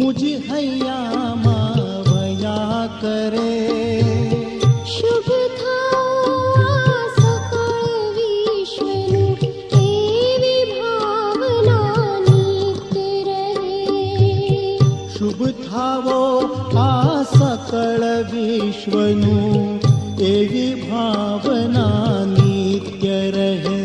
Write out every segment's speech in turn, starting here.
मुझ हैयाમાં વયા કરે। શુભ થાઓ સકળ વિશ્વનું એવી ભાવના નિત્ય રહે। શુભ થાવો આ સકળ વિશ્વનું એવી ભાવના નિત્ય રહે।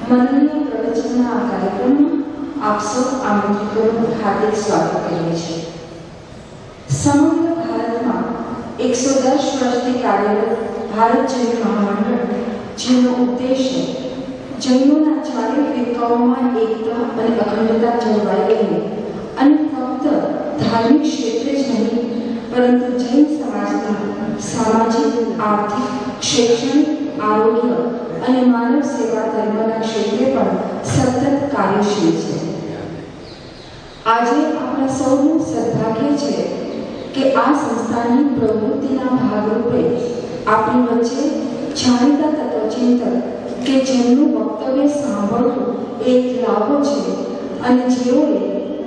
મંદિરના પ્રવચનના આ કાર્યક્રમમાં આપ સૌ આમંત્રિતોનું હાર્દિક સ્વાગત કરીએ છીએ। સમગ્ર ભારતમાં 110 વર્ષથી કાર્યરત ભારત જૈન મહામંડળ, જેનો ઉદ્દેશ્ય જૈનોના ચારે ફિરકાઓમાં એકતા અને અખંડતા જળવાઈ રહે અને ફક્ત ધાર્મિક ક્ષેત્રે જ નહીં પરંતુ જૈન સમાજના સામાજિક, આર્થિક, શૈક્ષણિક, આરોગ્ય અને માનવ સેવા ધર્મના ક્ષેત્રે પણ સતત કાર્યશીલ છે। આજે આપણા સૌનું સદભાગ્ય છે કે આ સંસ્થાની પ્રવૃત્તિના ભાગરૂપે આપણી વચ્ચે જાણીતા તત્વચિંતક કે જેમનું વક્તવ્ય સાંભળવું એક લાભો છે અને જેઓએ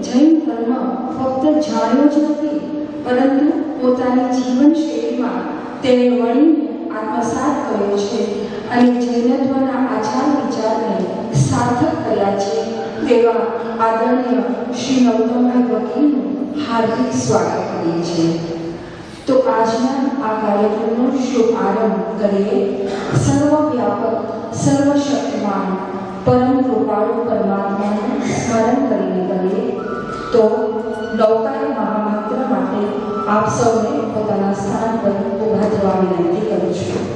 જૈન ધર્મ ફક્ત જાણ્યો જ નથી પરંતુ પોતાની જીવનશૈલીમાં તેને વણીને આત્મસાત કર્યો છે અને જૈનત્વના આચાર વિચારને સાર્થક કર્યા છે તેવા આદરણીય શ્રી નવતમભાઈ વકીલનું હાર્દિક સ્વાગત કરીએ છીએ। તો આજના આ કાર્યક્રમનો શુભ આરંભ કરીએ સર્વવ્યાપક, સર્વશક્તિમાન, પરમ કૃપાળુ પરમાત્માનું સ્મરણ કરીને કરીએ। તો નવકાર મહામંત્ર માટે આપ સૌને પોતાના સ્થાન પર ઊભા થવા વિનંતી કરું છું।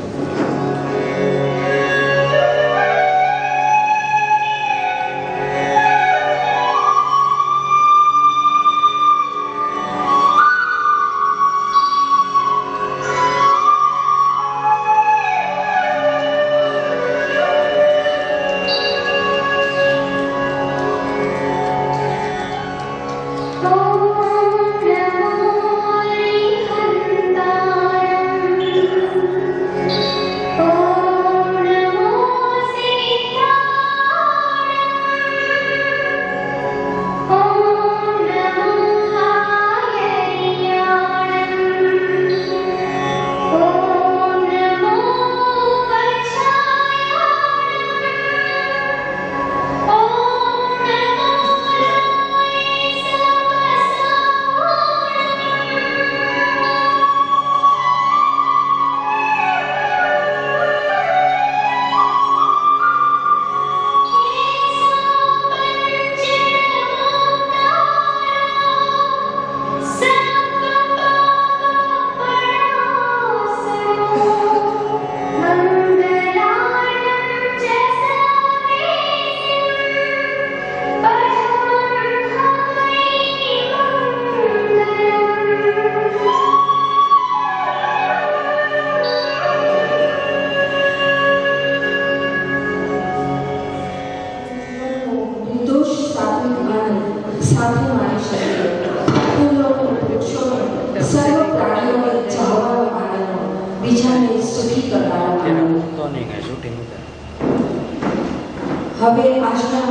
હવે આજના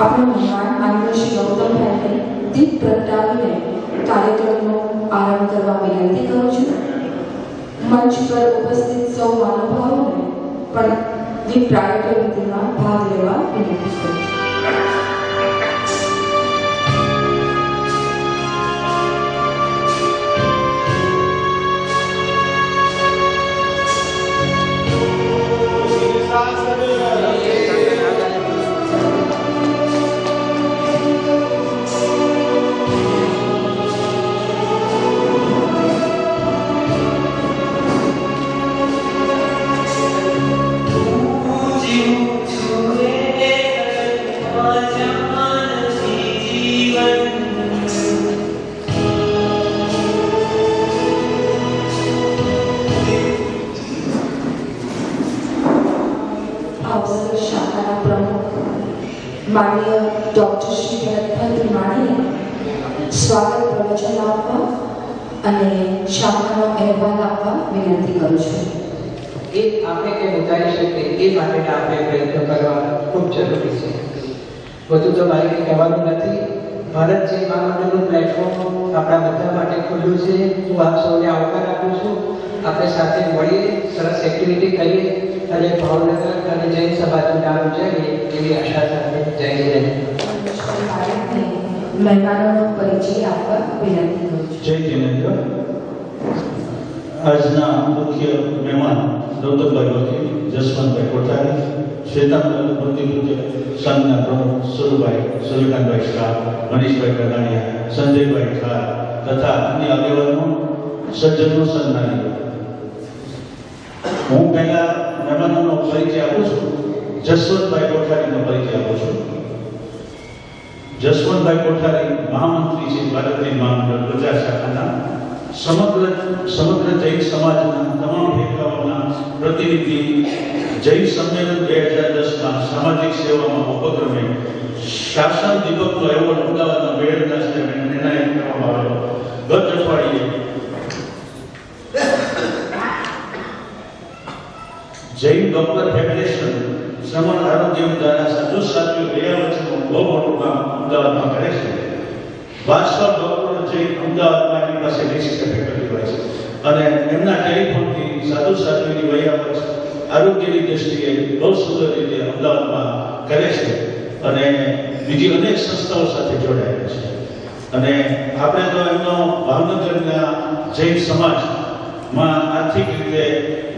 આપણા મહેમાન માનનીય શ્રી ગૌતમભાઈને દીપ પ્રગટાવીને કાર્યક્રમનો આરંભ કરવા વિનંતી કરું છું। મંચ પર ઉપસ્થિત સૌ મહાનુભાવોને પણ દીપ પ્રાગટ્ય વિધિમાં ભાગ લેવા વિનંતી કરું છું। माननीय डॉक्टर श्री भरतभाई त्रिमाणीने स्वागत प्रवचन आपवा અને શાખાનો અહેવાલ આપવા વિનંતી કરું છું। એ આપણે કેમ ઉતારી શકીએ એ માટેના આપણે પ્રયત્નો કરવા ખૂબ જરૂરી છે. બધું તો મારે કહેવાનું નથી. ભારત જે મહામંડળનું પ્લેટફોર્મ આપણા બધા માટે ખુલ્લું છે. હું આપ સૌને આવકાર આપું છું. આપણે સાથે મળીએ, સરસ એક્ટિવિટી કરીએ અને ભાવનગર અને જૈન સમાજનું નામ ઉજાડીએ એવી આશા સાથે જય જય. મહેમાનોનો પરિચય આપવા વિનંતી કરું છું. જય જિનેન્દ્ર. આજના મુખ્ય મહેમાન ગૌતમભાઈ વકીલ, જસવંતભાઈ કોઠારી, શ્વેતાંબર મૂર્તિપૂજક સંઘના પ્રમુખ સુરુભાઈ, સૂર્યકાંતભાઈ શાહ, મનીષભાઈ કડાણીયા, સંજયભાઈ ઠાર તથા અન્ય આગેવાનો, સજ્જનો, સન્માનિતો. હું પહેલા મહેમાનોનો પરિચય આપું છું. જસવંતભાઈ કોઠારીનો પરિચય આપું છું. જસવંતભાઈ કોઠારી મહામંત્રી છે ભારતીય મહામંડળ ગુજરાત શાખાના. સમગ્ર જૈન સમાજના તમામ હેકાઓના પ્રતિનિધિ જૈન સંમેલન 2010ના સામાજિક સેવામાં ઉપક્રમે શાસન દીપકનો એવોર્ડ અમદાવાદના બેડના સ્ટેડિયમ એનાયત કરવામાં આવેલો. ગત અઠવાડિયે જૈન ડોક્ટર ફેડરેશન શ્રમણ આરોગ્ય દ્વારા સાધુ સાધ્વીઓ ગયા વર્ષનું બહુ મોટું કામ અમદાવાદમાં કરે છે. 1200 ડોક્ટરો જૈન અમદાવાદમાં એની પાસે લિસ્ટ કરેલી હોય છે અને એમના ટેલિફોનથી સાધુ સાધ્વીની વહીવટ આરોગ્યની દ્રષ્ટિએ બહુ સુંદર રીતે અમદાવાદમાં કરે છે અને બીજી અનેક સંસ્થાઓ સાથે જોડાયેલા છે. અને આપણે તો એમનો ભાવનગરના જૈન સમાજમાં આર્થિક રીતે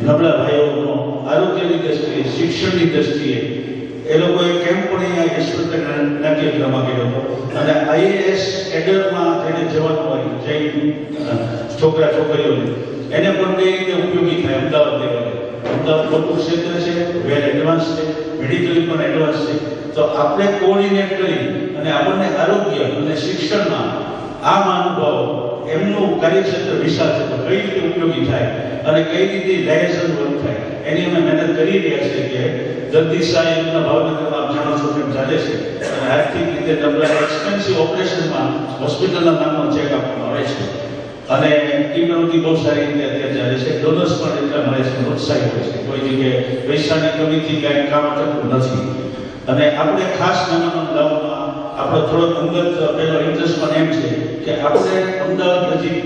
નબળા ભાઈઓનો આરોગ્યની દ્રષ્ટિએ, શિક્ષણની દ્રષ્ટિએ એ લોકોએ કેમ્પ પણ અહીંયા યશવંતના નાટ્યગૃહમાં કર્યો હતો અને આઈએએસ કેડરમાં જેને જવાનું હોય જૈન છોકરા છોકરીઓને એને પણ કઈ રીતે ઉપયોગી થાય અમદાવાદ લેવલે. અમદાવાદ મોટું ક્ષેત્ર છે, વેલ એડવાન્સ છે, મેડિકલી પણ એડવાન્સ છે. તો આપણે કોઓર્ડિનેટ કરી અને આપણને આરોગ્ય અને શિક્ષણમાં આ મહાનુભાવો એમનું કાર્યક્ષેત્ર વિશાળ છે તો કઈ રીતે ઉપયોગી થાય અને કઈ રીતે લાયસન્સ વર્ક થાય એની અમે મહેનત કરી રહ્યા છીએ. કે દર્દી સાહેબના ભાવનગરમાં જાણો છો કેમ ચાલે છે અને આર્થિક રીતે નબળા એક્સપેન્સિવ ઓપરેશનમાં હોસ્પિટલના નામનો ચેક આપવામાં આવે છે અને એ પ્રવૃત્તિ બહુ સારી રીતે અત્યારે ચાલે છે. ડોનર્સ પણ એટલા મળે છે, ઉત્સાહી હોય છે. કોઈ જગ્યાએ પૈસાની કમીથી કાંઈ કામ થતું નથી. અને આપણે ખાસ મહેમાનો લાવવામાં આપણો થોડોક અંગત પહેલો ઇન્ટરેસ્ટ પણ એમ છે કે આપણે અમદાવાદ નજીક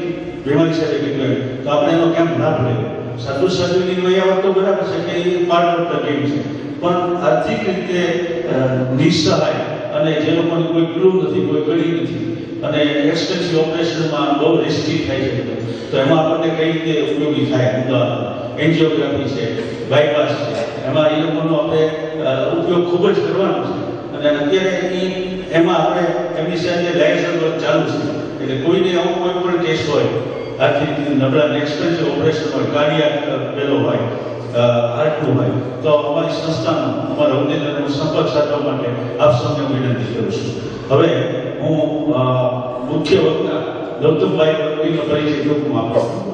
ભીમારી સાહેબે કીધું એમ તો આપણે એનો કેમ લાભ લઈએ. સાધુ સાધુની વહીવટ તો બરાબર છે કે એ પાર્ટ ઓફ ધ ગેમ છે, પણ આર્થિક રીતે નિસહાય અને જે લોકોને કોઈ ક્લુ નથી, કોઈ ગળી નથી અને એક્સપેન્સિવ ઓપરેશનમાં બહુ રિસ્કી થાય છે તો એમાં આપણને કઈ રીતે ઉપયોગી થાય. અમદાવાદ એન્જિયોગ્રાફી છે, બાયપાસ છે, એમાં એ લોકોનો આપણે ઉપયોગ ખૂબ જ કરવાનો છે અને અત્યારે એમાં આપણે એમની સાથે લાયસન્સ વર્ક ચાલુ છે. એટલે કોઈને આવું કોઈ પણ કેસ હોય, આર્થિક નબળા એક્સપેન્સિવ ઓપરેશન હોય, કાર્ડિયાક પેલો હોય, હાર્ટનું હોય તો અમારી સંસ્થાનો અમારા હોદ્દેદારોનો સંપર્ક સાધવા માટે આપ સૌને વિનંતી કરું છું. હવે હું મુખ્ય વક્તા ગૌતમભાઈ વકીલનો પરિચય ટૂંકમાં આપું છું.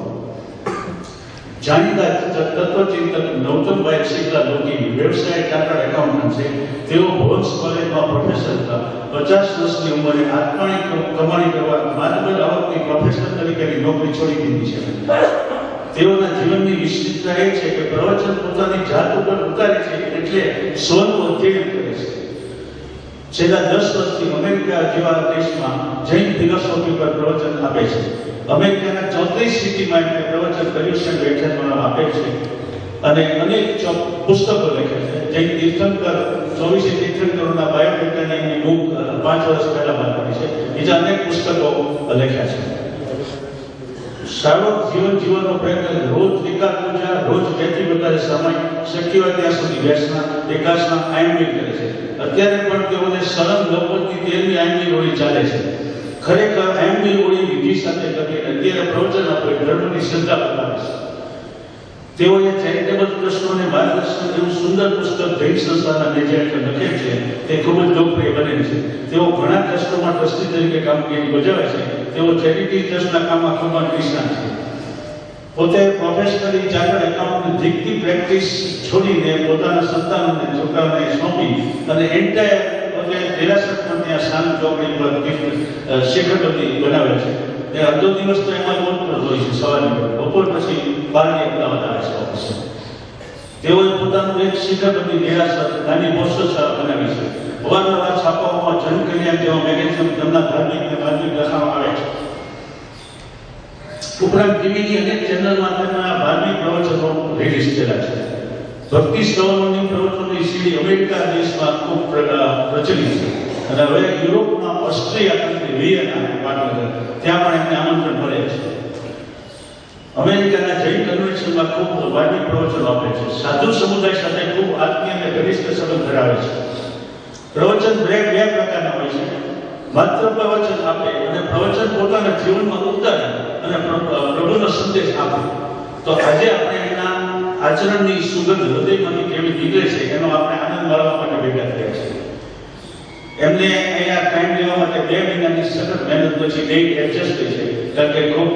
જાણીતા તત્વચિંતક ગૌતમભાઈ શીતલા લોકી વ્યવસાય ચાર્ટર્ડ એકાઉન્ટન્ટ છે. તેઓ ભોજ કોલેજમાં પ્રોફેસર હતા. 50 વર્ષની ઉંમરે આત્માની કમાણી કરવા માનવ આવકની પ્રોફેસર તરીકેની નોકરી છોડી દીધી છે. તેઓના જીવનની વિશિષ્ટતા એ છે કે પ્રવચન પોતાની જાત ઉપર ઉતારે છે એટલે સ્વનું અધ્યયન કરે છે. છેલ્લા 10 વર્ષથી અમેરિકા જેવા દેશમાં જૈન ફિલોસોફી પર પ્રવચન આપે છે. અમેરિકાના 34 સિટીમાં એમણે પ્રવચન કર્યું છે, વ્યાખ્યાન આપે છે અને અનેક પુસ્તકો લખે છે. જૈન તીર્થંકર 24 તીર્થંકરોના બાયોડેટાની એમની બુક 5 વર્ષ પહેલા બહાર પડી છે. બીજા અનેક પુસ્તકો લખ્યા છે. સાર્વત્રિક જીવન જીવનનો પ્રયત્ન, રોજ એકાદ પૂજા, રોજ 2 થી વધારે સમય, શક્ય હોય ત્યાં સુધી બેસના એકાસના આયમની કરે છે. અત્યારે પણ તેઓને સળંગ 913મી આયમની હોળી ચાલે છે. ખરેખર આયમની હોળી વિધિ સાથે કરી અત્યારે પ્રવચન આપે ધર્મની શ્રદ્ધા બતાવે છે. તેઓએ ચેરિટેબલ ટ્રસ્ટોને માર્ગદર્શન એવું સુંદર પુસ્તક જૈન સંસ્થાના મેજર લખે છે. તે ખૂબ જ લોકપ્રિય બને છે. તેઓ ઘણા ટ્રસ્ટોમાં ટ્રસ્ટી તરીકે કામગીરી બજાવે છે. તેઓ ચેરિટી ટ્રસ્ટના કામમાં ખૂબ જ નિષ્ણાત છે. પોતે પ્રોફેશનલી ચાર્ટર્ડ એકાઉન્ટન્ટ જીગતી પ્રેક્ટિસ છોડીને પોતાના સંતાનોને છોકરાઓને સોંપી અને એન્ટાયર પોતે દેરાસર પણ ત્યાં શાંત ચોકડી પર શેખરબંધી બનાવે છે. એ અડધો દિવસ તો એમાં મોટો હોય છે. સવારની બપોર પછી 12 અમદાવાદ આવે છે ઓફિસે. તેઓએ પોતાનું એક શિખરબદ્ધ નિરાશા નાની પોસ્ટર શાળા બનાવી છે. અવારનવાર છાપાઓમાં જનકલ્યાણ જેવા મેગેઝિન તેમના ધાર્મિક અને ધાર્મિક લખાણો આવે છે. ઉપરાંત ટીવીની અનેક ચેનલમાં તેમના ધાર્મિક પ્રવચનો રિલીઝ થયેલા છે. ભક્તિ સ્તવનોની પ્રવચનોની સીડી અમેરિકા દેશમાં ખૂબ પ્રચલિત છે અને હવે યુરોપમાં ઓસ્ટ્રિયા કંટ્રી વિયેના પાટનગર ત્યાં પણ એમને આમંત્રણ મળે છે. અમેરિકાના જૈન કન્વેન્શનમાં ખૂબ ધાર્મિક પ્રવચનો આપે છે. સાધુ સમુદાય સાથે ખૂબ આત્મીય અને ઘનિષ્ઠ સંબંધ ધરાવે છે. પ્રવચન બે પ્રકારના હોય છે. માત્ર પ્રવચન આપે અને પ્રવચન પોતાના જીવનમાં ઉતારે અને પ્રભુનો સંદેશ આપે. તો આજે આપણે એના આચરણની સુગંધ હૃદયમાંથી કેવી નીકળે છે એનો આપણે આનંદ માણવા માટે ભેગા થયા છીએ. એમને અહીંયા ટાઈમ લેવા માટે 2 મહિનાની સખત મહેનત પછી ડેટ એડજસ્ટ થઈ છે, કારણ કે ખૂબ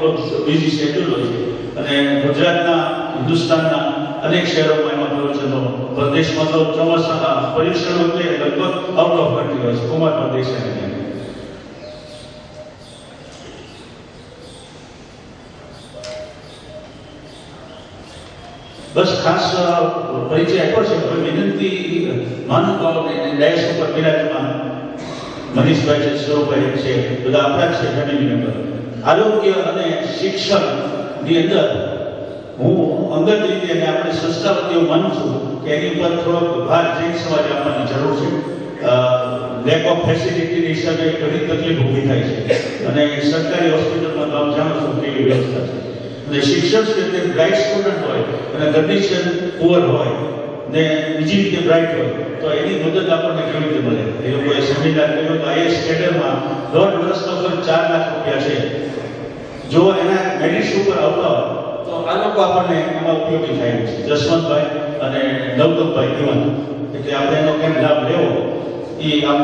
બિઝી શેડ્યુલ હોય છે અને ગુજરાતના હિન્દુસ્તાનના અનેક શહેરોમાં એમાં પ્રવચનો પ્રદેશમાં તો ચોમાસા પરીક્ષણ વખતે લગભગ આઉટ ઓફ કન્ટ્રી હોય છે, કુમાર પ્રદેશ અને બસ ખાસ પરિચય આપ્યો છે. હવે વિનંતી માનું તો ડાયસ ઉપર બિરાજમાન મનીષભાઈ છે, સ્વરૂપભાઈ છે, બધા આપણા છે ફેમિલી મેમ્બર. આરોગ્ય અને શિક્ષણની અંદર હું અંગત રીતે અને આપણે સંસ્થા વતી માનું છું કે એની ઉપર થોડોક ભાર જૈન સમાજ આપવાની જરૂર છે. લેક ઓફ ફેસિલિટીની હિસાબે ઘણી તકલીફ ઊભી થાય છે અને સરકારી હોસ્પિટલમાં તો આપ જાણો છો કેવી વ્યવસ્થા છે. અને શિક્ષણ ક્ષેત્રે બ્રાઇટ સ્ટુડન્ટ હોય અને કન્ડિશન પુઅર હોય ને બીજી રીતે બ્રાઇટ હોય તો એની મદદ આપણને કેવી રીતે મળે? એ લોકોએ સેમિનાર કર્યો તો આઈએસ કેડરમાં 1.5 વર્ષનો ખર્ચ 4 લાખ રૂપિયા છે. જો એના મેરિટ્સ ઉપર આવતા હોય તો આ લોકો આપણને એમાં ઉપયોગી થાય છે. જસવંતભાઈ અને નવદમભાઈ દિવાન, એટલે આપણે એનો કેમ લાભ લેવો એ આમ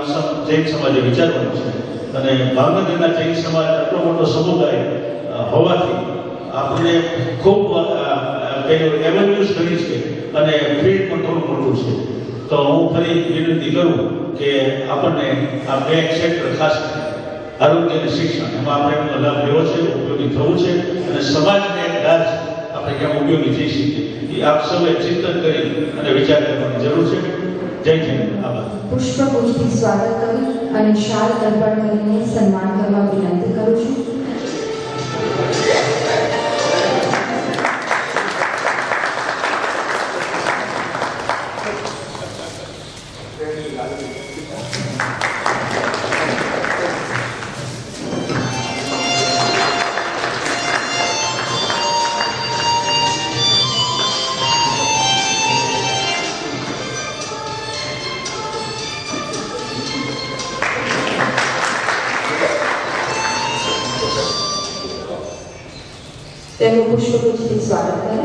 જૈન સમાજે વિચારવાનું છે. અને ભાવનગરના જૈન સમાજ આટલો મોટો સમુદાય હોવાથી આપણે ખૂબ એવન્યુઝ કરી છે અને ફીલ્ડ પણ થોડું મોટું છે. તો હું ફરી વિનંતી કરું કે આપણને આ 2 ક્ષેત્ર ખાસ આરોગ્ય અને શિક્ષણ એમાં આપણે એનો લાભ લેવો છે, ઉપયોગી થવું છે અને સમાજને એક રાજ આપણે કેમ ઉપયોગી થઈ શકીએ એ આપ સૌએ ચિંતન કરી અને વિચાર કરવાની જરૂર છે. જય જય. આભાર. પુષ્પગુચ્છથી સ્વાગત કરી અને શાલ અર્પણ કરીને સન્માન કરવા વિનંતી કરું છું. તેમનું પુષ્પગુચ્છથી સ્વાગત કરે.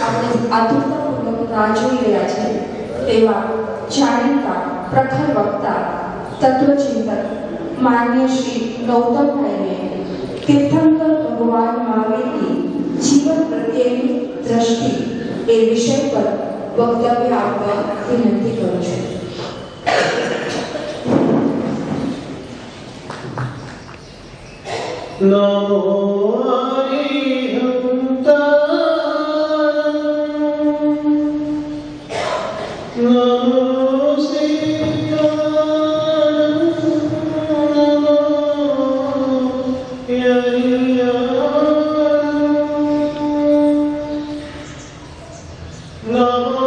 આપણે આતુરતાપૂર્વક રાહ જોઈ રહ્યા છે તેવા જાણીતા પ્રખર વક્તા તત્વચિંતક માન્ય શ્રી ગૌતમભાઈને તીર્થંકર ભગવાન મહાવીરની જીવન પ્રત્યેની દ્રષ્ટિ એ વિષય પર વક્તવ્ય આપવા વિનંતી કરું છું. નમો હરિહંતા નમો સીતાનંદ નમો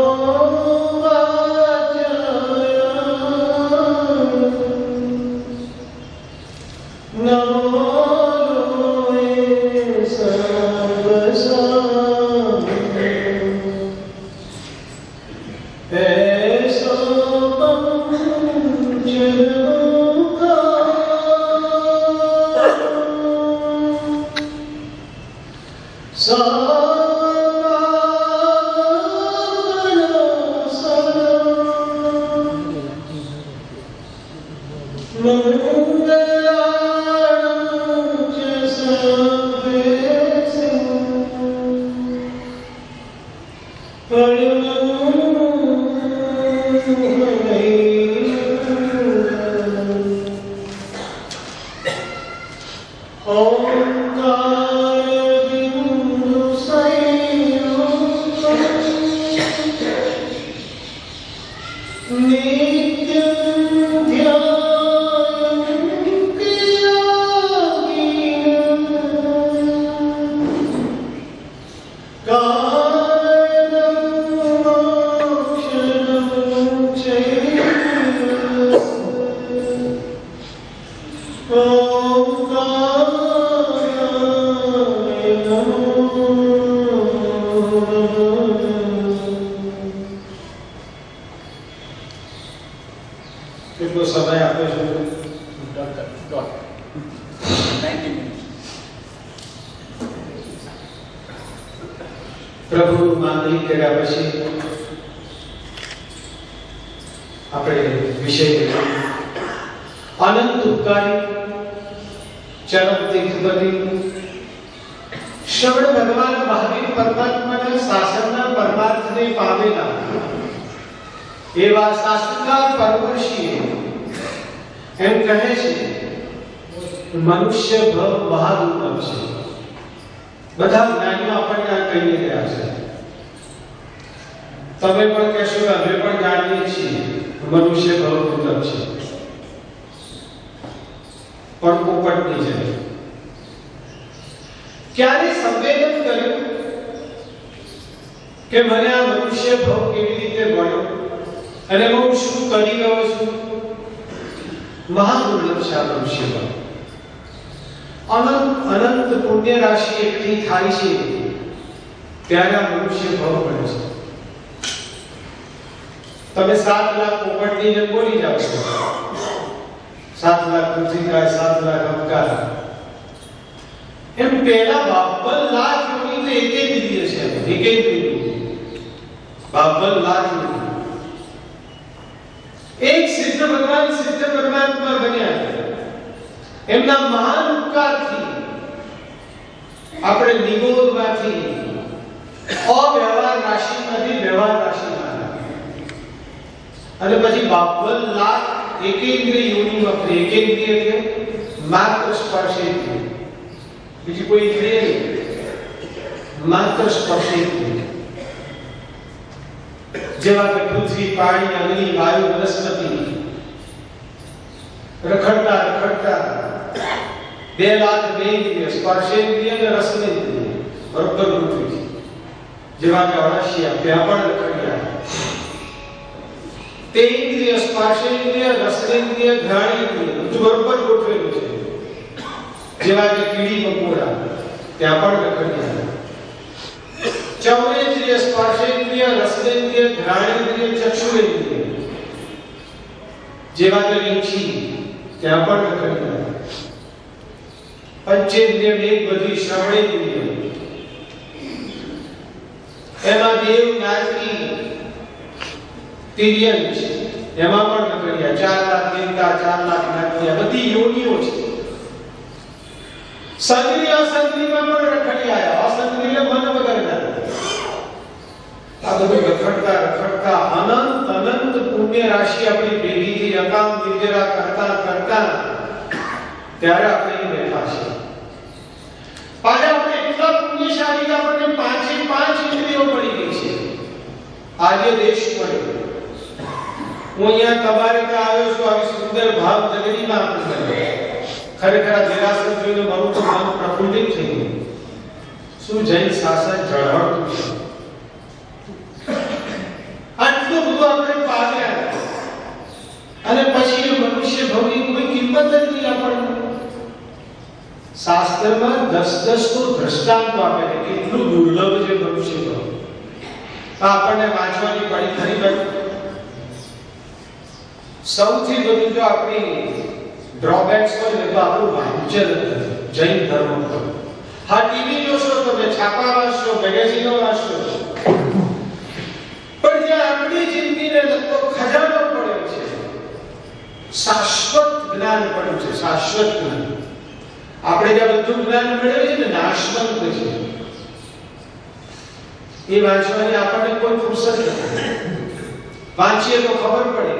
કેટલો સમય આપ્યો છે? 90 minutes. પ્રભુ માંગણી કર્યા પછી આપણે વિષય લઈએ. અનંત ઉપકારી ચરમ તીર્થપતિ શ્રવણ ભગવાન મહાવીર પરમાત્માના શાસનના પરમાર્થને પામેલા એવા શાસ્ત્રકાર પરમર્ષિએ એમ કહે છે મનુષ્ય ભવ મહાદુર્લભ છે. બધા જ્ઞાનીઓ આપણને આ કહી રહ્યા છે. તમે પણ કહેશો કે અમે પણ જાણીએ છીએ મનુષ્ય ભવ દુર્લભ છે, પણ પોપટની જેમ ક્યારે સંવેદન કર્યું કે મને આ મનુષ્ય ભવ કેવી રીતે મળ્યો અને હું શું કરી રહ્યો છું? મહાદુર્લભ છે આ મનુષ્ય ભવ. અનંત પુણ્ય રાશિ એકઠી થાય છે ત્યારે આ મનુષ્ય ભવ મળે છે. તમે 7 લાખ પોપટની જેમ બોલી જાઓ છો, 7 લાખ પૃથ્વીકાય, 7 લાખ અબકાર, એમ પહેલા 52 લાખ યોની તો એક દિવ્ય છે, એક દિવ્ય 52 લાખ યોની. એક સિદ્ધ ભગવાન સિદ્ધ પરમાત્મા બન્યા. એમના મહાન ઉપકારથી આપણે નિગોદમાંથી અવ્યવહાર રાશિમાંથી વ્યવહાર રાશિમાં અને પછી 52 લાખ એકેન્દ્રિય યોની વખતે, એકેન્દ્રિય એટલે માત્ર સ્પર્શેન્દ્રિય, બીજી કોઈ ઇન્દ્રિય નહીં, માત્ર સ્પર્શેન્દ્રિય. જેવા કે પૃથ્વી, પાણી, અગ્નિ, વાયુ, વનસ્પતિ રખડતા રખડતા 2 લાખ 2 ઇન્દ્રિય, સ્પર્શેન્દ્રિય અને રસનેન્દ્રિય બરોબર પૃથ્વી. જેવા કે અળસિયા ત્યાં પણ રખડ્યા. તે ઇન્દ્રિય, સ્પર્શેન્દ્રિય, રસનેન્દ્રિય, ઘ્રાણેન્દ્રિય બધું બરોબર ગોઠવેલું છે. જેવા કે કીડી મકોડા ત્યાં પણ રખડ્યા. ચૌરેન્દ્રિય, સ્પર્શેન્દ્રિય, રસનેન્દ્રિય, ઘ્રાણેન્દ્રિય, ચક્ષુરેન્દ્રિય જેવા કે લીંચી ત્યાં પણ રખડ્યા. પંચેન્દ્રિય એક બધી શ્રવણેન્દ્રિય, એમાં દેવ, નારકી, તિર્યન છે, એમાં પણ રખડ્યા. 4 લાખ દેવતા, 4 લાખ નારકી, બધી યોનિઓ છે. સંગ્રિય અસંગ્રિયમાં પણ રખડ્યા. અસંગ્રિય મન વગરના. આ બધું રખડતા રખડતા અનંત પુણ્ય રાશિ આપણી ભેગી અકામ નિર્જરા કરતા કરતા ત્યારે આપણે બેઠા છે. પાછા આપણે એટલા પુણ્યશાળી આપણને 5 ઇન્દ્રિયો મળી ગઈ છે. આજે દેશ પડ્યો. હું અહીંયા તમારે ત્યાં આવ્યો છું આવી સુંદર ભાવ નગરીમાં આપણે. ખરેખર આ દેરાસર જોઈને મારું તો મન પ્રફુલ્લિત થઈ ગયું. શું જૈન શાસન ઝળહળતું છે. આટલું બધું આપણે પામ્યા અને પછી મનુષ્ય ભવની કોઈ કિંમત જ નહીં આપણને. શાસ્ત્રમાં 10 તો દ્રષ્ટાંતો આપે છે કેટલું દુર્લભ છે મનુષ્ય ભવ. આપણને વાંચવાની પડી ખરી વાત. સૌથી વધુ જો આપણી ડ્રોબેક્સ હોય ને તો આપણું વાંચન જૈન ધર્મ પર. હા, ટીવી જોશો તમે, છાપા વાંચશો, મેગેઝિનો વાંચશો, પણ જે આપણી જિંદગીને લગતો ખજાનો પડ્યો છે, શાશ્વત જ્ઞાન પડ્યું છે, શાશ્વત જ્ઞાન. આપણે જે બધું જ્ઞાન મેળવ્યું છે ને નાશવંત છે, એ વાંચવાની આપણને કોઈ ફુરસત નથી. વાંચીએ તો ખબર પડે.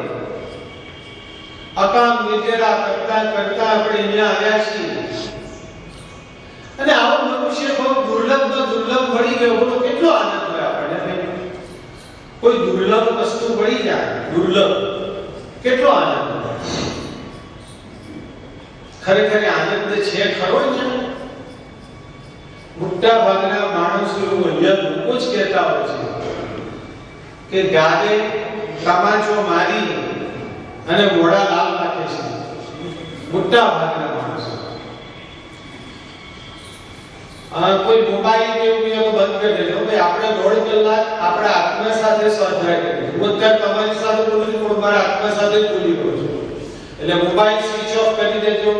અકામ નિર્જરા કરતા કરતા આપણે અહીંયા આવ્યા છીએ અને આવો મનુષ્ય બહુ દુર્લભ મળી ગયો. બોલો કેટલો આનંદ હોય આપણને. કોઈ દુર્લભ વસ્તુ મળી જાય, દુર્લભ, કેટલો આનંદ હોય. ખરેખર આનંદ છે ખરો ને. મોટા ભાગના માણસો અહીંયા લોકો જ કહેતા હોય છે કે ગાડે તમાચો મારી અને મોડા લાલ રાખે છે. મોટા ભાગના માણસો કોઈ મોબાઈલ કે એવું તો બંધ કરી દેજો. ભાઈ આપણે 1.5 કલાક આપણા આત્મા સાથે સ્વાધ્યાય કરીએ. હું અત્યારે તમારી સાથે બોલું છું પણ મારા આત્મા સાથે જ બોલી રહ્યો છું. લેજો,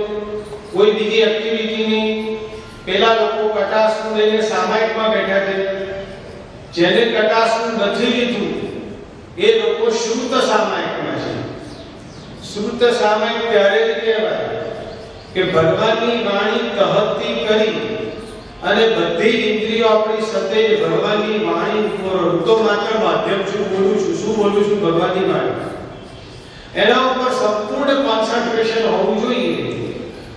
કોઈ બીજી એક્ટિવિટી નહીં. પેલા લોકો કટાસનું લઈને સામાયિકમાં બેઠા છે. જેને કટાસનું નથી લીધું એ લોકો શ્રુત સામાયિકમાં છે. શ્રુત સામાયિક ત્યારે જ કહેવાય કે ભગવાનની વાણી કહતી કરી અને બધી ઇન્દ્રિયો આપણી સતેજ ભગવાનની વાણી ઉપર. હું તો માત્ર માધ્યમ છું, બોલું છું. શું બોલું છું? ભગવાનની વાણી. એના ઉપર સંપૂર્ણ કોન્સન્ટ્રેશન હોવું જોઈએ.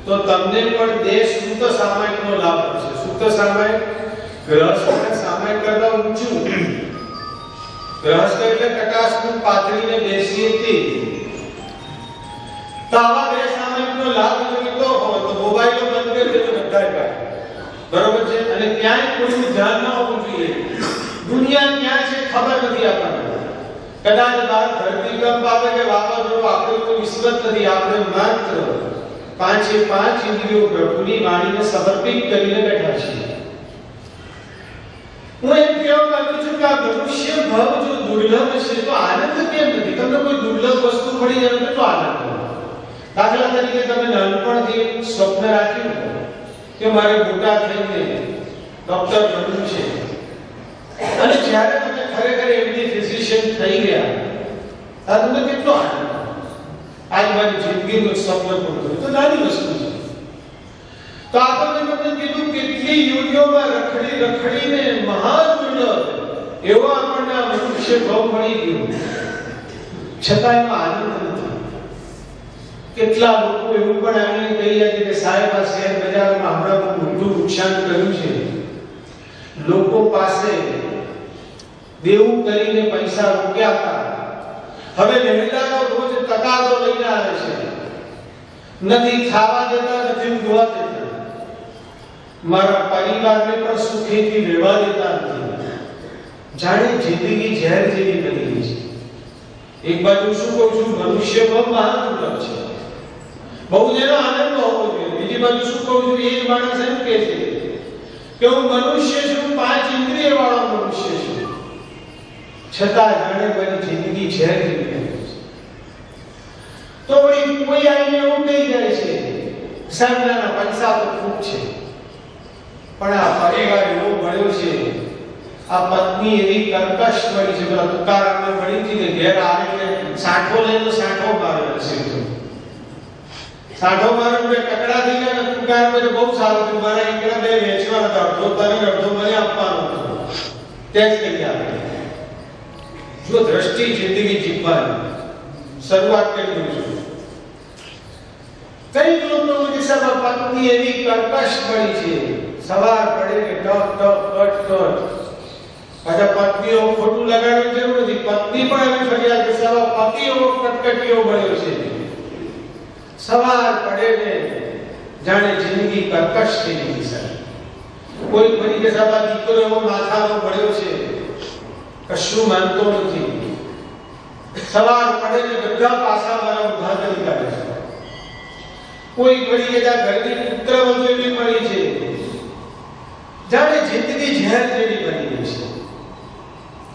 તો તમને પણ દેહ શુદ્ધ સામાયિકનો લાભ થશે. શુદ્ધ સામાયિક ગ્રહસ્થ સામાયિક કરતા ઊંચું. ગ્રહસ્થ એટલે કટાસનું પાથરીને બેસીએ તે. તો આવા બે સામાયિકનો લાભ જોઈતો હોય તો મોબાઈલ બંધ કરી દેજો બધાય પાસે. બરોબર છે? અને ક્યાંય કોઈનું ધ્યાન ન હોવું જોઈએ. દુનિયા ક્યાં છે ખબર નથી આપણને. કદાચ બહાર ધરતીકંપ આવે કે વાવાઝોડું, આપણે કોઈ વિશ્વત નથી. આપણે માત્ર પાંચે પાંચ ઇન્દ્રિયો પ્રભુની વાણીને સમર્પિત કરીને બેઠા છીએ. હું એમ કહેવા માંગુ છું કે આ મનુષ્ય ભાવ જો દુર્લભ છે તો આનંદ કેમ નથી? તમને કોઈ દુર્લભ વસ્તુ મળી જાય તો આનંદ. દાખલા તરીકે તમે નાનપણથી સ્વપ્ન રાખ્યું કે મારે મોટા થઈને ડોક્ટર બનવું છે, અને જ્યારે તમે ખરેખર એમની ફિઝિશિયન થઈ ગયા આ તમને કેટલો આનંદ. આજ મારી જિંદગીનું સ્વપ્ન પૂરું થયું. તો નાની વસ્તુ છે. તો આપણે તમને કીધું કેટલી યુગોમાં રખડીને મહાન દુર્લભ એવો આપણને આ મનુષ્ય ભાવ મળી ગયો, છતાં એમાં આનંદ નથી. કેટલા લોકો એવું પણ આવીને કહી રહ્યા છે કે સાહેબ આ શેર બજારમાં હમણાં બહુ મોટું નુકસાન કર્યું છે. લોકો પાસે દેવું કરીને પૈસા રોક્યા હતા, હવે મહિલાઓ રોજ તકાદો લઈને આવે છે. નથી ખાવા દેતા, નથી ઊંઘવા દેતા, મારા પરિવારને પણ સુખેથી રહેવા દેતા નથી. જાણે જિંદગી ઝેર જેવી બની ગઈ છે. એક બાજુ શું કહું છું? મનુષ્ય બહુ મહાન દુર્લભ છે, બહુ જેનો આનંદ હોવો જોઈએ. બીજી બાજુ શું કહું છું? એ જ માણસ એમ કહે છે કે હું મનુષ્ય છું, પાંચ ઇન્દ્રિય વાળો મનુષ્ય છું, છતાં જાણે મારી જિંદગી ઝેર જેવી બની ગઈ છે. તો વળી કોઈ આવીને એવું કહી જાય છે સાહેબ નાના પૈસા તો ખૂબ છે, પણ આ પરિવાર એવો મળ્યો છે, આ પત્ની એવી કર્કશ મળી છે. પેલા તુકારામને મળી હતી ને ઘેર આવે કે સાઠો લઈને તો સાઠો મારે છે. સાઠો મારે કકડા થઈ ગયા ને તુકાર મને બહુ સારું થયું. મારા એકલા બે વેચવાના હતા, અડધો તને અડધો મને આપવાનો હતો. તે જ કહી આપે. જો દ્રષ્ટિ જિંદગી જીવવાની શરૂઆત કરી દઉં છું. કઈ લોકો દિશામાં પત્ની એવી કર્કશ મળી છે, સવાર પડે કે ટક ટક કટ કટ. પાછા પત્નીઓ ખોટું લગાડવાની જરૂર નથી. પત્ની પણ એવી ફરિયાદ છે, સવા પતિઓ કટકટીઓ મળ્યો છે. સવાર પડે ને જાણે જિંદગી કર્કશ થઈ ગઈ છે. કોઈ ફરી કે સાબા દીકરો એવો માથાનો મળ્યો છે, કશું માનતો નથી. સવાર પડે ને બધા પાસા મારા ઊંધા કરી કાઢે છે. કોઈ ફરી કે ઘરની પુત્ર વધુ એવી મળી છે, જાણે જિંદગી ઝેર જેવી બની ગઈ છે.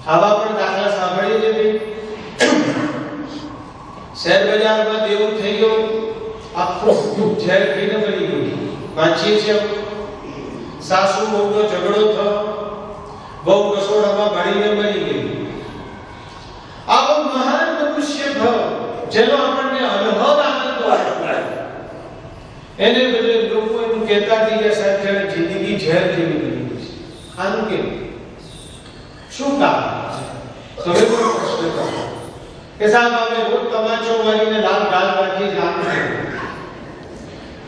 આવા પણ દાખલા સાંભળીએ છે. શેર બજારમાં દેવું થઈ ગયું, આખું ઝેર થઈને મળી ગયું. વાંચીએ છીએ સાસુ બહુનો ઝઘડો થયો, બહુ રસોડામાં ભણીને મરી ગઈ. આવો મહાન મનુષ્ય ભાવ જેનો આપણને અનુભવ આનંદ આવે, એને બદલે લોકો એમ કહેતા થઈ ગયા સાહેબ જાણે જિંદગી ઝેર જેવી બની ગઈ છે. આનું કેમ? શું કારણ? તમે કોઈ પ્રશ્ન કરો કે સાહેબ અમે રોજ તમાચો મારીને લાલ ગાલ રાખી જાણ.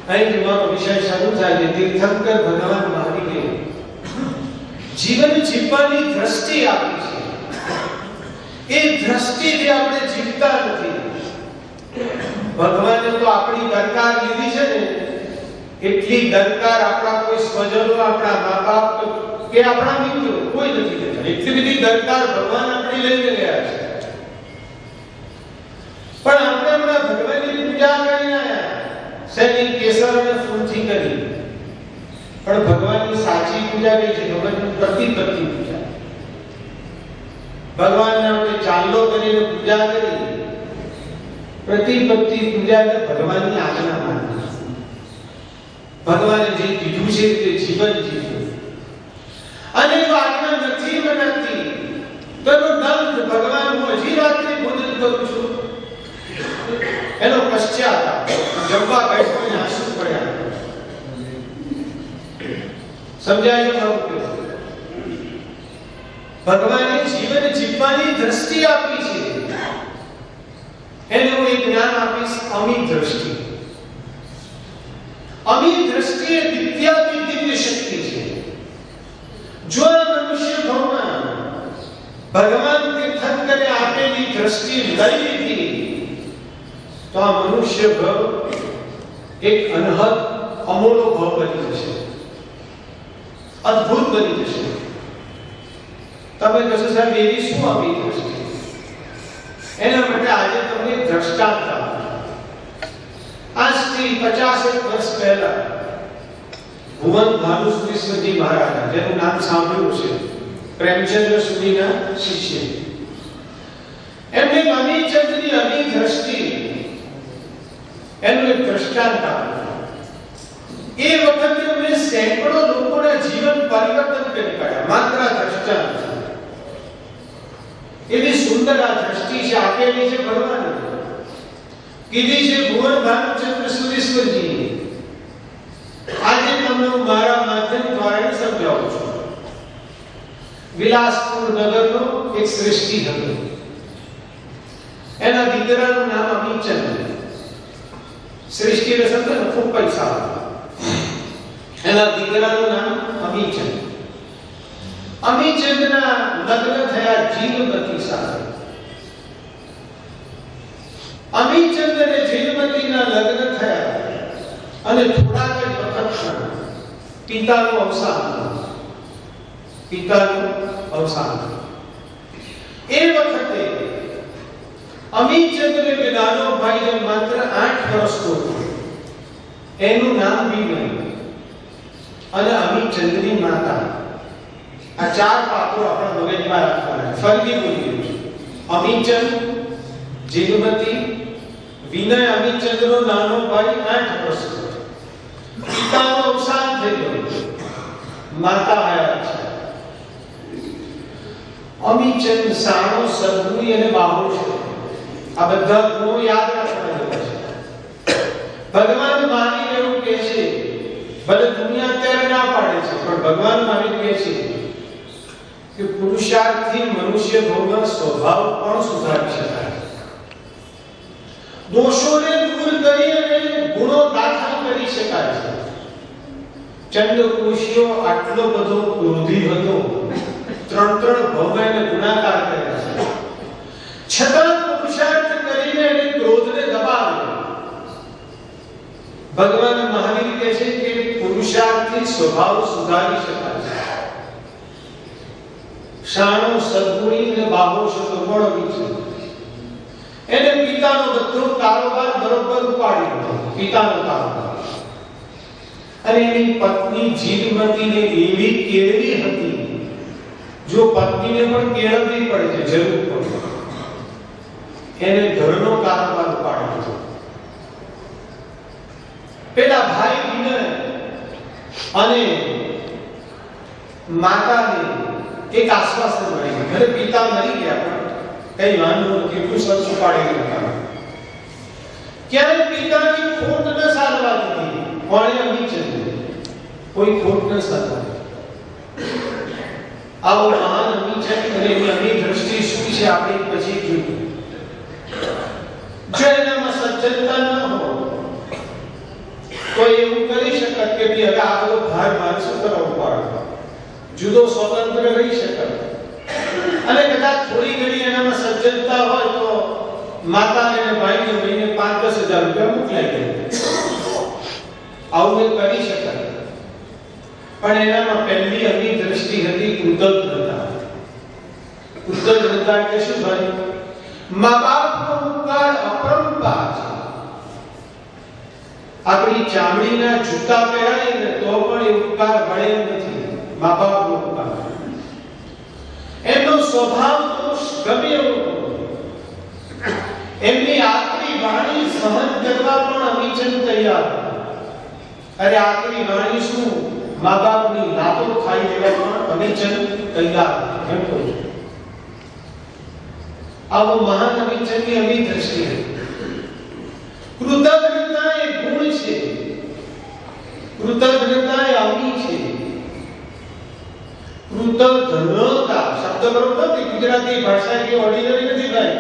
અહીં જ મારો વિષય શરૂ થાય છે. તીર્થંકર ભગવાન મહાવીરે જીવન જીવવાની દ્રષ્ટિ આપી છે. એ દ્રષ્ટિથી આપણે જીવતા નથી. ભગવાને તો આપણી દરકાર લીધી છે ને, એટલી દરકાર આપણા કોઈ સ્વજનો, આપણા મા બાપ કે આપણા મિત્રો કોઈ નથી લેતા. એટલી બધી દરકાર ભગવાન આપણી લઈને ગયા છે. પણ આપણે હમણાં ભગવાનની પૂજા કરી આયા, શેની? કેસર અને ફૂલથી કરી. પણ ભગવાનની સાચી પૂજા કઈ છે? ભગવાનની પ્રતિપત્તિ પૂજા. ભગવાનને આપણે ચાંદલો કરીને પૂજા કરી. પ્રતિપત્તિ પૂજા એટલે ભગવાનની આજ્ઞા માની. ભગવાને જે કીધું છે તે જીવન જીવવું. અને જો આજ્ઞા નથી મનાતી તો એનો દંડ ભગવાન હું હજી રાત્રે ભોજન કરું છું એનો પશ્ચાતાપ જમવા બેઠો ને આંસુ પડ્યા. સમજાય છે ભગવાને જીવન જીવવાની દ્રષ્ટિ આપી છે. એને હું એક જ્ઞાન આપીશ, અમી દ્રષ્ટિ. અમી દ્રષ્ટિ એ દિવ્યાતિ દિવ્ય શક્તિ છે. જો મનુષ્ય ભવમાં ભગવાન તીર્થંકરે આપેલી દ્રષ્ટિ લઈ લીધી તો આ મનુષ્ય ભવ એક અનહદ અમોલો ભવ બની જશે, અદ્ભુત બની જશે. તમે કહેશો સાહેબ એવી શું અમી દ્રષ્ટિ? એના માટે આજે તમને દ્રષ્ટાંત આપું. આજથી 50 વર્ષ પહેલા ભુવન ભાનુસુરીશ્વરજી મહારાજ, જેનું નામ સાંભળ્યું છે, પ્રેમચંદ્ર સુરીના શિષ્ય, એમને અમીચંદ્રની અમી દ્રષ્ટિ એનું એક દ્રષ્ટાંત આપ્યું. એ વખતે એમણે સેંકડો લોકોના જીવન પરિવર્તન કરી કાઢ્યા, માત્ર દ્રષ્ટાંત. એવી સુંદર આ દ્રષ્ટિ છે, આપેલી છે ભગવાને, કીધી છે ભુવન ભાનુચંદ્ર સુરીશ્વરજી. આજે તમને હું મારા માધ્યમ દ્વારા સમજાવું છું. વિલાસપુર નગરનો એક શ્રેષ્ઠી હતો. એના દીકરાનું નામ અમીચંદ્ર. શ્રેષ્ઠીને સમજો ને, ખૂબ પૈસા હતા. એના દીકરાનું નામ અમીચંદ્ર. અમીચંદ્રના લગ્ન થયા જીનમતી સાથે. અમીચંદ્ર અને જીનમતીના લગ્ન થયા અને થોડાક જ વખતમાં પિતાનું અવસાન. એ વખતે અમીચંદ્ર કે નાનો ભાઈ માત્ર 8 વર્ષનો હતો. એનું નામ વિનય. અને અમીચંદ્રની માતા. આ 4 પાત્રો આપણા મગજમાં રાખવાના. ફરીથી બોલીએ. અમીચંદ, જીનમતી, વિનય. અમીચંદ્રનો નાનો ભાઈ 8 વર્ષનો. પિતાનું અવસાન થઈ ગયું, માતા આયા છે. અમીચંદ સાણો, સદગુણી અને બાહુ છે. આ બધા ગુણો યાદ રાખવાના છે. ભગવાન માની એવું કહે છે, ભલે દુનિયા અત્યારે ના પાડે છે, પણ ભગવાન માની કહે છે કે પુરુષાર્થથી મનુષ્ય ભવનો સ્વભાવ પણ સુધારી શકાય. દોષોને દૂર કરી અને ગુણો દાખલ કરી શકાય છે. ચંદ્રકુશીઓ આટલો બધો ક્રોધી હતો, 3 ભવને ગુણાકાર કર્યા છે, છતાં પુરુષાર્થ કરીને એને ક્રોધને દબાવ્યો. ભગવાન મહાવીર કહે છે કે પુરુષાર્થથી સ્વભાવ સુધારી શકાય છે. શાણો, સદગુણી અને બાહુ શબ્દો મળવી છે. એને પિતાનો બધો કારોબાર બરોબર ઉપાડી દીધો, પિતાનો કારોબાર. અને એની પત્ની જીનમતીને એવી કેળવી હતી, જો પત્નીને પણ કેળવવી પડે છે, જરૂર પડે, એને ઘરનો કારોબાર ઉપાડી દીધો. પેલા ભાઈ વિનય અને માતાને એક આશ્વાસન મળી, ઘરે પિતા મરી ગયા પણ કઈ વાંધો નથી, એટલું સરસ ઉપાડી ગયા. ક્યારે પિતાની ખોટ ન સારવા દીધી. કોણે? અમીચંદ. કોઈ ખોટ ન સારવા. આવો મહાન અમીચંદ અને એની અમી દ્રષ્ટિ શું છે આપણે પછી જોઈએ. જો એનામાં સજ્જનતા ન હોય તો એવું કરી શકત કે હવે આ બધો ભાર મારે શું કરવો પડે, જુદો સ્વતંત્ર રહી શકત. અને કદાચ થોડી ઘણી એનામાં સજ્જનતા હોય તો માતા અને ભાઈને મહિને 5-10 હજાર રૂપિયા મોકલાઈ દે. આવું કરી શકાય. પણ એનામાં પહેલી અમી દ્રષ્ટિ હતી કૃતજ્ઞતા. કૃતજ્ઞતા એટલે શું ભાઈ? મા બાપનો ઉપકાર અપરંપાર છે. આપણી ચામડીના જૂતા પહેરાવીને તો પણ એ ઉપકાર વળે નથી. મા બાપનો ઉપકાર. એમનો સ્વભાવ દોષ ગમે એવો, એમની આકરી વાણી સહન કરવા પણ અમીચંદ તૈયાર. અરે આખરી વાણી શું મા બાપની લાતો ખાઈ લેવા પણ અમીચંદ તૈયાર એમ કહું છું. આવો મહાન અમીચંદની અમી દ્રષ્ટિ હતી. કૃતજ્ઞતા એ ગુણ છે, કૃતજ્ઞતા એ અમી છે. કૃતજ્ઞતા શબ્દ બરોબર નથી. ગુજરાતી ભાષા કે ઓર્ડિનરી નથી ભાઈ.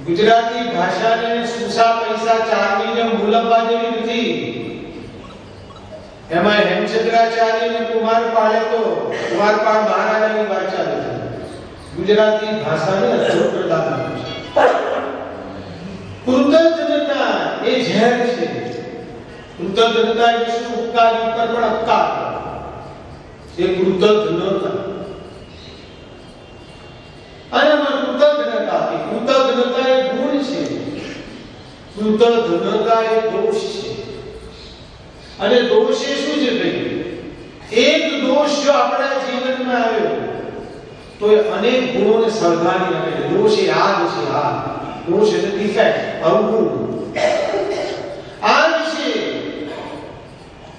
ગુજરાતી ભાષાને સુસા પૈસા ચારની જેમ મૂલવવા જેવી નથી. એમાં હેમચંદ્રાચાર્ય ને કુમારપાળે તો કુમારપાળ મહારાજાની વાત ચાલે છે. ગુજરાતી ભાષાને અદ્ભુત પ્રદાન આપ્યું છે. કૃતજ્ઞતા એ ઝેર છે. કૃતજ્ઞતા એ શું ઉપકાર ઉપર પણ અપકાર એ કૃતજ્ઞતા. અને કૃતજ્ઞતા એ ગુણ છે, કૃતજ્ઞતા એ દોષ છે. અને દોષ એ શું છે ભાઈ? એક દોષ જો આપણા જીવનમાં આવ્યો તો એ અનેક ગુણોને સળગાવી નાખે છે. દોષ એ આગ છે, આગ. દોષ એટલે ડિફેક્ટ, અવગુણ. આગ છે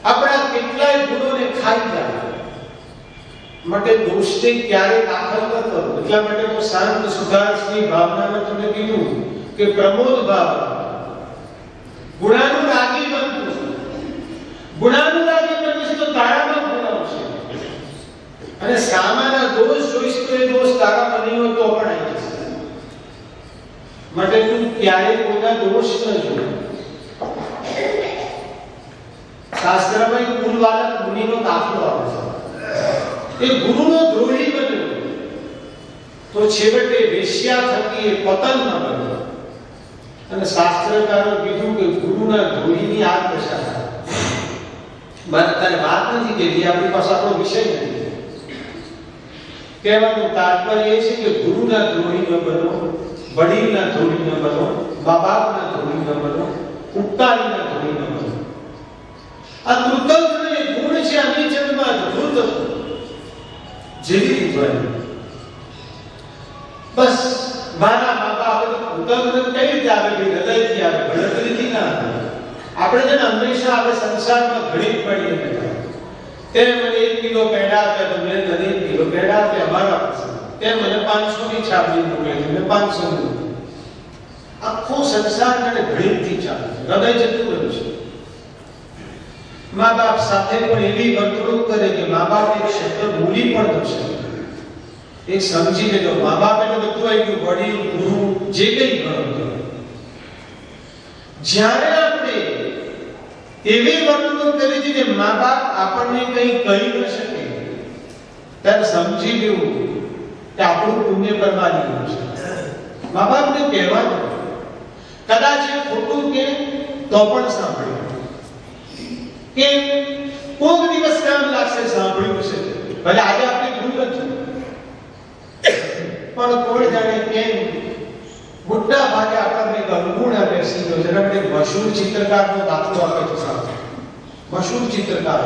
આપણા કેટલાય ગુણોને ખાઈ જાય. માટે દોષને ક્યારે દાખલ ન કરો. એટલા માટે તો શાંત સુધાર્થની ભાવનામાં તમને કીધું કે પ્રમોદ ભાવ ગુણાનુરાગી બનતું. ગુણાનુરાગી બનશે તો તારામાં ગુણ આવશે. અને સામાન્ય દોષ જોઈશ તો એ દોષ તારામાં નહીં હોય તો પણ આવી જશે. માટે તું ક્યારેય કોઈના દોષ ન જોવે. શાસ્ત્રમાં કુલવાલક મુનિનો દાખલો આવે છે. એ ગુરુનો દ્રોહી બન્યો તો છેવટે વેશ્યા થકી એ પતન ન બન્યો. અને શાસ્ત્રકારો કીધું કે ગુરુના દ્રોહીની આ દશા થાય. મારે તારે વાત નથી કેવી, આપણી પાસે આપણો વિષય નથી. કહેવાનું તાત્પર્ય એ છે કે ગુરુના દ્રોહી ન બનો, વડીલના દ્રોહી ન બનો, મા બાપના દ્રોહી ન બનો, ઉપકારીના દ્રોહી ન બનો. આ કૃતજ્ઞ એ ગુણ છે. અમીચંદમાં અદ્ભુત જેવી હોય. બસ મારા મા બાપ કૃતજ્ઞ કઈ રીતે આવે? હૃદયથી આવે, ગણતરીથી ના આવે. આપણે જેને હંમેશા આપણે સંસારમાં ઘણી પડી બેઠા. તે મને 1 કિલો પેડા આપ્યા તો મેં તને 1 કિલો પેડા આપ્યા મારા પાસે. તે મને 500 ની છાપડી મોકલી, મેં 500 ની. આખો સંસાર મને ઘણીથી ચાલે છે. હૃદય જતું રહ્યું છે. મા બાપ સાથે પણ એવી વર્તણૂક કરે કે મા બાપ એક શબ્દ ભૂલી પણ ન શકે. એક સમજી લેજો, મા બાપ એટલે બધું આવી ગયું. વડીલ, ગુરુ, જે કંઈ ગણો. જ્યારે આપણે એવી વર્તણૂક કરી છે કે મા બાપ આપણને કંઈ કહી ન શકે, ત્યારે સમજી લેવું કે આપણું પુણ્ય બરબાદી ગયું છે. મા બાપને કહેવાનું, કદાચ એ ખોટું કે તો પણ સાંભળ્યું. કે કોઈક દિવસ કામ લાગશે, સાંભળ્યું છે. ભલે આજે આપણી ભૂલ નથી, પણ કોઈ જાણે કેમ મોટા ભાગે આપણને અવગુણ બેસી ગયો છે. આપણે મશહૂર ચિત્રકારનો દાખલો આપે તો સાહેબ, મશહૂર ચિત્રકાર,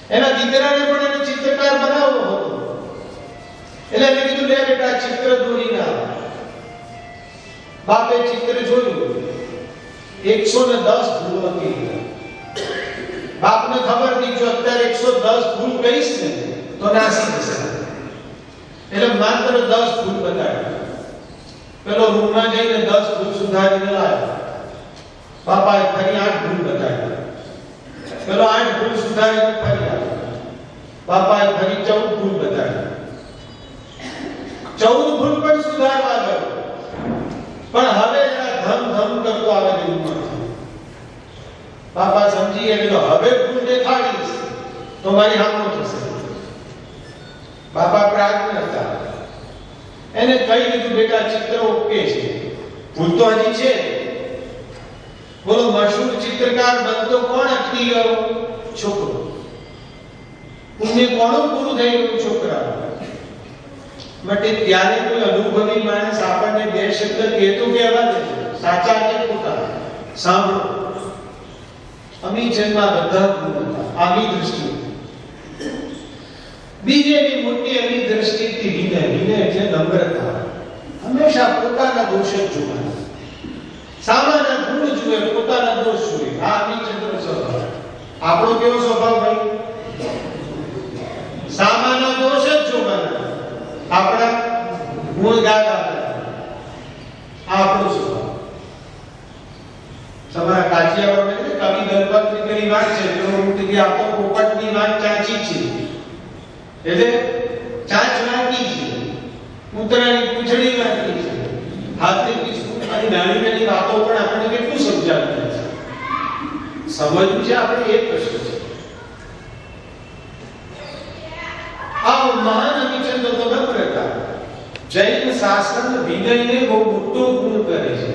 એના દીકરાને પણ એને ચિત્રકાર બનાવવો હતો. એટલે એને કીધું, લે બેટા ચિત્ર દોરી ના. બાપે ચિત્ર જોયું, 110 ભૂલો હતી. બાપને ખબર હતી જો અત્યારે 110 ભૂલ કહીશ ને તો નાસી જશે. એટલે માત્ર 10 ભૂલ બતાવી. પેલો રૂમમાં જઈને 10 ભૂલ સુધારીને લાવ્યો. બાપાએ ફરી 8 ભૂલ બતાવી. પેલો 8 ભૂલ સુધારીને ફરી આવ્યો. બાપાએ ફરી 14 ભૂલ બતાવી. 14 ભૂલ પણ સુધારવા ગયો, પણ હવે એના ધમ ધમ કરતો આવે રૂમમાં. બાપા સમજી ગયા કે હવે ભૂલ દેખાડીશ તો મારી હામો થશે. બાપા પ્રાજ્ઞ હતા. એને કહી દીધું, બેટા ચિત્ર ઓકે છે, ભૂલ તો હજી છે. બોલો, મશહૂર ચિત્રકાર બનતો કોણ અટકી ગયો? છોકરો. પુણ્ય કોનું પૂરું થઈ ગયું? છોકરા. માટે ત્યારે કોઈ અનુભવી માણસ આપણને 2 શબ્દ કહેતો કહેવા દે, સાચા કે ખોટા, સાંભળો. અમીચંદમાં બધા ગુણ હતા. આવી દ્રષ્ટિ. બીજેની મોટી એવી દ્રષ્ટિથી વિનય. વિનય એટલે નમ્રતા. હંમેશા પોતાના દોષ જ જોવાના, સામાન્ય ગુણ જુએ, પોતાના દોષ જુએ. આ અમીચંદનો સ્વભાવ. આપણો કેવો સ્વભાવ ભાઈ? સામાન્ય દોષ જ જોવાના, આપણા ગુણ ગાતા. આપણો સ્વભાવ. તમારા કાઠિયાવાડ કવિ દલપતની વાત છે, તો ઉઠી કે આ તો પોપટની વાત ચાચી છે, એટલે ચાચ વાંકી છે, કૂતરાની પૂંછડી વાંકી છે, હાથની પીછું, અને નાની નાની વાતો પણ આપણને કેટલું સમજાવી છે. સમજવું છે આપણે એક પ્રશ્ન છે. આ મહાન અમિચંદ તો નમ્ર હતા. જૈન શાસન વિનયને બહુ મોટો ગુણ કરે છે.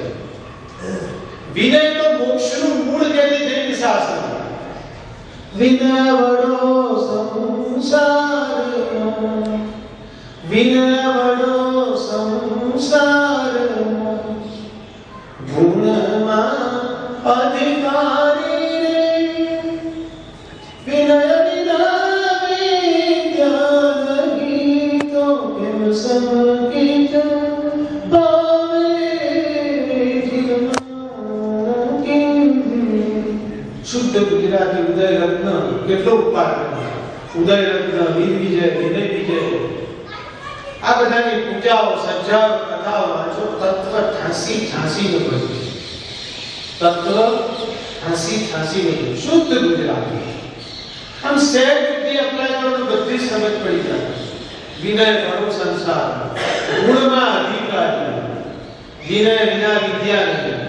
વિનય તો મોક્ષનું મૂળ કહે છે જૈન શાસન. વિનય વડો સંસારનો, વિનય વડો સંસારનો, ગુણમાં અધિકારી રે, વિનય વિના વિદ્યા નહીં તો કેમ સંગીત ભાવે જીવન કેમ. શુદ્ધ ગુજરાતી ઉદય રત્ન કેટલો ઉપકાર કરે. ઉદય રત્ન, વીર વિજય, વિનય વિજય, આ બધાની પૂજાઓ, સજ્જાઓ, કથાઓ વાંચો. તત્વ ઠાંસી ઠાંસી નું બધું છે. તત્વ ઠાંસી ઠાંસી નું શુદ્ધ ગુજરાતી. આમ સહેજ બુદ્ધિ અપ્લાય કરો તો બધી સમજ પડી જાય. વિનય વડો સંસાર, ગુણમાં અધિકારી, વિનય વિના વિદ્યા નહીં,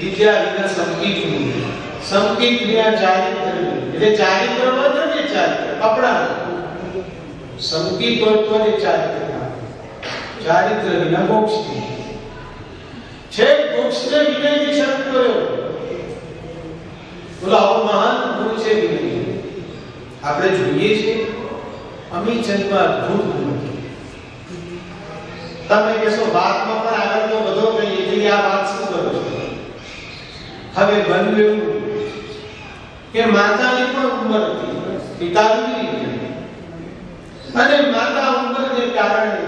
વિદ્યા વિના સંગીત નહીં, સંગીત વિના ચારિત્ર નહીં. એટલે ચારિત્ર વધે ને, ચારિત્ર કપડા, સંગીત હોય તો ને ચારિત્ર, ચારિત્ર વિના મોક્ષ નહીં. છે મોક્ષને વિનયથી શરૂ કર્યો. બોલો આવો મહાન ગુણ છે વિનય. આપણે જોઈએ છે અમીચંદમાં અદ્ભુત ગુણ. તમે કહેશો વાતમાં પણ આગળ તો બધો કહીએ કે આ વાત શું કરો છો? હવે બન્યું એવું કે માતાની પણ ઉંમર હતી, પિતાની રીતે, અને માતા ઉંમરને કારણે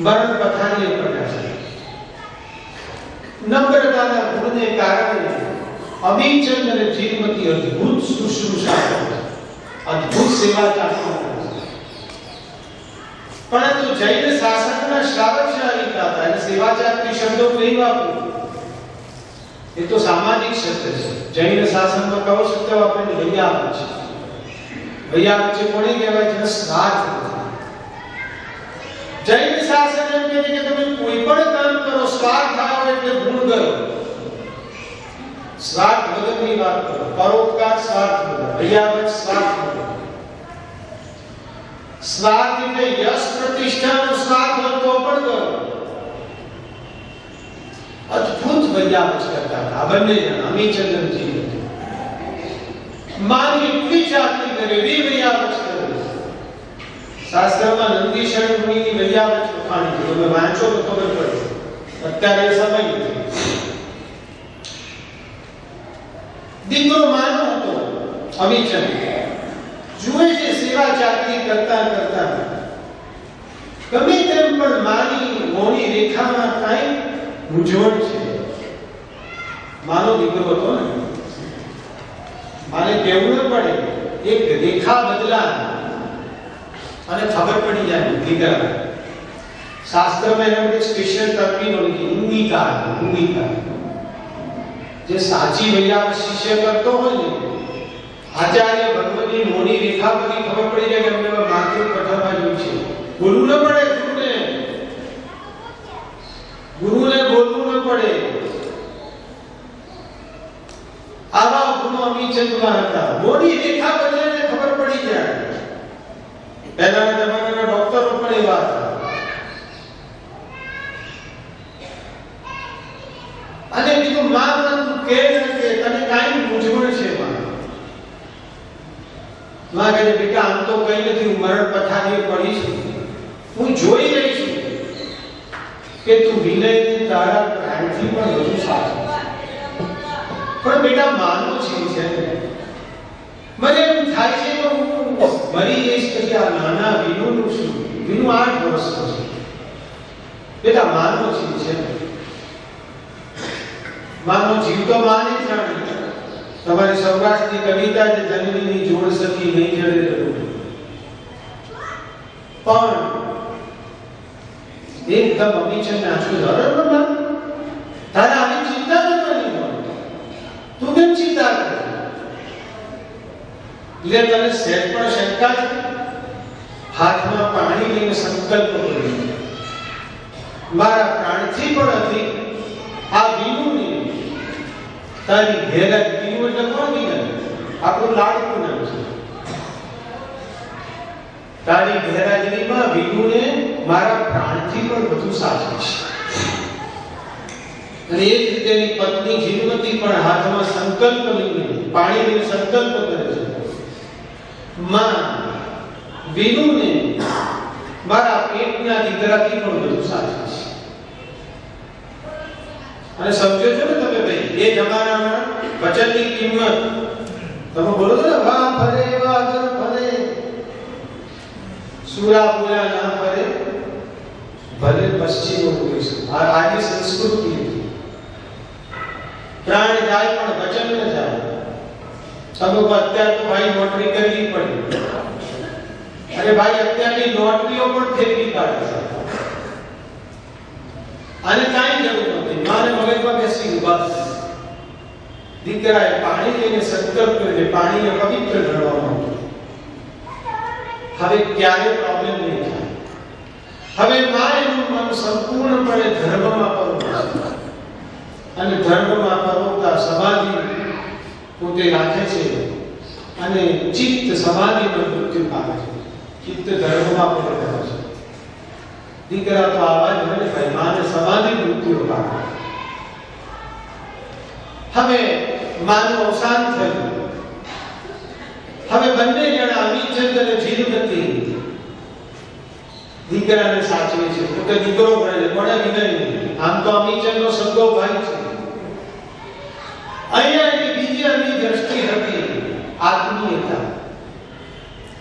મરણ પથારીએ પડ્યા છે. નમ્રતાના ગુણને કારણે અમીચંદ અને જીનમતી અદ્ભુત શુશ્રૂષા કરે, અદ્ભુત સેવા ચાલુ કરે. પરંતુ જૈન શાસનના શ્રાવકશાહી હતા અને સેવાચાર્ય શબ્દો નહીં વાપરું. એ તો સામાજિક શબ્દ છે. જૈન શાસનમાં કયો શબ્દ વાપરીને વૈયાવચ છે. વૈયાવચ કોને કહેવાય છે? શ્રાદ્ધ. જૈન શાસન એમ કહે છે કે તમે કોઈ પણ કામ કરો, શ્રાદ્ધ આવે એટલે ગુણ કરો. શ્રાદ્ધ વગરની વાત કરો, પરોપકાર શ્રાદ્ધ કરો, વૈયાવચ શ્રાદ્ધ કરો. શ્રાદ્ધ એટલે યશ પ્રતિષ્ઠાનું શ્રાદ્ધ હોય તો પણ કરો. અદ્ભુત વૈયાવચ કરતા હતા આ બંને જણ, અમીચંદનજી. માની એટલી ચાકરી કરે, એવી વૈયાવચ કરે. શાસ્ત્રમાં નંદીશણ મુનિની વૈયાવચ વખાણી છે. તમે વાંચો તો ખબર પડે. અત્યારે સમય નથી. દીકરો માનો હતો અમીચંદ. જુએ છે સેવા ચાકરી કરતા કરતા ગમે તેમ પણ માની મોની રેખામાં કાંઈ મૂંઝવણ છે. માનો દીકરો હતો ને, માને કેવું ન પડે, એક રેખા બદલા અને ખબર પડી જાય દીકરા. શાસ્ત્રમાં એના માટે સ્પેશિયલ ટર્મિનોલોજી ઇંગિકા, ઇંગિકા. જે સાચી વૈયાવચ શિષ્ય કરતો હોય ને, આચાર્ય ભગવતી મોની રેખા બધી ખબર પડી જાય કે અમને માથું કઠરમાં જોયું છે. બોલવું ન પડે ગુરુને બોલવું ન પડે. આવા ગુણો અમીચંદમાં હતા. મોની રેખા બદલીને ખબર પડી જાય. પહેલાના જમાનાના ડોક્ટરો પણ એવા હતા. અને બીજું માં તું કે તને કાંઈ મૂંઝવણ છે? માં કહે બેટા આમ તો કઈ નથી, હું મરણ પથારીએ પડી છું, હું જોઈ રહી છું કે તું વિનયને તારા પ્રાણથી પણ વધુ સાચું. પણ બેટા માનો છે મને એમ થાય છે કે હું મરી જઈશ પછી આ નાના વિનુનું શું? વિનુ 8 વર્ષનો છે. બેટા માનો છે માનો જીવ તો માને જાણે, તમારી સૌરાષ્ટ્રની કવિતા જે જનનીની જોડ સખી નહીં જડે જરૂર પણ એકદમ અમીચંદ નાચું ધરે તારે આવી ચિંતા કરવાની હોય તું કેમ ચિંતા કરે એટલે તને સહેજ પણ શંકા છે હાથમાં પાણી લઈને સંકલ્પ કર્યો મારા પ્રાણથી પણ હતી આ વિનુની તારી ઘેરા વિનુ એટલે કોણ વિનુ આપણું લાડકું નામ છે તારી ઘેરાગીરીમાં વિનુને મારા પ્રાણથી પણ વધુ સાચી છે અને એ જ રીતે એની પત્ની જીનવતી પણ હાથમાં સંકલ્પ લઈને પાણી લઈને સંકલ્પ કરે છે માં વિનુને મારા પેટના દીકરાથી પણ વધુ સાચી છે અને સમજો છો ને તમે ભાઈ એ જમાનામાં વચનની કિંમત તમે બોલો છો ને વાહ ફરે વાગર ફરે સુરા પૂરા ના ફરે ભલે પશ્ચિમ ઉગીશું આની સંસ્કૃતિ પ્રાણ જાય પણ વચન ન જાય અમુક અત્યારે તો ભાઈ નોટરી કરવી પડી અરે ભાઈ અત્યારની નોટરીઓ પણ ફેરવી કાઢે છે અને કાંઈ જરૂર નથી મારે મગજમાં બેસી ગયું બસ દીકરાએ પાણી લઈને સંકલ્પ કરીને પાણીને પવિત્ર ગણવામાં હવે ક્યારે પ્રોબ્લેમ નહીં થાય હવે મારું મન સંપૂર્ણપણે ધર્મમાં પરોવાય અને ધર્મમાં પરોવતા સમાધિ પોતે રાખે છે અને ચિત્ત સમાધિમાં મૃત્યુ પામે છે ચિત્ત ધર્મમાં પરોવાય છે દીકરા તો આવા જ હોય ભાઈ માને સમાધિ મૃત્યુ પામે હવે માનું અવસાન થયું હવે બંને જણા અમીચંદ અને જીનવતી દીકરાને સાચવે છે પોતે દીકરો ભણે છે પણ વિનય આમ તો અમીચંદનો સગો ભાઈ છે અહીંયા એક બીજી અમી દ્રષ્ટિ હતી આત્મીયતા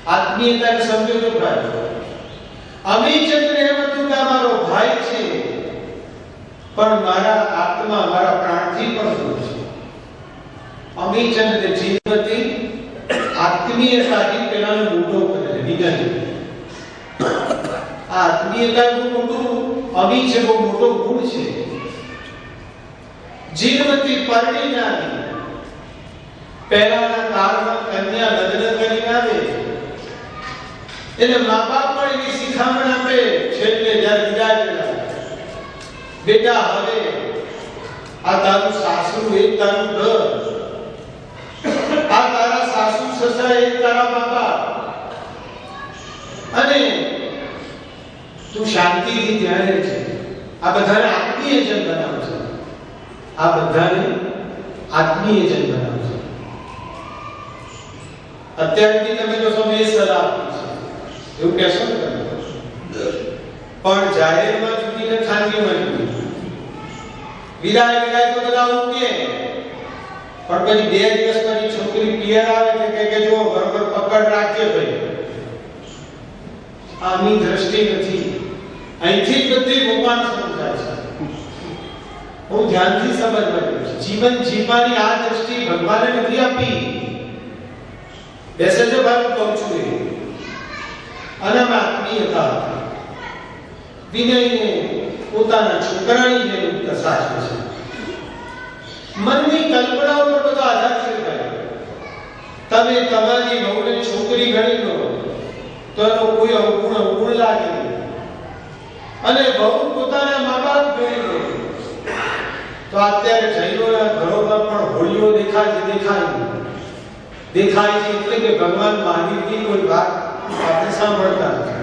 આત્મીયતા સમજો છો ભાઈ અમીચંદને એમ હતું કે મારો ભાઈ છે પણ મારા આત્મા મારા પ્રાણથી પણ દૂર છે અમીચંદ ને જીનવતી આત્મીયતાથી પેલાનો મોટો કરે છે વિનય આત્મીયતા બહુ મોટું અમી છે બહુ મોટો ગુણ છે જીનવતી પરણી ના આવી પહેલાના કાળમાં કન્યા લગ્ન કરીને આવે એને મા બાપ પણ એની શિખામણ આપે છેલ્લે જ્યારે વિદાય કરે બેટા હવે આ તારું સાસુ એક તારું ઘર આ તારા સાસુ સસરા એક તારા મા બાપ અને તું શાંતિથી ત્યાં રહે છે આ બધાને આત્મીયજન બનાવશે આ બધાને આત્મીયજન બનાવશે અત્યારે બી તમે જો સમય સલાહ આપી છે એવું કહેશો ને તમે પણ જાહેરમાં ચૂકીને ખાનગીમાં ચૂકી વિદાય વિદાય તો બધા ઓકે પણ પછી 2 દિવસ પછી છોકરી પિયર આવે કે જો બરોબર પકડ રાખજે ભાઈ આની દ્રષ્ટિ નથી અહીંથી જ બધી ભગવાન સમજાય છે બહુ ધ્યાનથી સમજવાનું છે જીવન જીવવાની આ દ્રષ્ટિ ભગવાને નથી આપી બેસે છે ભાઈ કહું છું એ અનાત્મીયતા વિનયને પોતાના છોકરાની જેમ સાચવે છે મનની કલ્પનાઓ પર બધો આધાર છે ભાઈ તમે તમારી વહુને છોકરી ગણી લો તો એનો કોઈ અવગુણ લાગે અને બહુ પોતાના મા બાપ ગણી લો તો અત્યારે જૈનોના ઘરોમાં પણ હોળીઓ દેખાય છે એટલે કે ભગવાન મહાવીરની કોઈ વાત આપણે સાંભળતા નથી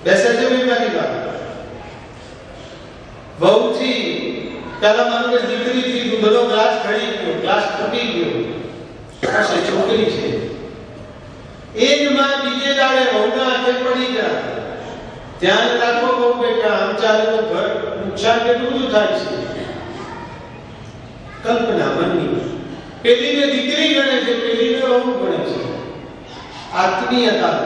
બેસે છે મેં વાત બહુથી પેલા માનું કે દીકરીથી દૂધનો ગ્લાસ ખરી ગયો ગ્લાસ તૂટી ગયો પાસે છોકરી છે એ જ માં બીજે દાડે વહુના હાથે પડી ગયા ધ્યાન રાખો બહુ બેટા આમ ચાલે તો ઘર નુકસાન કેટલું બધું થાય છે કલ્પના મનની પેલીને દીકરી ગણે છે પેલીને વહુ ગણે છે આત્મીયતા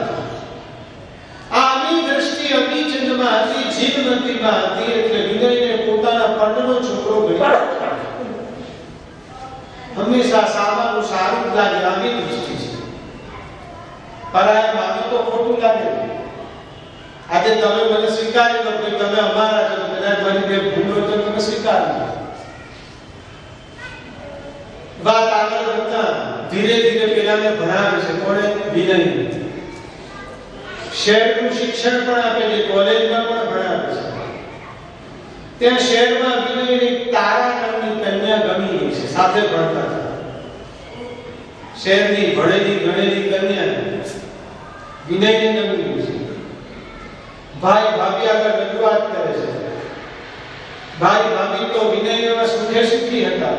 આમી દ્રષ્ટિ અમીચંદમાં હતી જીવનતીમાં હતી એટલે વિનયને પોતાના પંડનો છોકરો ગણ્યો હંમેશા સામાનું સારું જ લાગે આવી દૃષ્ટિ છે. પરાયા માનું તો ખોટું લાગે. આજે તમે મને સ્વીકારી લો કે તમે અમારા છો, કદાચ મારી બે ભૂલો તો તમે સ્વીકારી લો. વાત આગળ વધતા ધીરે ધીરે પેલાને ભણાવે છે. કોણે? વિનય. શહેરનું શિક્ષણ પણ આપે છે, કોલેજમાં પણ ભણાવે છે. ત્યાં શહેરમાં વિનયને તારા નામની કન્યા ગમી છે, સાથે ભણતા હતા. શહેરની ભણેલી ગણેલી કન્યા વિનયને ગમી છે. ભાઈ ભાભી આગળ રજૂઆત કરે છે. ભાઈ ભાભી તો વિનયમાં સુખે સુખી હતા.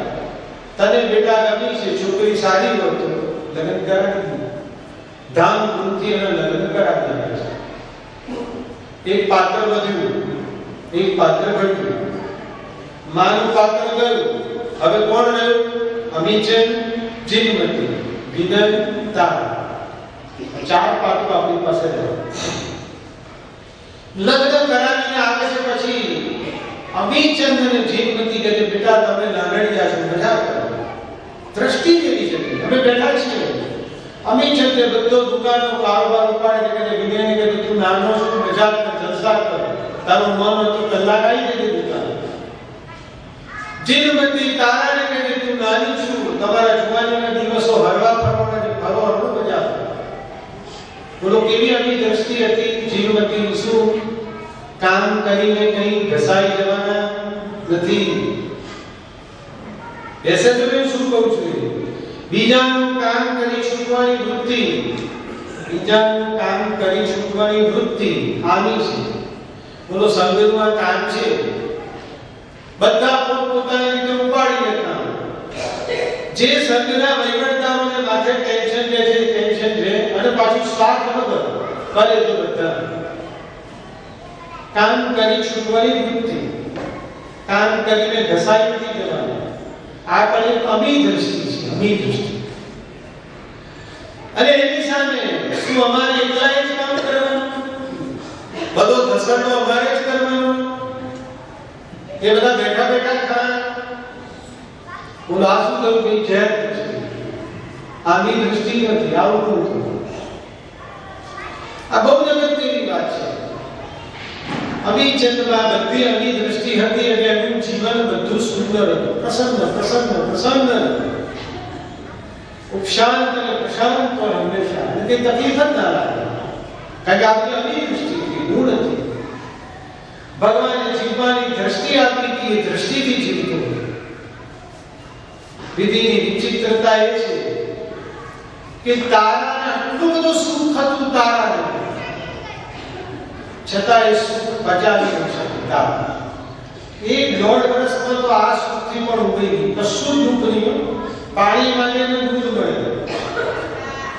તને બેટા ગમી છે, છોકરી સારી હોય તો લગ્ન કરાવી ધામ ધૂમથી એના લગ્ન કરાવી છે. એક પાત્ર વધ્યું, એક પાત્ર ઘટ્યું. માનું પાત્ર ગયું, હવે કોણ રહ્યું? અમીચંદ, જીનમતી, વિનય, તારા. 4 પાત્રો આપણી પાસે રહ્યા. લગ્ન કરાવીને આવે છે. પછી અમીચંદ અને જીનમતી કહે છે, બેટા તમે લાગણિયા છો, મજા કરો. દ્રષ્ટિ કેવી છે? અમે બેઠા છીએ. અમીચંદે બધો દુકાનનો કારોબાર ઉપાડે કે વિનયને કહે તું નાનો છો, મજા કર, જલસા કર. તારું મન તો કલાક આવી જશે દુકાન. જીનમતી તારાને કહે તું નાની છું, તમારા જુવાનીના દિવસો હરવા ફરવાના છે, ફરો હરવો મજા કરો. બોલો કેવી આવી દ્રષ્ટિ હતી જીનમતીની. શું કામ કરીને કઈ ઘસાઈ જવાના નથી. એસે તો મેં શું કહું છું, બીજાનું કામ કરી છૂટવાની વૃત્તિ, બીજાનું કામ કરી છૂટવાની વૃત્તિ આની છે. બોલો સંઘનું આ કામ છે. બધા પોતપોતાની રીતે ઉપાડી લેતા. જે સંઘના વહીવટદારોને માથે ટેન્શન લે છે, ટેન્શન છે, અને પાછું સ્વાર્થ વગર કરે તો બધા કામ કરી છૂટવાની વૃત્તિ, કામ કરીને ઘસાઈ નથી જવાનું. આ પણ એક અમી દ્રષ્ટિ છે, અમી દ્રષ્ટિ. અને એની સામે શું અમારે એકલાએ જ કામ કરવાનું? બધો ઘસડો અમારે જ કરવાનો? એ બધા બેઠા બેઠા ખાય? હું આ શું કહું કે ઝેર દ્રષ્ટિ, આમી દ્રષ્ટિ નથી. આવું નથી. આ બહુ અગત્યની વાત છે. અમીચંદમાં બધી અમી દ્રષ્ટિ હતી એટલે એનું જીવન બધું સુંદર હતું, પ્રસન્ન પ્રસન્ન પ્રસન્ન, ઉપશાંત અને પ્રશાંત પર હંમેશા. અને તે તકલીફ જ ના લાગે, કારણ કે આપણી અમી દ્રષ્ટિ હતી, ગુણ હતી. ભગવાને જીવવાની દ્રષ્ટિ આપી હતી, એ દ્રષ્ટિથી જીવતો. વિધિની વિચિત્રતા એ છે કે તારાને આટલું બધું સુખ હતું, તારાને છતાં એ સુખ બચાવી ન શકતા. 1.5 વર્ષમાં તો આ સુખથી પણ ઉભી ગઈ. કશું દુઃખ નહીં. પાણી માંગે ને દૂધ મળે.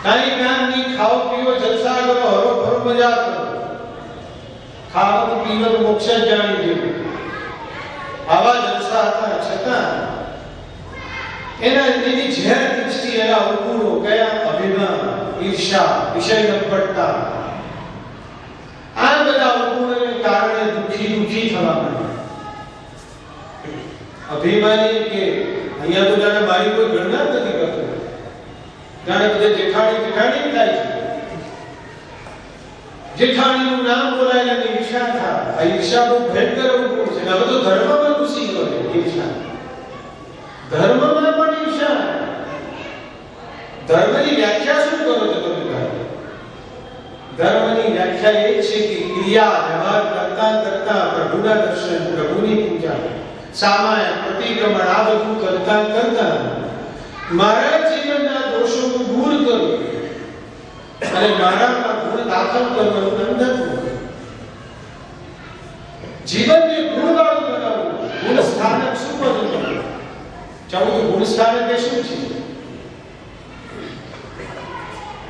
કઈ કામ નહીં. ખાઓ પીવો, જલસા કરો, હરો ફરો, મજા કરો. ખાવો પીવો મોક્ષ જ જાણી જેવું. આવા જલસા હતા. છતાં એની ઝેર દૃષ્ટિ, એના અવગુણો કયા? અભિમાન, ઈર્ષા, વિષય લપટતા. આ બધા અવગુણોને કારણે દુઃખી થવા માંડ્યા. અભિમાની કે અહીંયા તો જાણે મારી કોઈ ગણના નથી કરતો, જાણે બધે જેઠાણી થાય છે. જેઠાણીનું નામ બોલાય એટલે ઈર્ષા થાય. આ ઈર્ષા બહુ ભયંકર અવગુણ છે. હવે તો ધર્મમાં ઘૂસી ગયો છે ઈર્ષા. ધર્મમાં પણ ઈર્ષા. ધર્મની વ્યાખ્યા શું કરો છો તમે? ધર્મની વ્યાખ્યા એ છે કે ક્રિયા વ્યવહાર કરતા કરતા પ્રભુના દર્શન, પ્રભુની પૂજા, સામાયિક પ્રતિક્રમણ, આ બધું કરતા કરતા મારા જીવનના દોષોને દૂર કરું અને મારામાં ગુણ દાખલ કરવાનું અંધત્વ. જીવનને ગુણવાળું બનાવવું. ગુણ સ્થાનક શું બધું? 14 ગુણ સ્થાનક એ શું છે?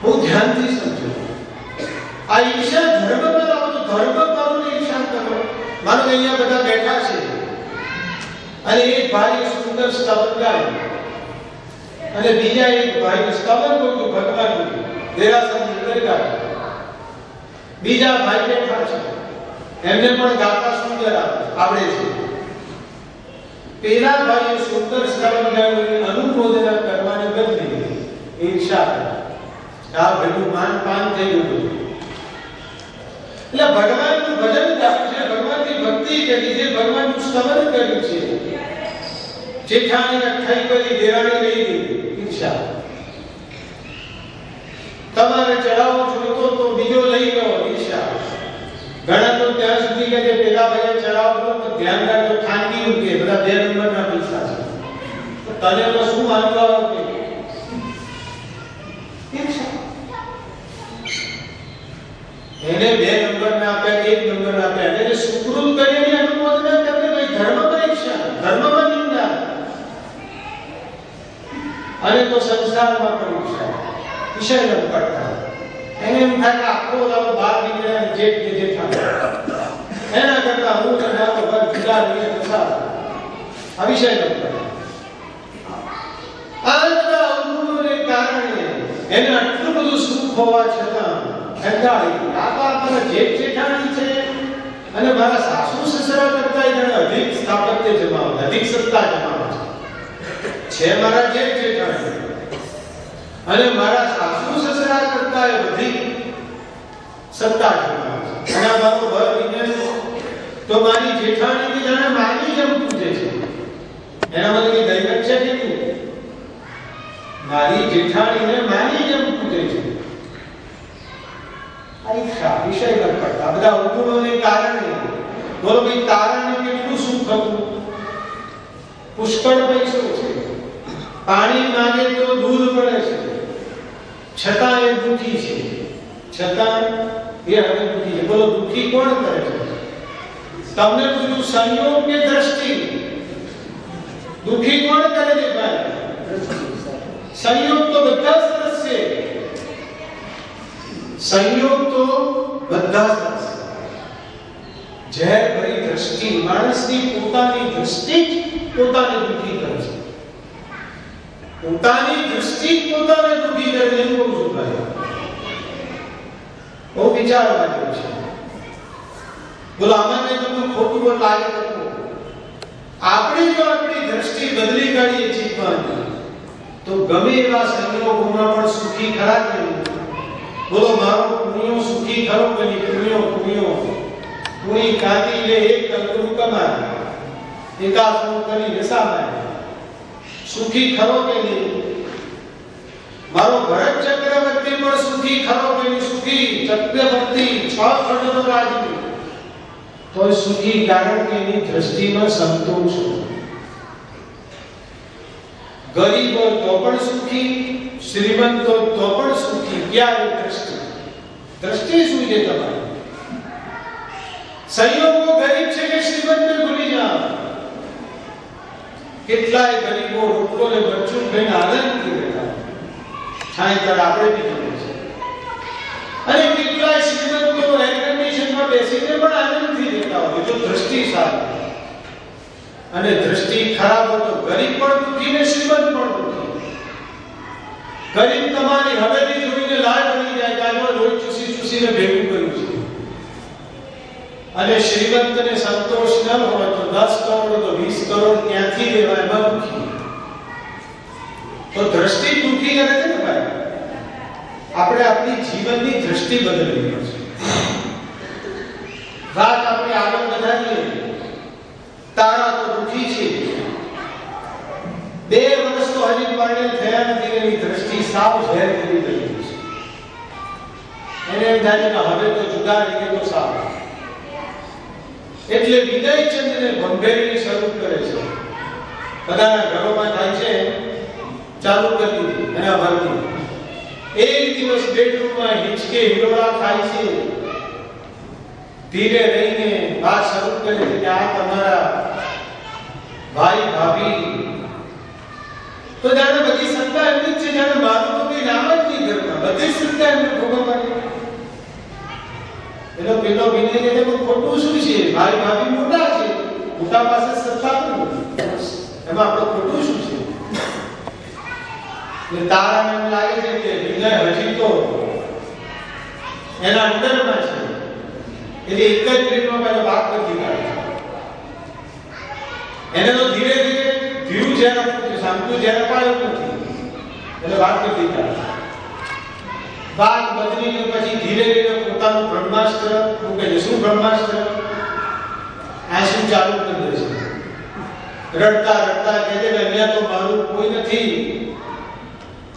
બહુ ધ્યાનથી સમજો. આ ઈર્ષા ધર્મમાં લાવો તો ધર્મ કરો ને ઈર્ષા કરો. માનો કે અહીંયા બધા બેઠા છે અને એક ભાઈ સુંદર સ્તવન ગાય અને બીજા એક ભાઈ સ્તવન કર્યું ભગવાનનું દેરાસરની અંદર ગાય. બીજા ભાઈ બેઠા છે, એમને પણ ગાતા સુંદર આવડે છે. પેલા ભાઈએ સુંદર સ્વભાવની અનુમોદના કરવાને બદલે ઈર્ષા કરી આ બધું માન પાન થઈ ગયું એટલે ભગવાનનું ભજન કર્યું છે ભગવાનની ભક્તિ કરી છે ભગવાનનું સ્મરણ કર્યું છે જેઠાણી અઠાઈ કરી દેરાણી લઈ ગઈ ઈર્ષા તમારે ચડાવો જોઈતો તો બીજો લઈ ગયો ઈર્ષા ઘણા તો ત્યાં સુધી કે પેલા ભાઈએ ચડાવો તો ધ્યાન રાખજો ખાનગી કે બધા 2 નંબરના પૈસા છે તને તો શું માનવા આવે એને 2 નંબરના આપ્યા 1 નંબર આપ્યા એટલે સુકૃત કરીને અનુમોદના કરવી ભાઈ ધર્મ પરીક્ષા ધર્મમાં નિંદા અને તો સંસારમાં પરીક્ષા વિષય ન કરતા એને એમ થાય કે આખો દાડો બહાર નીકળ્યા જેઠ કે જેઠા એના કરતા હું ના તો ઘર જુદા રહીએ સંસાર આ વિષય ન કરતા આ અવગુણોને કારણે એને આટલું બધું સુખ હોવા છતાં કંટાળી આપણા જેઠ જેઠાણી છે અને મારા સાસુ સસરા કરતા એને અધિક સ્થાપત્ય જમાવે અધિક સત્તા જમાવે છે મારા જેઠ જેઠાણી અને મારા સાસુ સસરા કરતા એ બધી સત્તા જમાવે છે અને મારો ઘર વિને તો મારી જેઠાણીને જાણે માની જેમ પૂજે છે એના મને કઈ દૈવત છે કે નહીં મારી જેઠાણીને માની જેમ પૂજે છે આઈશા વિષય કરતા બધા અવગુણોને કારણે બોલો ભાઈ તારાને કેટલું સુખ હતું પુષ્કળ પૈસો છે પાણી માંગે તો દૂધ પડે છે છતાં એ દુખી છે છતાં એ હવે દુખી છે બોલો દુખી કોણ કરે છે તમને પૂછ્યું સંયોગ કે દ્રષ્ટિ દુખી કોણ કરે છે ભાઈ સંયોગ તો બધા સરસ છે સંયોગ તો બધા સરસ ઝેર ભરી દ્રષ્ટિ માણસની પોતાની દ્રષ્ટિ જ પોતાને દુખી કરે છે પોતાની દૃષ્ટિ પોતાને દુખી કરે એમ કહું છું ભાઈ બહુ વિચારવા જેવું છે બોલો આમાં બધું ખોટું પણ લાગે તો આપણે જો આપણી દ્રષ્ટિ બદલી કાઢીએ જીવવાની તો ગમે એવા સંયોગોમાં પણ સુખી ખરા કે નહીં બોલો મારો પુણ્યો સુખી ખરો કે નહીં પુણ્યો પુણી કાંતી લે એક કંકુ કમાય એકાસનું કરી નસામાય સુખી ખરો કે નહીં મારો ભરત ચક્રવર્તી પણ સુખી ખરો કે નહીં સુખી ચક્રવર્તી 6 ખંડનો રાજવી તો સુખી કારણ કે એની દ્રષ્ટિમાં સંતોષ ગરીબ હોય તો પણ સુખી શ્રીમંત હોય તો પણ સુખી ક્યાં એ દ્રષ્ટિ શું છે તમારી સંયોગો ગરીબ છે કે શ્રીમંતને ભૂલી જાઓ કેટલાય ગરીબો રોટલો ને બરચું ખાઈને આનંદથી રહેતા છાંય તળ આપણે બી કરીએ છીએ અને કેટલાય શ્રીમંતો એર કન્ડિશનમાં બેસીને પણ આનંદથી રહેતા હોય જો દ્રષ્ટિ સારી અને દ્રષ્ટિ ખરાબ હોય તો ગરીબ પણ દુખી ને શ્રીમંત પણ દુખી ગરીબ તમારી હવેલી જોઈને લાડ બની જાય કે આનો લોહી ચૂસીને ભેગું કર્યું છે અને શ્રીમંતને સંતોષ ન હોય તો 10 કરોડ તો 20 કરોડ ક્યાંથી લેવાય એમાં દુખી તો દ્રષ્ટિ દુખી કરે છે ને ભાઈ આપણે આપણી જીવનની દ્રષ્ટિ બદલવી પડશે વાત આપણે આગળ વધારીએ તારા તો દુખી છે 2 વર્ષ તો હજી પરણેલ થયા નથી એની દ્રષ્ટિ સાવ ઝેર કરી ગઈ છે એને એમ થાય કે હવે તો જુદા રહીએ તો સારું એટલે વિદયચંદ્રને ભંભેરીને શરૂ કરે છે બધાના ઘરોમાં થાય છે ચાલુ કરી દીધી એના ભરતી એક દિવસ બેડરૂમમાં હિંચકે હિલોળા થાય છે ધીરે રહીને વાત શરૂ કરે છે કે આ તમારા ભાઈ ભાભી તો જાણે બધી સત્તા એમની જ છે જાણે મારું તો કોઈ નામ જ નહીં ઘરમાં બધી સત્તા એમને ભોગવવાની એનો પેલો વિનય કે ખોટું શું છે ભાઈ ભાભી મોટા છે મોટા પાસે સત્તા નથી એમાં આપણું ખોટું શું છે ને તારાને એમ લાગે છે કે વિનય હજી તો એના અંદરમાં છે એટલે એક જ મિનિટમાં પહેલા વાત કરી કાઢે એને તો ધીરે ધીરે જ્યારે પૂછે સામતું જ્યારે પાડ્યું નથી એટલે વાત કરી દીધા વાત બદલીને પછી ધીરે ધીરે પોતાનું બ્રહ્માસ્ત્ર મૂકે છે. શું બ્રહ્માસ્ત્ર? આંસુ ચાલુ કરી દે છે. રડતા રડતા કહે છે કે અહીંયા તો મારું કોઈ નથી.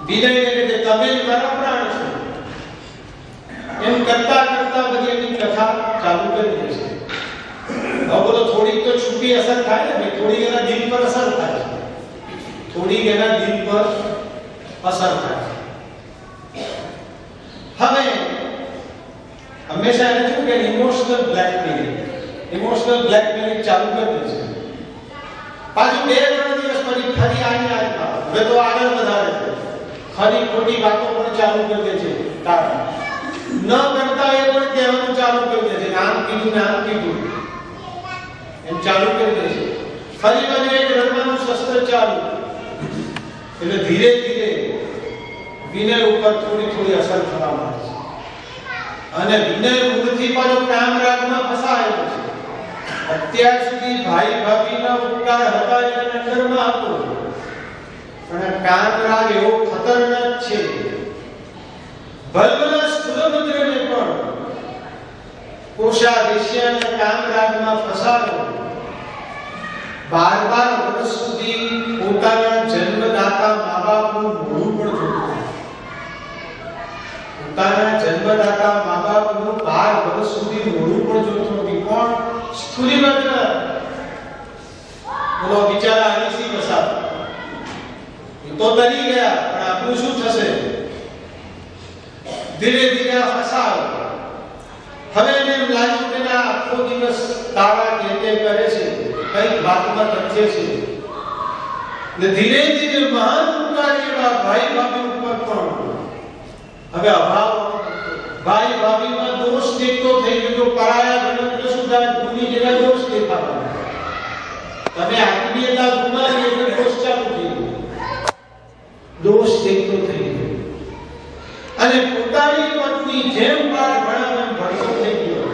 વિનયને કહે છે તમે જ મારા પ્રાણ છો. એમ કરતા કરતા બધી એની કથા ચાલુ કરી દે છે. હવે બોલો થોડીક તો છુપી અસર થાય ને, થોડીક એના દિલ પર અસર થાય છે. થોડીક એના દિલ પર અસર થાય છે. હવે હંમેશા એને શું કે ઇમોશનલ બ્લેકમેલિંગ ચાલુ કરી દે છે. પાછું 2-3 દિવસ પછી ફરી આની આજમાં હવે તો આગળ વધારે છે. ખરી ખોટી વાતો પણ ચાલુ કરી દે છે. તારા ન કરતા એ પણ કહેવાનું ચાલુ કરી દે છે. નામ કીધું એમ ચાલુ કરી દે છે. ફરી મને એક રડવાનું શસ્ત્ર ચાલુ. એટલે ધીરે ધીરે વિનય ઉપર થોડી અસર થવા માંડે છે. અને વિનય મૂળથી પાછો કામ રાગમાં ફસાયેલો છે. અત્યાર સુધી ભાઈ ભાભીના ઉપકાર હતા એના અંદરમાં હતો, પણ કામ રાગ એવો ખતરનાક છે. ભલભલા સ્થૂલમુદ્રને પણ કોષા વેશ્યાના કામ રાગમાં ફસાયો. 12 વર્ષ સુધી પોતાના જન્મદાતા મા બાપનું મોઢું પણ જોતો. પોતાના જન્મદાતા મા બાપનું 12 વર્ષ સુધી મોઢું પણ જોતો નથી. કોણ? સ્થૂલિમદ્ર. બોલો બિચારા હરીસી વસા એ તો તરી ગયા, પણ આપણું શું થશે? ધીરે ધીરે ફસાયો. હવે એને એમ લાગ્યું કે ના આખો દિવસ તારા કે કરે છે, કઈક વાતમાં તથ્ય છે. ને ધીરે ધીરે મહાન ઉપકાર એવા ભાઈ ભાભી ઉપર પણ હવે અભાવ. ભાઈ ભાભીમાં દોષ દેખતો થઈ ગયો. પરાયા ગણક સુધા ગુની જેવા દોષ દેખાવા. તમે આત્મીયતા ગુમાવી એટલે દોષ ચાલુ થઈ ગયો. દોષ દેખતો થઈ ગયો અને પોતાની પત્ની જેમ બાળ ભણાવે ભણતો થઈ ગયો.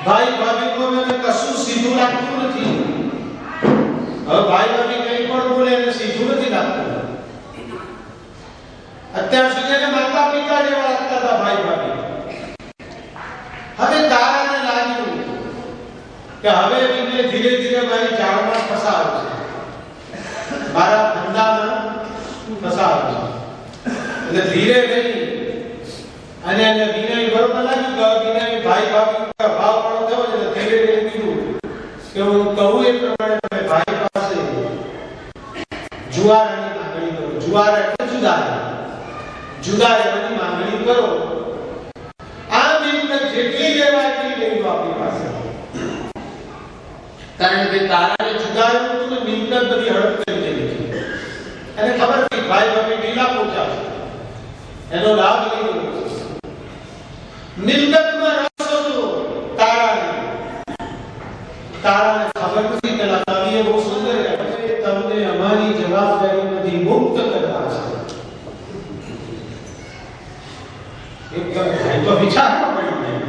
ભાઈ ભાભી કો મને કશું સીધું લાગતું નથી. હવે ભાઈ ભાભી કંઈ પણ બોલે એને સીધું નથી લાગતું. અત્યાર સુધી એને માતા પિતા જેવા લાગતા હતા ભાઈ ભાભી. હવે તારાને લાગ્યું કે હવે એને ધીરે ધીરે મારી જાળમાં ફસાવે છે, મારા ધંધામાં ફસાવે છે. એટલે ધીરે ધીરે અને એને વિનય બરોબર લાગ્યું કે વિનય ભાઈ ભાભી ભાવ પણ થયો છે. ધીરે ધીરે કીધું કે હું કહું એ પ્રમાણે તમે ભાઈ પાસે જુવારની માંગણી કરો. જુવાર એટલે જુદા રહેવાની માંગણી કરો. આ મિલકત જેટલી લેવા એટલી લઈ લો આપણી પાસે. કારણ કે તારાને જુદા રહેવું તો મિલકત બધી હડપ કરી દેવી છે. એને ખબર હતી ભાઈ ભાભી ઢીલા પોચા છે, એનો લાભ લઈ લો. મિલકતમાં રસ હતો તારાને ખબર નથી કે કવિએ બહુ સુંદર કહ્યું છે, તમને અમારી જવાબદારીમાંથી મુક્ત કરવા છે. એકદમ તો વિચારવા પડી જાય.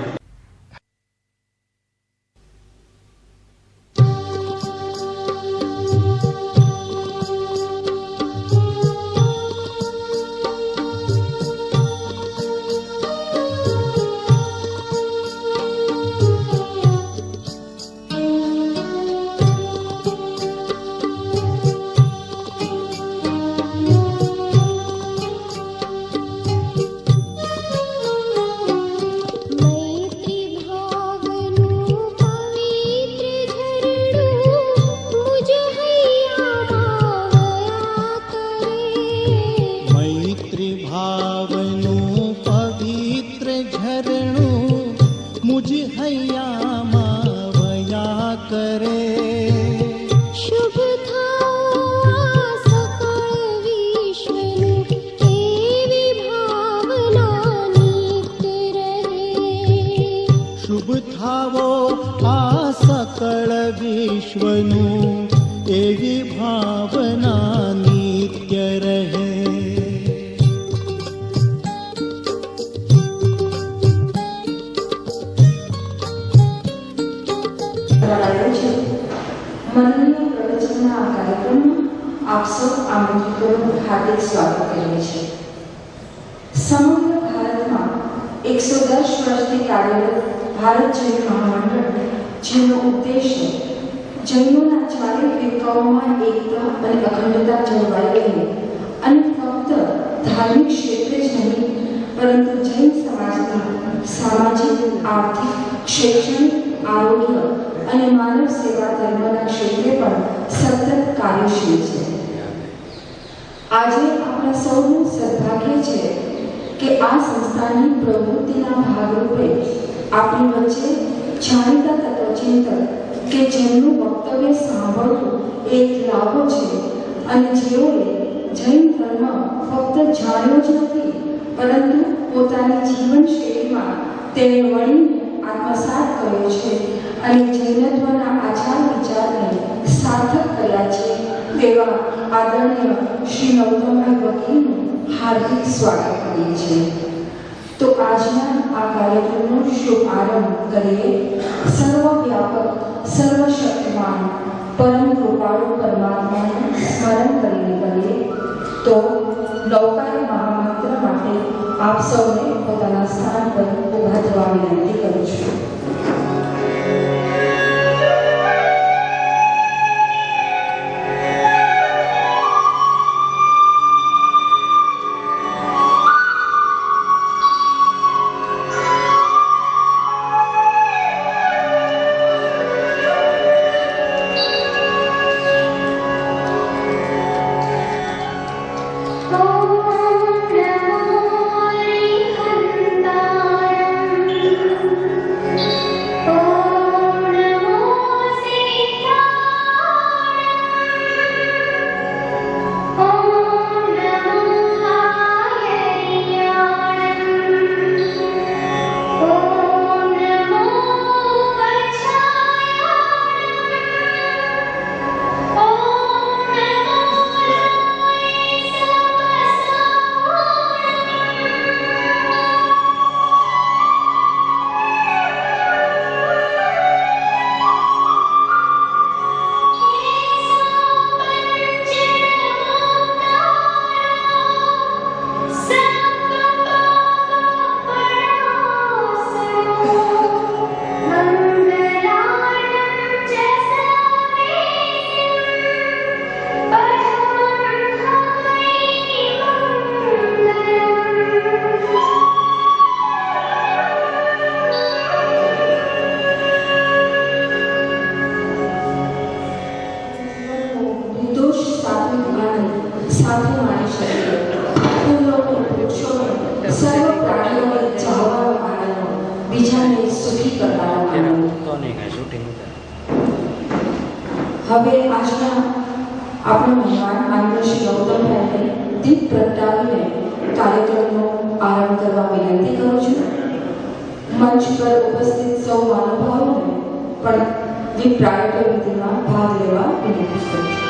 મનનું પ્રવચનના આ કાર્યક્રમમાં આપ સૌ આમંત્રિતોનું હાર્દિક સ્વાગત કરીએ છીએ. સમગ્ર ભારતમાં 110 વર્ષથી કાર્યરત ભારત જૈન મહામંડળ, જેનો ઉદ્દેશ્ય જૈનોના ચારે ફિરકાઓમાં એકતા અને અખંડતા જળવાઈ રહે અને ફક્ત ધાર્મિક ક્ષેત્રે જ નહીં પરંતુ જૈન સમાજના સામાજિક, આર્થિક, શૈક્ષણિક, આરોગ્ય અને માનવ સેવા ધર્મના ક્ષેત્રે પણ સતત કાર્યશીલ છે. આજે આપણા સૌનું સદભાગ્ય છે કે આ સંસ્થાની પ્રવૃત્તિના ભાગરૂપે આપણી વચ્ચે જાણીતા તત્વચિંતક કે જેમનું વક્તવ્ય સાંભળવું એક લાભો છે અને જેઓએ જૈન ધર્મ ફક્ત જાણ્યો જ નથી પરંતુ પોતાની જીવનશૈલીમાં તેને વણીને આત્મસાત કર્યો છે અને જૈનત્વના આચાર વિચારને સાર્થક કર્યા છે તેવા આદરણીય શ્રી નૌતમભાઈ વકીલનું હાર્દિક સ્વાગત કરીએ છીએ. તો આજના આ કાર્યક્રમનો શુભારંભ કરીએ સર્વવ્યાપક, સર્વશક્તિમાન, પરમ કૃપાળુ પરમાત્માનું સ્મરણ કરીને કરીએ. તો નૌકાએ મહામંત્ર માટે આપ સૌને પોતાના સ્થાન પર ઊભા થવા વિનંતી કરું છું. હવે આજના આપણા મહેમાન માનનીય શ્રી ગૌતમભાઈને દીપ પ્રગટાવીને કાર્યક્રમનો આરંભ કરવા વિનંતી કરું છું. મંચ પર ઉપસ્થિત સૌ મહાનુભાવોને પણ દીપ પ્રાગટ્ય વિધિમાં ભાગ લેવા વિનંતી કરું છું.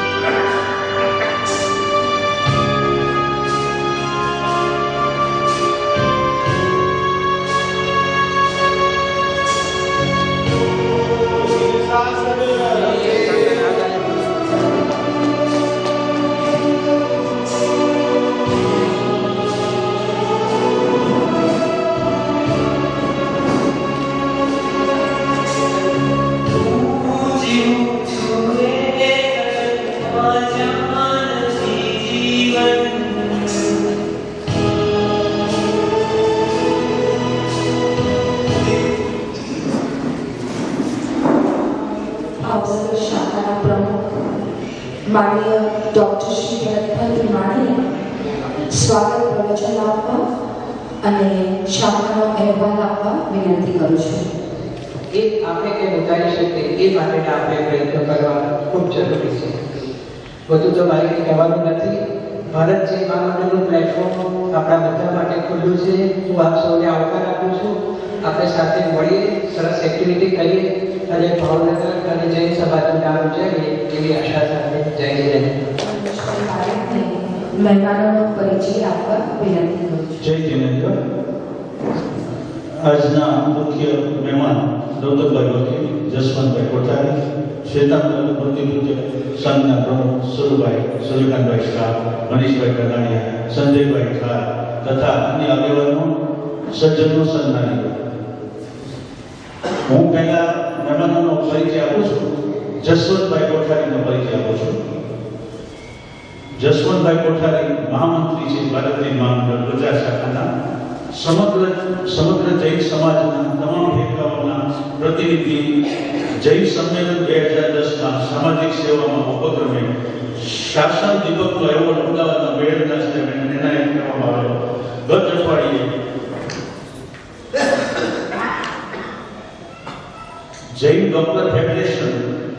માનનીય ડૉક્ટર શ્રી ભરતભાઈ માણીને સ્વાગત પ્રવચન આપવા અને શાખાનો અહેવાલ આપવા વિનંતી કરું છું. એ આપણે કેમ ઉતારી શકીએ એ માટેના આપણે પ્રયત્નો કરવા ખૂબ જરૂરી છે. વધુ તો મારે કહેવાનું નથી. ભારત જે મહામંડળનું પ્લેટફોર્મ આપણા બધા માટે ખુલ્લું છે. હું આપ સૌને આવકાર આપું છું. આપણે સાથે મળીએ, સરસ એક્ટિવિટી કરીએ અને ભાવનગર અને જૈન સમાજનું નામ ઉજાવીએ એવી આશા સાથે જય જય. મહેમાનોનો પરિચય આપવા વિનંતી કરું છું. જય જિનેન્દ્ર. આજના મુખ્ય મહેમાન ગૌતમભાઈ વકીલ, જસવંતભાઈ કોઠારી, શ્વેતાંબર મૂર્તિ પૂજક સંઘના પ્રમુખ સુરુભાઈ સૂર્યકાંતભાઈ શાહ, મનીષભાઈ કડાણીયા, સંજયભાઈ ખાર તથા અન્ય આગેવાનો, સજ્જનો, સન્માનિતો. હું પહેલા મહેમાનોનો પરિચય આપું છું. જસવંતભાઈ કોઠારીનો પરિચય આપું છું. જસવંતભાઈ કોઠારી મહામંત્રી છે ભારતીય મહામંડળ ગુજરાત શાખાના. સમગ્ર જૈન સમાજના તમામ ભેદભાવોના પ્રતિનિધિ. જૈન સંમેલન 2010માં સામાજિક સેવામાં ઉપક્રમે શાસન દીપકનો એવોર્ડ અમદાવાદના બેડના એનાયત કરવામાં આવ્યો. ગત અઠવાડિયે જૈન ડોક્ટર ફેડરેશન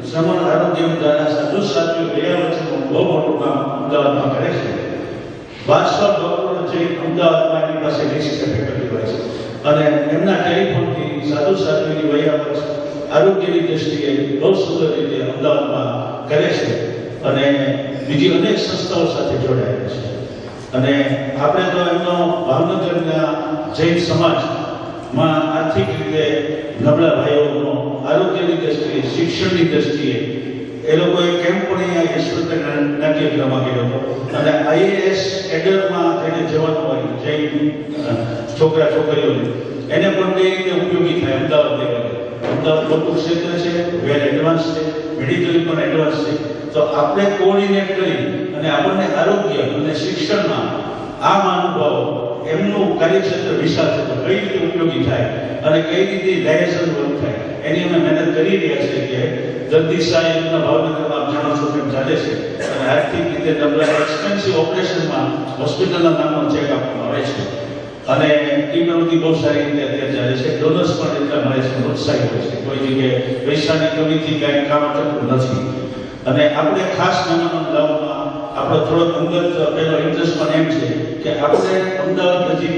શ્રમણ આરોગ્ય દ્વારા સાધુ સાધ્વીઓ ગયા વચ્ચેનું બહુ મોટું કામ અમદાવાદમાં કરે છે. 1200 ડોક્ટરો જૈન અમદાવાદમાં એની પાસે લિસ્ટ કરેલી હોય છે અને એમના ટેલિફોનથી સાધુ સાધ્વીની વહીવટ આરોગ્યની દ્રષ્ટિએ બહુ સુંદર રીતે અમદાવાદમાં કરે છે અને બીજી અનેક સંસ્થાઓ સાથે જોડાયેલા છે. અને આપણે તો એમનો ભાવનગરના જૈન સમાજમાં આર્થિક રીતે નબળા ભાઈઓનો આરોગ્યની દ્રષ્ટિએ, શિક્ષણની દ્રષ્ટિએ એ લોકોએ કેમ્પ પણ અહીંયા યશવંત નાટ્યગૃહમાં કર્યો હતો અને આઈએએસ કેડરમાં જેને જવાનું હોય જૈન છોકરા છોકરીઓને એને પણ કઈ રીતે ઉપયોગી થાય અમદાવાદ લેવલે. અમદાવાદ મોટું ક્ષેત્ર છે, વેલ એડવાન્સ છે, મેડિકલી પણ એડવાન્સ છે. તો આપણે કોઓર્ડિનેટ કરી અને આપણને આરોગ્ય અને શિક્ષણમાં આ મહાનુભાવો એમનું કાર્યક્ષેત્ર વિશાળ છે તો કઈ રીતે ઉપયોગી થાય અને કઈ રીતે લાયસન્સ વર્ક થાય એની અમે મહેનત કરી રહ્યા છીએ. કે દર્દી સાહેબના ભાવનગરમાં આપ જાણો છો કેમ ચાલે છે અને આર્થિક રીતે નબળા એક્સપેન્સિવ ઓપરેશનમાં હોસ્પિટલના નામનો ચેક આપવામાં આવે છે અને એ પ્રવૃત્તિ બહુ સારી રીતે અત્યારે ચાલે છે. ડોનર્સ પણ એટલા મળે છે, ઉત્સાહી હોય છે. કોઈ જગ્યાએ પૈસાની કમીથી કાંઈ કામ થતું નથી. અને આપણે ખાસ મહેમાનો લાવવામાં આપણો થોડોક અંગત પહેલો ઇન્ટરેસ્ટ પણ એમ છે કે આપણે અમદાવાદ નજીક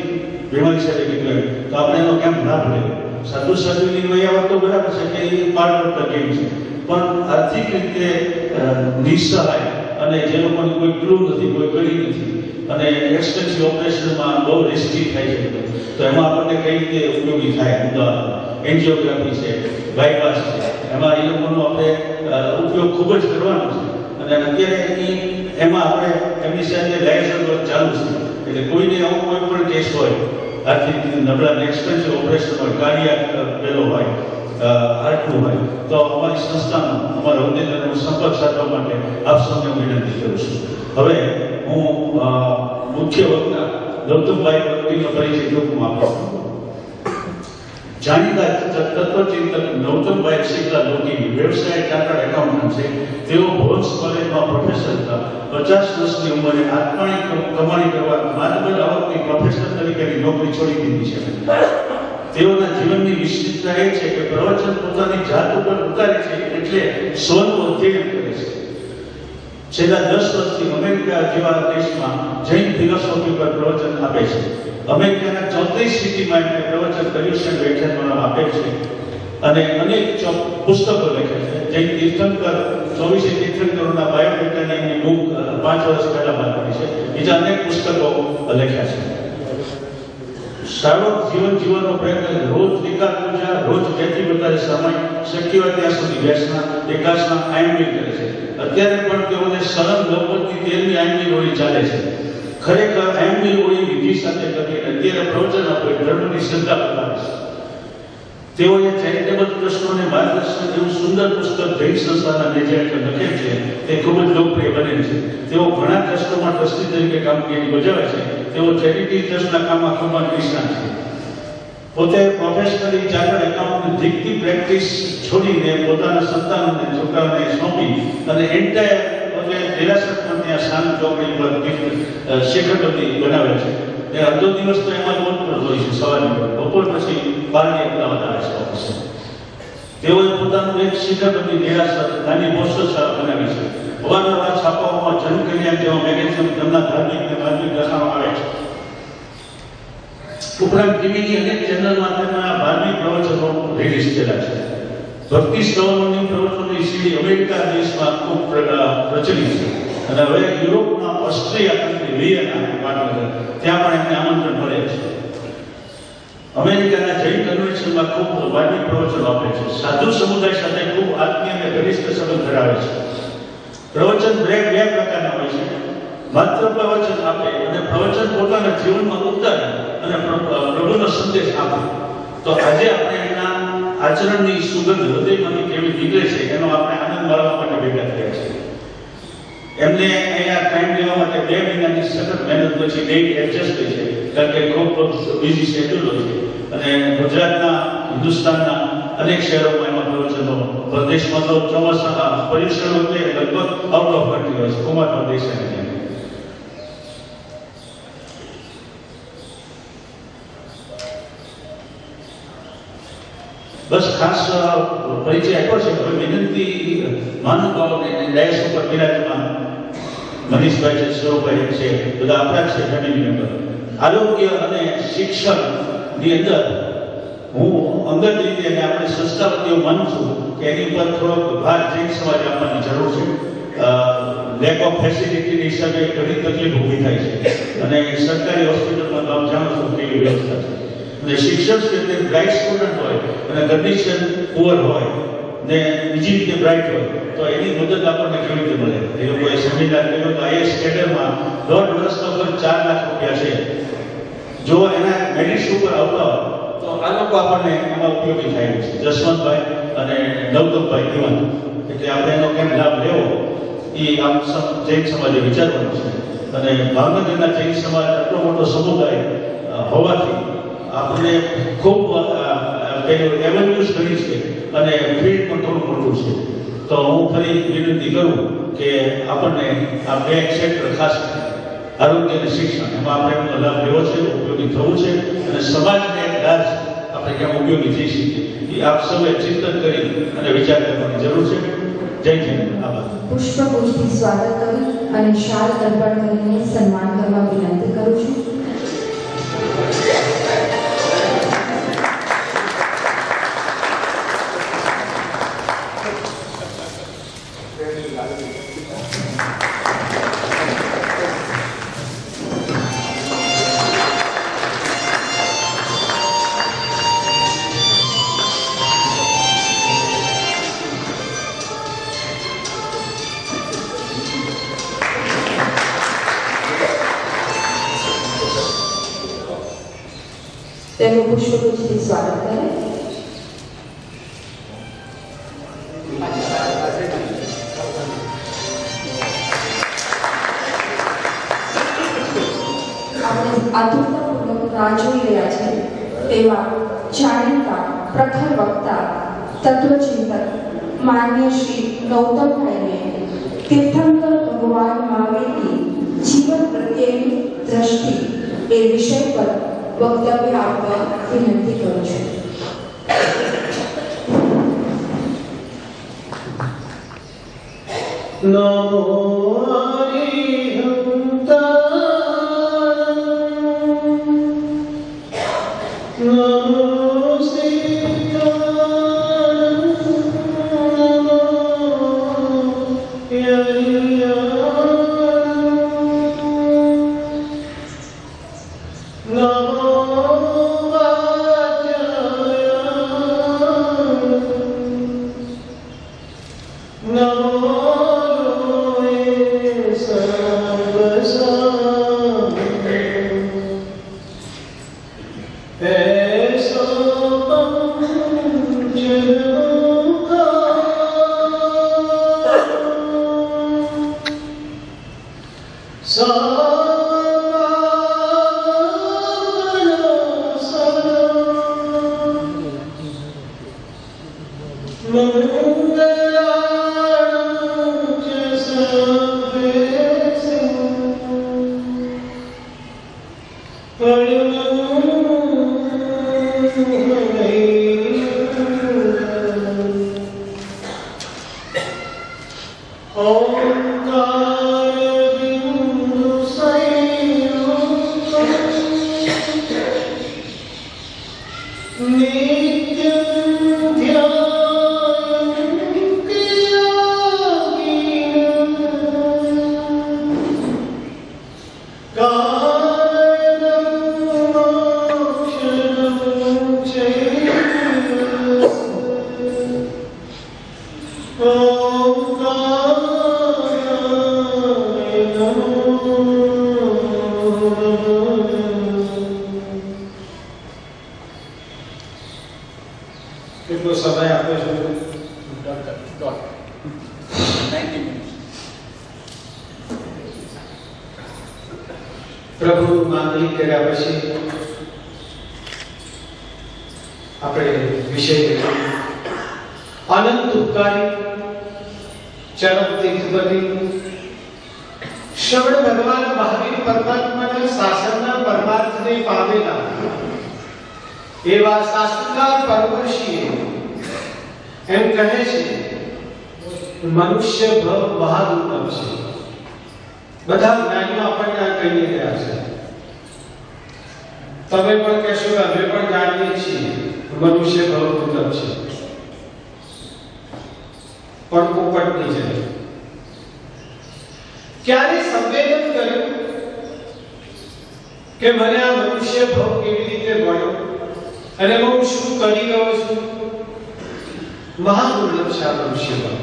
ભીમાલી સાહેબે કીધું તો આપણે એનો કેમ લાભ લઈએ. સાધુ સાધુની વહીવટ તો બરાબર છે કે એ પાર્ટ ઓફ ધ ગેમ છે, પણ આર્થિક રીતે નિસહાય અને જે લોકોની કોઈ ક્લુ નથી, કોઈ ગળી નથી અને એક્સપેન્સિવ ઓપરેશનમાં બહુ રિસ્કી થાય છે તો એમાં આપણને કઈ રીતે ઉપયોગી થાય. અમદાવાદમાં એન્જિયોગ્રાફી છે, બાયપાસ છે, એમાં એ લોકોનો આપણે ઉપયોગ ખૂબ જ કરવાનો છે અને અત્યારે એમાં આપણે એમની સાથે લાયસન્સ વર્ક ચાલુ છે. એટલે કોઈને આવો કોઈ પણ કેસ હોય આર્થિક નબળા એક્સપેન્સિવ ઓપરેશન હોય, કાર્ડિયાક પેલો હોય, હાર્ટનું હોય તો અમારી સંસ્થાનો અમારા હોદ્દેદારોનો સંપર્ક સાધવા માટે આપ સૌને વિનંતી કરું છું. હવે હું મુખ્ય વક્તા ગૌતમભાઈ પટેલનો પરિચય ટૂંકમાં આપું છું. જાણીતા તત્વચિંતક ગૌતમભાઈ શીતલા લોકી વ્યવસાય ચાર્ટર્ડ એકાઉન્ટન્ટ છે. તેઓ ભોજ કોલેજમાં પ્રોફેસર હતા. 50 વર્ષની ઉંમરે આત્માની કમાણી કરવા માતબર આવકની પ્રોફેસર તરીકેની નોકરી છોડી દીધી છે. તેઓના જીવનની વિશિષ્ટતા એ છે કે પ્રવચન પોતાની જાત ઉપર ઉતારે છે એટલે સ્વનું અધ્યયન કરે છે. છેલ્લા 10 વર્ષથી અમેરિકા જેવા દેશમાં જૈન ફિલોસોફી પર પ્રવચન આપે છે. અમેરિકાના 34 સિટીમાં એમણે પ્રવચન કર્યું છે, વ્યાખ્યાન આપે છે અને અનેક પુસ્તકો લખે છે. જૈન તીર્થંકર 24 તીર્થંકરોના બાયોડેટાની એમની બુક 5 વર્ષ પહેલા બહાર પડી છે. બીજા અનેક પુસ્તકો લખ્યા છે. સાર્વક જીવન જીવવાનો પ્રયત્ન, રોજ એકાદ પૂજા, રોજ જેટલી વધારે સમય શક્ય હોય ત્યાં સુધી બેસના એકાસના આયંબી કરે છે. અત્યારે પણ તેઓને સરળ નવપતિ 13મી આયંબી હોળી ચાલે છે. ખરેખર આયંબી હોળી વિધિ સાથે કરી અત્યારે પ્રવચન આપે ધર્મની શ્રદ્ધા બતાવે છે. તેઓએ ચેરિટેબલ ટ્રસ્ટોને માર્ગદર્શન જેવું સુંદર પુસ્તક જૈન સંસ્થાના નેજા લખે છે. તે ખૂબ જ લોકપ્રિય બને છે. તેઓ ઘણા ટ્રસ્ટોમાં ટ્રસ્ટી તરીકે કામગીરી બજાવે છે. તેઓ ચેરિટી ટ્રસ્ટના કામમાં ખૂબ જ નિષ્ણાત છે. પોતે પ્રોફેશનલી ચાર્ટર્ડ એકાઉન્ટની દીકરી પ્રેક્ટિસ છોડીને પોતાના સંતાનોને છોકરાઓને સોંપી અને એન્ટાયર પોતે દેરાસર પણ ત્યાં શાંત ચોકડી પર શેખરબંધી બનાવે છે. એ અડધો દિવસ તો એમાં જ ઓપન હોય છે. સવારની બપોર પછી 12 અમદાવાદ આવે છે ઓફિસે. તેઓએ પોતાનું એક શેખરબંધી દેરાસર નાની પોસ્ટર શાળા બનાવી છે. અવારનવાર છાપાઓમાં જનકલ્યાણ જેવા મેગેઝિન તેમના ધાર્મિક અને માનવિક દર્શાવવામાં આવે છે. ઉપરાંત ટીવીની અનેક ચેનલમાં તેમના ધાર્મિક પ્રવચનો રિલીઝ થયેલા છે. ભક્તિ સ્તવોની પ્રવચનોની સીડી અમેરિકા દેશમાં ખૂબ પ્રચલિત છે અને હવે યુરોપમાં ઓસ્ટ્રિયા કન્ટ્રી વિયેના પાટનગર ત્યાં પણ એમને આમંત્રણ મળે છે. અમેરિકાના જૈન કન્વેન્શનમાં ખૂબ ધાર્મિક પ્રવચનો આપે છે. સાધુ સમુદાય સાથે ખૂબ આત્મીય અને ઘનિષ્ઠ સંબંધ ધરાવે છે. પ્રવચન બે પ્રકારના હોય છે. માત્ર પ્રવચન આપે અને પ્રવચન પોતાના જીવનમાં ઉતારે અને પ્રભુનો સંદેશ આપે. તો આજે આપણે એના આચરણની સુગંધ હૃદયમાંથી કેવી નીકળે છે એનો આપણે આનંદ માણવા માટે ભેગા થયા છીએ. એમને અહીંયા ટાઈમ લેવા માટે 2 મહિનાની સખત મહેનત પછી ડેટ એડજસ્ટ થઈ છે, કારણ કે ખૂબ બિઝી શેડ્યુલ હોય છે અને ગુજરાતના, હિન્દુસ્તાનના અનેક શહેરોમાં એમાં પ્રવચનો, પ્રદેશમાં તો ચોમાસા પરીક્ષણ વખતે લગભગ આઉટ ઓફ કન્ટ્રી હોય છે, કોમાતા દેશ છે. બસ ખાસ પરિચય આપ્યો છે. હવે વિનંતી મહાનુભાવોને ડાયસ ઉપર બિરાજમાન મનીષભાઈ છે, સ્વરૂપભાઈ છે, બધા આપણા છે ફેમિલી મેમ્બર. આરોગ્ય અને શિક્ષણની અંદર હું અંગત રીતે અને આપણે સંસ્થાપતિઓ માનું છું કે એની ઉપર થોડોક ભાર જૈન સમાજ આપવાની જરૂર છે. લેક ઓફ ફેસિલિટીની હિસાબે ઘણી તકલીફ ઊભી થાય છે અને સરકારી હોસ્પિટલમાં તમે જાણો છો કેવી વ્યવસ્થા છે. અને શિક્ષણ ક્ષેત્રે બ્રાઇટ સ્ટુડન્ટ હોય અને કન્ડિશન પુઅર હોય ને બીજી રીતે બ્રાઇટ હોય તો એની મદદ આપણને કેવી રીતે મળે? એ લોકોએ સેમિનાર કર્યો તો આઈએસ કેડરમાં 1.5 વર્ષનો ખર્ચ 4 લાખ રૂપિયા છે. જો એના મેરિટ્સ ઉપર આવતા હોય તો આ લોકો આપણને એમાં ઉપયોગી થાય છે. જસવંતભાઈ અને નવદમભાઈ દિવાન, એટલે આપણે એનો કેમ લાભ લેવો એ આમ જૈન સમાજે વિચારવાનું છે. અને ભાવનગરના જૈન સમાજ આટલો મોટો સમુદાય હોવાથી આપણે ખૂબ એવન્યુઝ ઘણી છે અને ફીલ્ડ પણ થોડું મોટું છે. તો હું ફરી વિનંતી કરું કે આપણને આ 2 ક્ષેત્ર ખાસ આરોગ્ય અને શિક્ષણ એમાં આપણે એનો લાભ લેવો છે, ઉપયોગી થવું છે અને સમાજને એક દાજ આપણે કેમ ઉપયોગી થઈ શકીએ એ આપ સૌએ ચિંતન કરી અને વિચાર કરવાની જરૂર છે. જય હિન્દ. આભાર. પુષ્પગુચ્છથી સ્વાગત કરી અને શાલ અર્પણ કરીને સન્માન કરવા વિનંતી કરું છું. તેમનું પુષ્પગુચ્છથી સ્વાગત કરે. આપણે આતુરતાપૂર્વક રાહ જોઈ રહ્યા છે તેવા જાણીતા પ્રખર વક્તા તત્વચિંતક માનનીય શ્રી ગૌતમભાઈને તીર્થંકર ભગવાન મહાવીરની જીવન પ્રત્યેની દ્રષ્ટિ એ વિષય પર વક્તવ્ય આપવા વિનંતી કરું છું. નમો હરિહંતા નમો સીતારામ નમો Om Kar Bindu સમય આપ્યો છે. Dot. 90 minutes. પ્રભુ માંગણી કર્યા પછી આપણે વિષય અનંત ઉપકારી ચરમ તીર્થપતિ શ્રવણ ભગવાન મહાવીર પરમાત્માના શાસનના પરમાર્થને પામેલા એવા શાસ્ત્રકાર પરમર્ષિએ એમ કહે છે મનુષ્ય ભવ મહાદુર્લભ છે. બધા જ્ઞાનીઓ આપણને આ કહી રહ્યા છે. તમે પણ કહેશો કે અમે પણ જાણીએ છીએ મનુષ્ય ભવ દુર્લભ છે, પણ પોપટની જેમ ક્યારે સંવેદન કર્યું કે મને આ મનુષ્ય ભવ કેવી રીતે મળ્યો અને હું શું કરી રહ્યો છું? મહાદુર્લભ છે આ મનુષ્ય ભવ.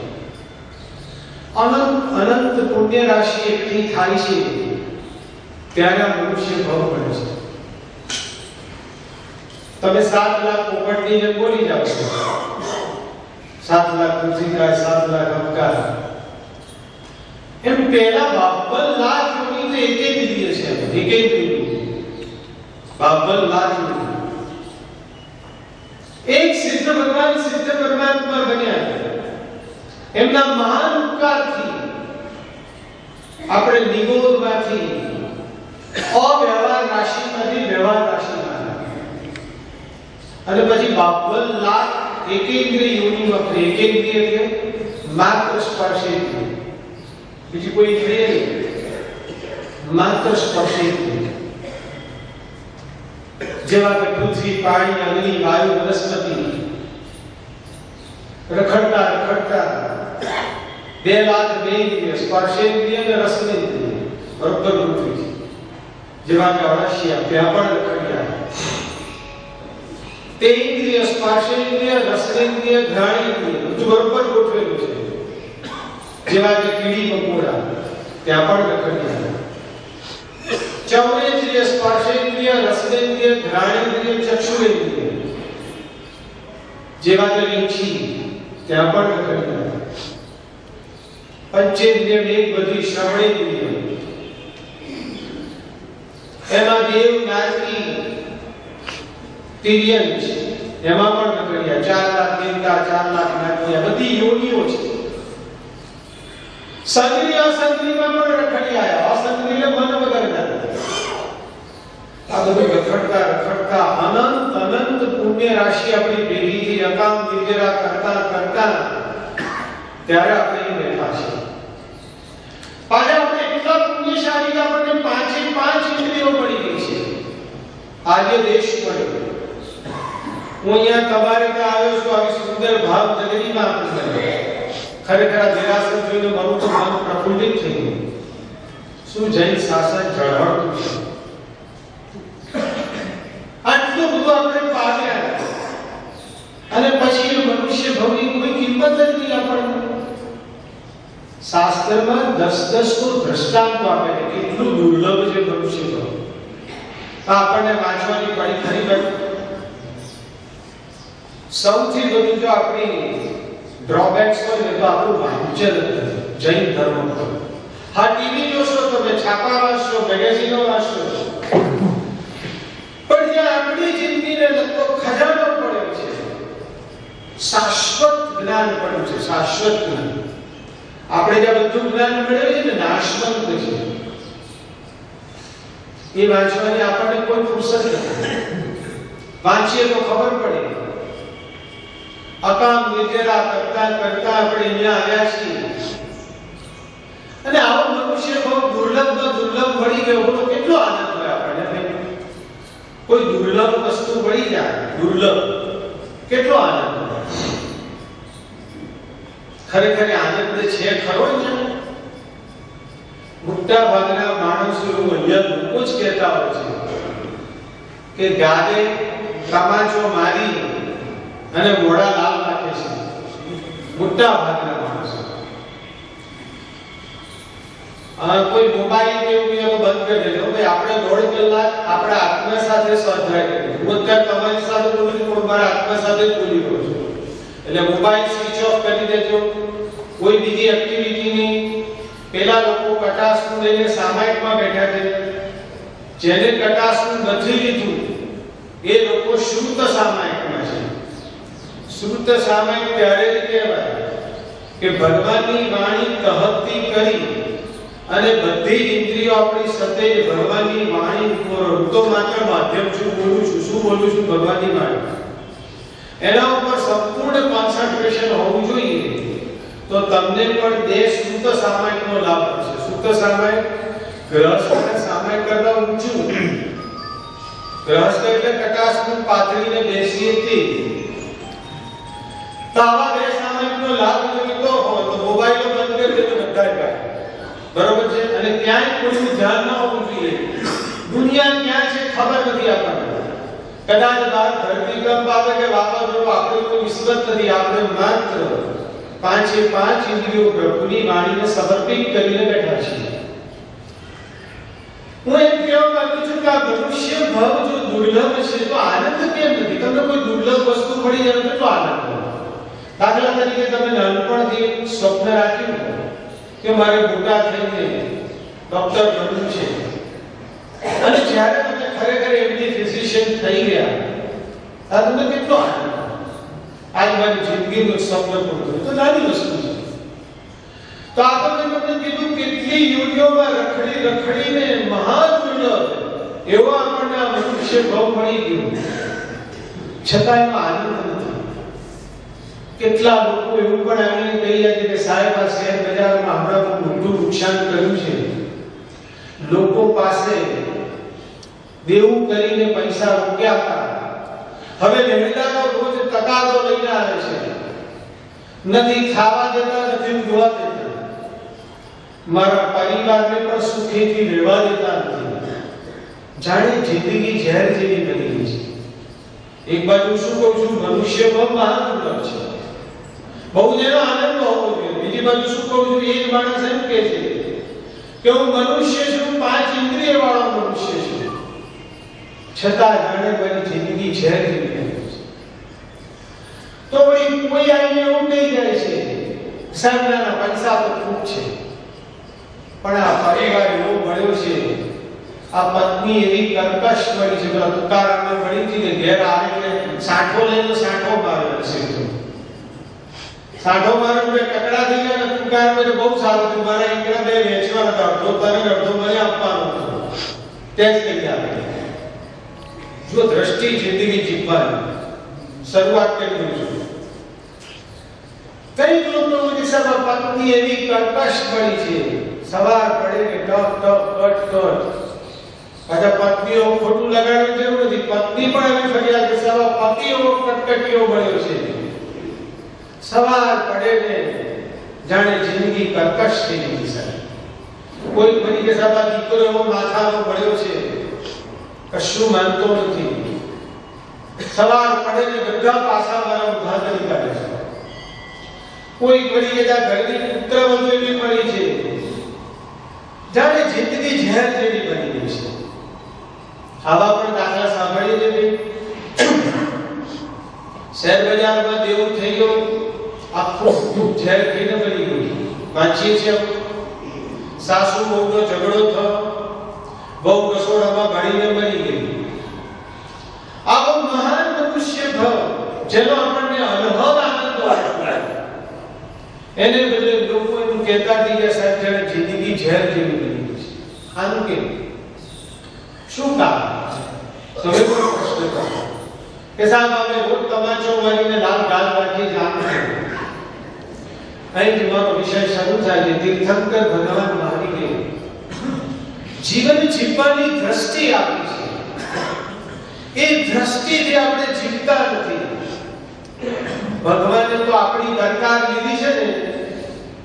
અનંત પુણ્ય રાશિ એકઠી થાય છે ત્યારે આ મનુષ્ય ભવ મળે છે. તમે 7 લાખ પોપટની જેમ બોલી જાઓ છો, 7 લાખ કુંજીકા, 7 લાખ અપકાર, એમ પહેલા 52 લાખ યોની તો એક દિવ્ય છે, એક દિવ્ય 52 લાખ યોની. એક સિદ્ધ ભગવાન સિદ્ધ પરમાત્મા બન્યા. એમના મહાન ઉપકારથી આપણે નિગોદમાંથી અવ્યવહાર રાશિમાંથી વ્યવહાર રાશિમાં અને પછી 52 લાખ એકેન્દ્રિય યોનિમાં ફરે. એકેન્દ્રિય એટલે માત્ર સ્પર્શેન્દ્રિય, બીજી કોઈ ઇન્દ્રિય નહીં, માત્ર સ્પર્શેન્દ્રિય. જેવા કે પૃથ્વી, પાણી, અગ્નિ, વાયુ, વનસ્પતિ રખડતા રખડતા 2 લાખ 2 ઇન્દ્રિય, સ્પર્શેન્દ્રિય અને રસનેન્દ્રિય બરોબર પૃથ્વી જેવા કે અળસિયા ત્યાં પણ રખડ્યા. તે ઇન્દ્રિય, સ્પર્શેન્દ્રિય, રસનેન્દ્રિય, ઘ્રાણેન્દ્રિય બધું બરોબર ગોઠવેલું છે. જેવા કે કીડી મકોડા ત્યાં પણ રખડ્યા. ચૌરેન્દ્રિય, સ્પર્શેન્દ્રિય, રસનેન્દ્રિય, ઘ્રાણેન્દ્રિય, ચક્ષુરેન્દ્રિય જેવા કે વીંછી ત્યાં પણ રખડ્યા. પંચેન્દ્રિય એક બધી શ્રવણેન્દ્રિય, એમાં દેવ, જ્ઞાતિ, તિર્યન છે એમાં પણ રખડ્યા. 4 લાખ દેવતા, 4 લાખ જ્ઞાતિ, આ બધી યોનિઓ છે. સંગ્રિય અસંગ્રિયમાં પણ રખડ્યા. અસંગ્રિય મન વગરના. આ બધું રખડતા રખડતા અનંત પુણ્ય રાશિ આપણી ભેગી થઈ અકામ નિર્જરા કરતા કરતા ત્યારે આપણે બેઠા છે. પાછા આપણે એટલા પુણ્યશાળી આપણને 5 ઇન્દ્રિયો મળી ગઈ છે. આજે દેશ મળ્યો. હું અહીંયા તમારે ત્યાં આવ્યો છું. આવી સુંદર ભાવ નગરીમાં આપણે ખરેખર આ દેરાસર જોઈને મારું તો મન પ્રફુલ્લિત થઈ ગયું. શું જૈન શાસન ઝળહળતું છે. આટલું બધું આપણે પામ્યા અને પછી એ મનુષ્ય ભવની કોઈ કિંમત જ નહીં આપણને. શાસ્ત્રમાં 10 નો દ્રષ્ટાંત આપે છે કેટલું દુર્લભ છે મનુષ્ય ભવ. આપણને વાંચવાની પડી ખરી વાત. સૌથી વધુ જો આપણી ડ્રોબેક્સ હોય ને તો આપણું વાંચન જ નથી. જૈન ધર્મ પર હા ટીવી જોશો તમે, છાપા વાંચશો, મેગેઝીનો વાંચશો, પણ જ્યાં આપણી જિંદગીને લગતો ખજાનો પડ્યો છે, શાશ્વત જ્ઞાન પડ્યું છે. શાશ્વત જ્ઞાન આપણે જ્યાં બધું જ્ઞાન મેળવ્યું છે ને નાશવંત છે, એ વાંચવાની આપણને કોઈ ફુરસત નથી. વાંચીએ તો ખબર પડે. અકામ નિર્જરા કરતા કરતા આપણે અહીંયા આવ્યા છીએ અને આવો મનુષ્ય બહુ દુર્લભમાં દુર્લભ મળી ગયો. બોલો કેટલો આનંદ હોય આપણને. કોઈ દુર્લભ વસ્તુ મળી જાય, દુર્લભ, કેટલો આનંદ હોય. ખરેખર આનંદ છે ખરો ને. મોટા ભાગના માણસો અહીંયા લોકો જ કહેતા હોય છે કે ગાદે તમાચો મારી અને મોડા લાલ રાખે છે. મોટા ભાગના માણસો કોઈ મોબાઈલ કે એવું એનો બંધ કરી દેજો. ભાઈ આપણે 1.5 કલાક આપણા આત્મા સાથે સ્વાધ્યાય કરીએ. હું અત્યારે તમારી સાથે બોલું છું પણ મારા આત્મા સાથે જ બોલી રહ્યો છું. એટલે મોબાઈલ સ્વિચ ઓફ કરી દેજો, કોઈ બીજી એક્ટિવિટી નહીં. પેલા લોકો કટાસનું લઈને સામાયિકમાં બેઠા છે, જેને કટાસનું નથી લીધું એ લોકો શ્રુત સામાયિકમાં છે. શ્રુત સામાયિક ત્યારે જ કહેવાય કે ભગવાનની વાણી કહતી કરી અને બધી ઇન્દ્રિયો આપણી સતેજ ભગવાનની વાણી ઉપર. હું તો માત્ર માધ્યમ છું, બોલું છું. શું બોલું છું? ભગવાનની વાણી. એના ઉપર સંપૂર્ણ કોન્સન્ટ્રેશન હોવું જોઈએ. તો તમને પણ દેહ શુદ્ધ સામાયિકનો લાભ મળશે. શુદ્ધ સામાયિક ગ્રહસ્થ સામાયિક કરતા ઊંચું. ગ્રહસ્થ એટલે કટાસનું પાથરીને બેસીએ તે. તો આવા દેહ સામાયિકનો લાભ જોઈતો હોય તો મોબાઈલ બંધ કરી દેજો બધાય પાસે. બરોબર છે? અને ક્યાંય કોઈનું ધ્યાન ન હોવું જોઈએ. દુનિયા ક્યાં છે ખબર નથી આપણને. કદાચ બહાર ધરતીકંપ આવે કે વાવાઝોડું, આપણે કોઈ વિશ્વત નથી. આપણે માત્ર પાંચે પાંચ ઇન્દ્રિયો પ્રભુની વાણીને સમર્પિત કરીને બેઠા છીએ. હું એમ કહેવા માંગુ છું કે આ મનુષ્ય ભાવ જો દુર્લભ છે તો આનંદ કેમ નથી? તમને કોઈ દુર્લભ વસ્તુ મળી જાય તો આનંદ થાય. દાખલા તરીકે તમે નાનપણથી સ્વપ્ન રાખ્યું કે મારે મોટા થઈને ડોક્ટર બનવું છે, અને જ્યારે તમે ખરેખર એમની ફિઝિશિયન થઈ ગયા આ તમને કેટલો આનંદ. આજ મારી જિંદગીનું સ્વપ્ન પૂરું થયું તો નાની વસ્તુ છે. તો આપણે તમને કીધું કેટલી યુનિયોમાં રખડીને મહાદુર્લભ એવો આપણને આ મનુષ્ય ભાવ મળી ગયો, છતાં એનો આનંદ નથી. કેટલા લોકો એવું પણ આવીને કહી જાય છે કે સાહેબ આ શેર બજારમાં હમણાં બહુ મોટું નુકસાન કર્યું છે. લોકો પાસે દેવું કરીને પૈસા રોક્યા હતા, હવે મહેનતાનો રોજ તકાદો લઈને આવે છે. નથી ખાવા દેતા, નથી જોવા દેતા, મારા પરિવારને પણ સુખેથી રહેવા દેતા નથી. જાણે જિંદગી ઝેર જેવી બની ગઈ છે. એક બાજુ શું કહું છું, મનુષ્ય બહુ મહાદુર્લભ છે, બહુ જેનો આનંદ હોવો જોઈએ. બીજી બાજુ શું કહું છું, એક માણસ એમ કહે છે કે હું મનુષ્ય છું, 5 ઇન્દ્રિય વાળો મનુષ્ય છું, છતાં જાણે મારી જિંદગી ઝેર જેવી બની ગઈ છે. તો વળી કોઈ આવીને એવું કહી જાય છે સાહેબ ના પૈસા તો ખૂબ છે, પણ આ પરિવાર એવો મળ્યો છે, આ પત્ની એવી કર્કશ મળી છે. પેલા તુકારામને મળી હતી ને ઘેર આવે એટલે સાઠો લઈને સાઠો માર્યો છે. સાઠો માર્યો એટલે ટકડા થઈ ગયા ને તુકાર મને બહુ સારું થયું, મારા એકડા બે વેચવાના હતા, અડધો તારે અડધો મને આપવાનો હતો. તે જ કરી આપે. જો દ્રષ્ટિ જિંદગી જીવવાની શરૂઆત કરી છું. કઈ લોકો કે સાહેબ પત્ની એવી કર્કશ મળી છે, સવાર પડે કે ટક ટક કટ કટ. પાછા પત્નીઓ ખોટું લગાડવાની જરૂર નથી, પત્ની પણ એવી ફરિયાદ કે સાહેબ પતિ એવો કટકટીઓ મળ્યો છે. સવાર પડે ને જાણે જિંદગી કર્કશ થઈ ગઈ છે. કોઈ ફરી કે સાહેબ દીકરો એવો માથાનો મળ્યો છે, કશું માનતો નથી. સવાર પડે ને બધા પાસા મારા ઉભા કરી કાઢે છે. કોઈ પડી ગયા ઘરની પુત્રવધુ એવી મળી છે, જાણે જિંદગી ઝેર જેવી બની ગઈ છે. આવા પણ દાખલા સાંભળીએ છે. શેર બજારમાં દેવું થઈ ગયું, આખું ઝેર થઈને બની ગયું. વાંચીએ છીએ સાસુ બહુનો ઝઘડો થયો, બહુ રસોડામાં ભણીને મરી ગઈ. આવો મહાન મનુષ્ય ભાવ જેનો આપણને અનુભવ આનંદ આવે, એને બદલે લોકો એમ કહેતા થઈ ગયા સાહેબ જાણે જિંદગી ઝેર જેવી બની ગઈ છે. આનું કેમ? શું કારણ? તમે પણ પ્રશ્ન કરો કે સાહેબ અમે રોજ તમાચો મારીને લાલ ગાલ રાખી જાણું. અહીં મારો વિષય શરૂ થાય છે. તીર્થંકર ભગવાન મહાવીરે જીવન જીવવાની દ્રષ્ટિ આપી છે. એ દ્રષ્ટિથી આપણે જીવતા નથી. ભગવાને તો આપણી દરકાર લીધી છે ને,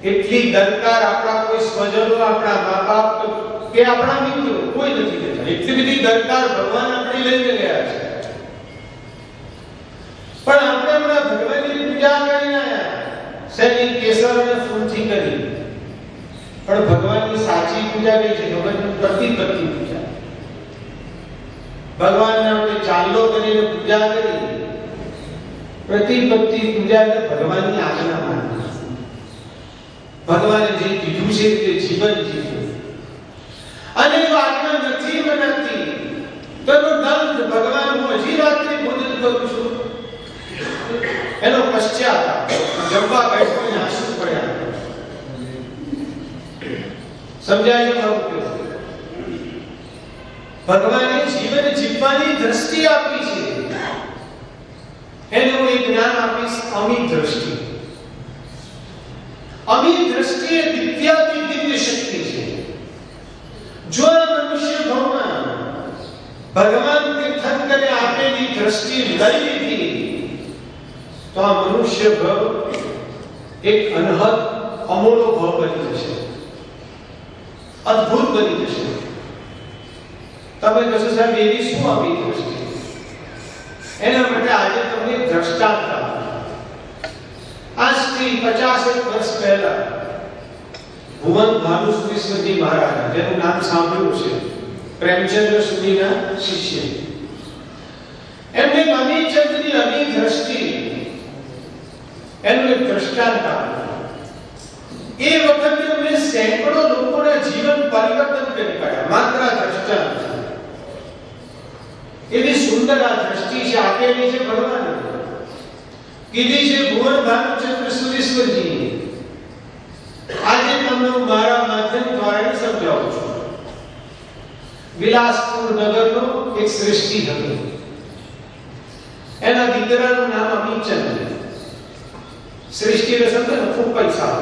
એટલી દરકાર આપણા કોઈ સ્વજનો, આપણા મા બાપ કે આપણા મિત્રો કોઈ નથી લેતા. એટલી બધી દરકાર ભગવાન આપણે લઈને ગયા છે. પણ આપણે હમણાં ભગવાનની પૂજા કરીને આવ્યા, શેની? કેસર અને ફૂલથી કરી. પણ ભગવાનની સાચી પૂજા કઈ છે? ભગવાનની પ્રતિપત્તિ પૂજા. ભગવાનને આપણે ચાંદલો કરીને પૂજા કરી, પ્રતિપત્તિ પૂજા એટલે ભગવાનની આજ્ઞા માનવી. ભગવાને જે કીધું છે તે જીવન જીવવું. અને જો આજ્ઞા નથી મનાતી તો એનો દંડ ભગવાન હું હજી રાત્રે ભોજન કરું છું એનો પશ્ચાતાપ જમવા બેઠોને આંસુ પડ્યા. સમજાય છે મારું કહેવું? ભગવાને જીવન જીવવાની દ્રષ્ટિ આપી છે. એને હું એક નામ આપીશ અમી દ્રષ્ટિ. અમી દ્રષ્ટિ એ દિવ્યાતિ દિવ્ય શક્તિ છે. જો મનુષ્ય ભવમાં ભગવાન તીર્થંકરે આપેલી દ્રષ્ટિ લઈ લીધી તો આ મનુષ્ય ભવ એક અનહદ અમૂલો ભવ બની જશે, અદ્ભુત બની જશે. તમે કહેશો સાહેબ એવી શું આવી દ્રષ્ટિ? એના માટે આજે તમને દ્રષ્ટાંત આપું. આજથી 50 વર્ષ પહેલા ભુવન ભાનુસુરીશ્વરજી મહારાજ, જેનું નામ સાંભળ્યું છે, પ્રેમચંદ્ર સુધીના શિષ્ય, એમને અમીચંદ્રની અમી દ્રષ્ટિ એનું એક દ્રષ્ટાંત આપ્યું. એ વખતે એમને સેંકડો લોકોના જીવન પરિવર્તન કરી કાઢ્યા, માત્ર દ્રષ્ટાંત. એવી સુંદર આ દ્રષ્ટિ છે, આપેલી છે ભગવાને, કીધી છે ભુવન ભાનુચંદ્ર સુરેશ્વરજી. આજે તમને હું મારા માધ્યમ દ્વારા સમજાવું છું. વિલાસપુર નગરનો એક સૃષ્ટિ હતો. એના દીકરાનું નામ અમીચંદ. સૃષ્ટિને સમજે ને, ખૂબ પૈસા.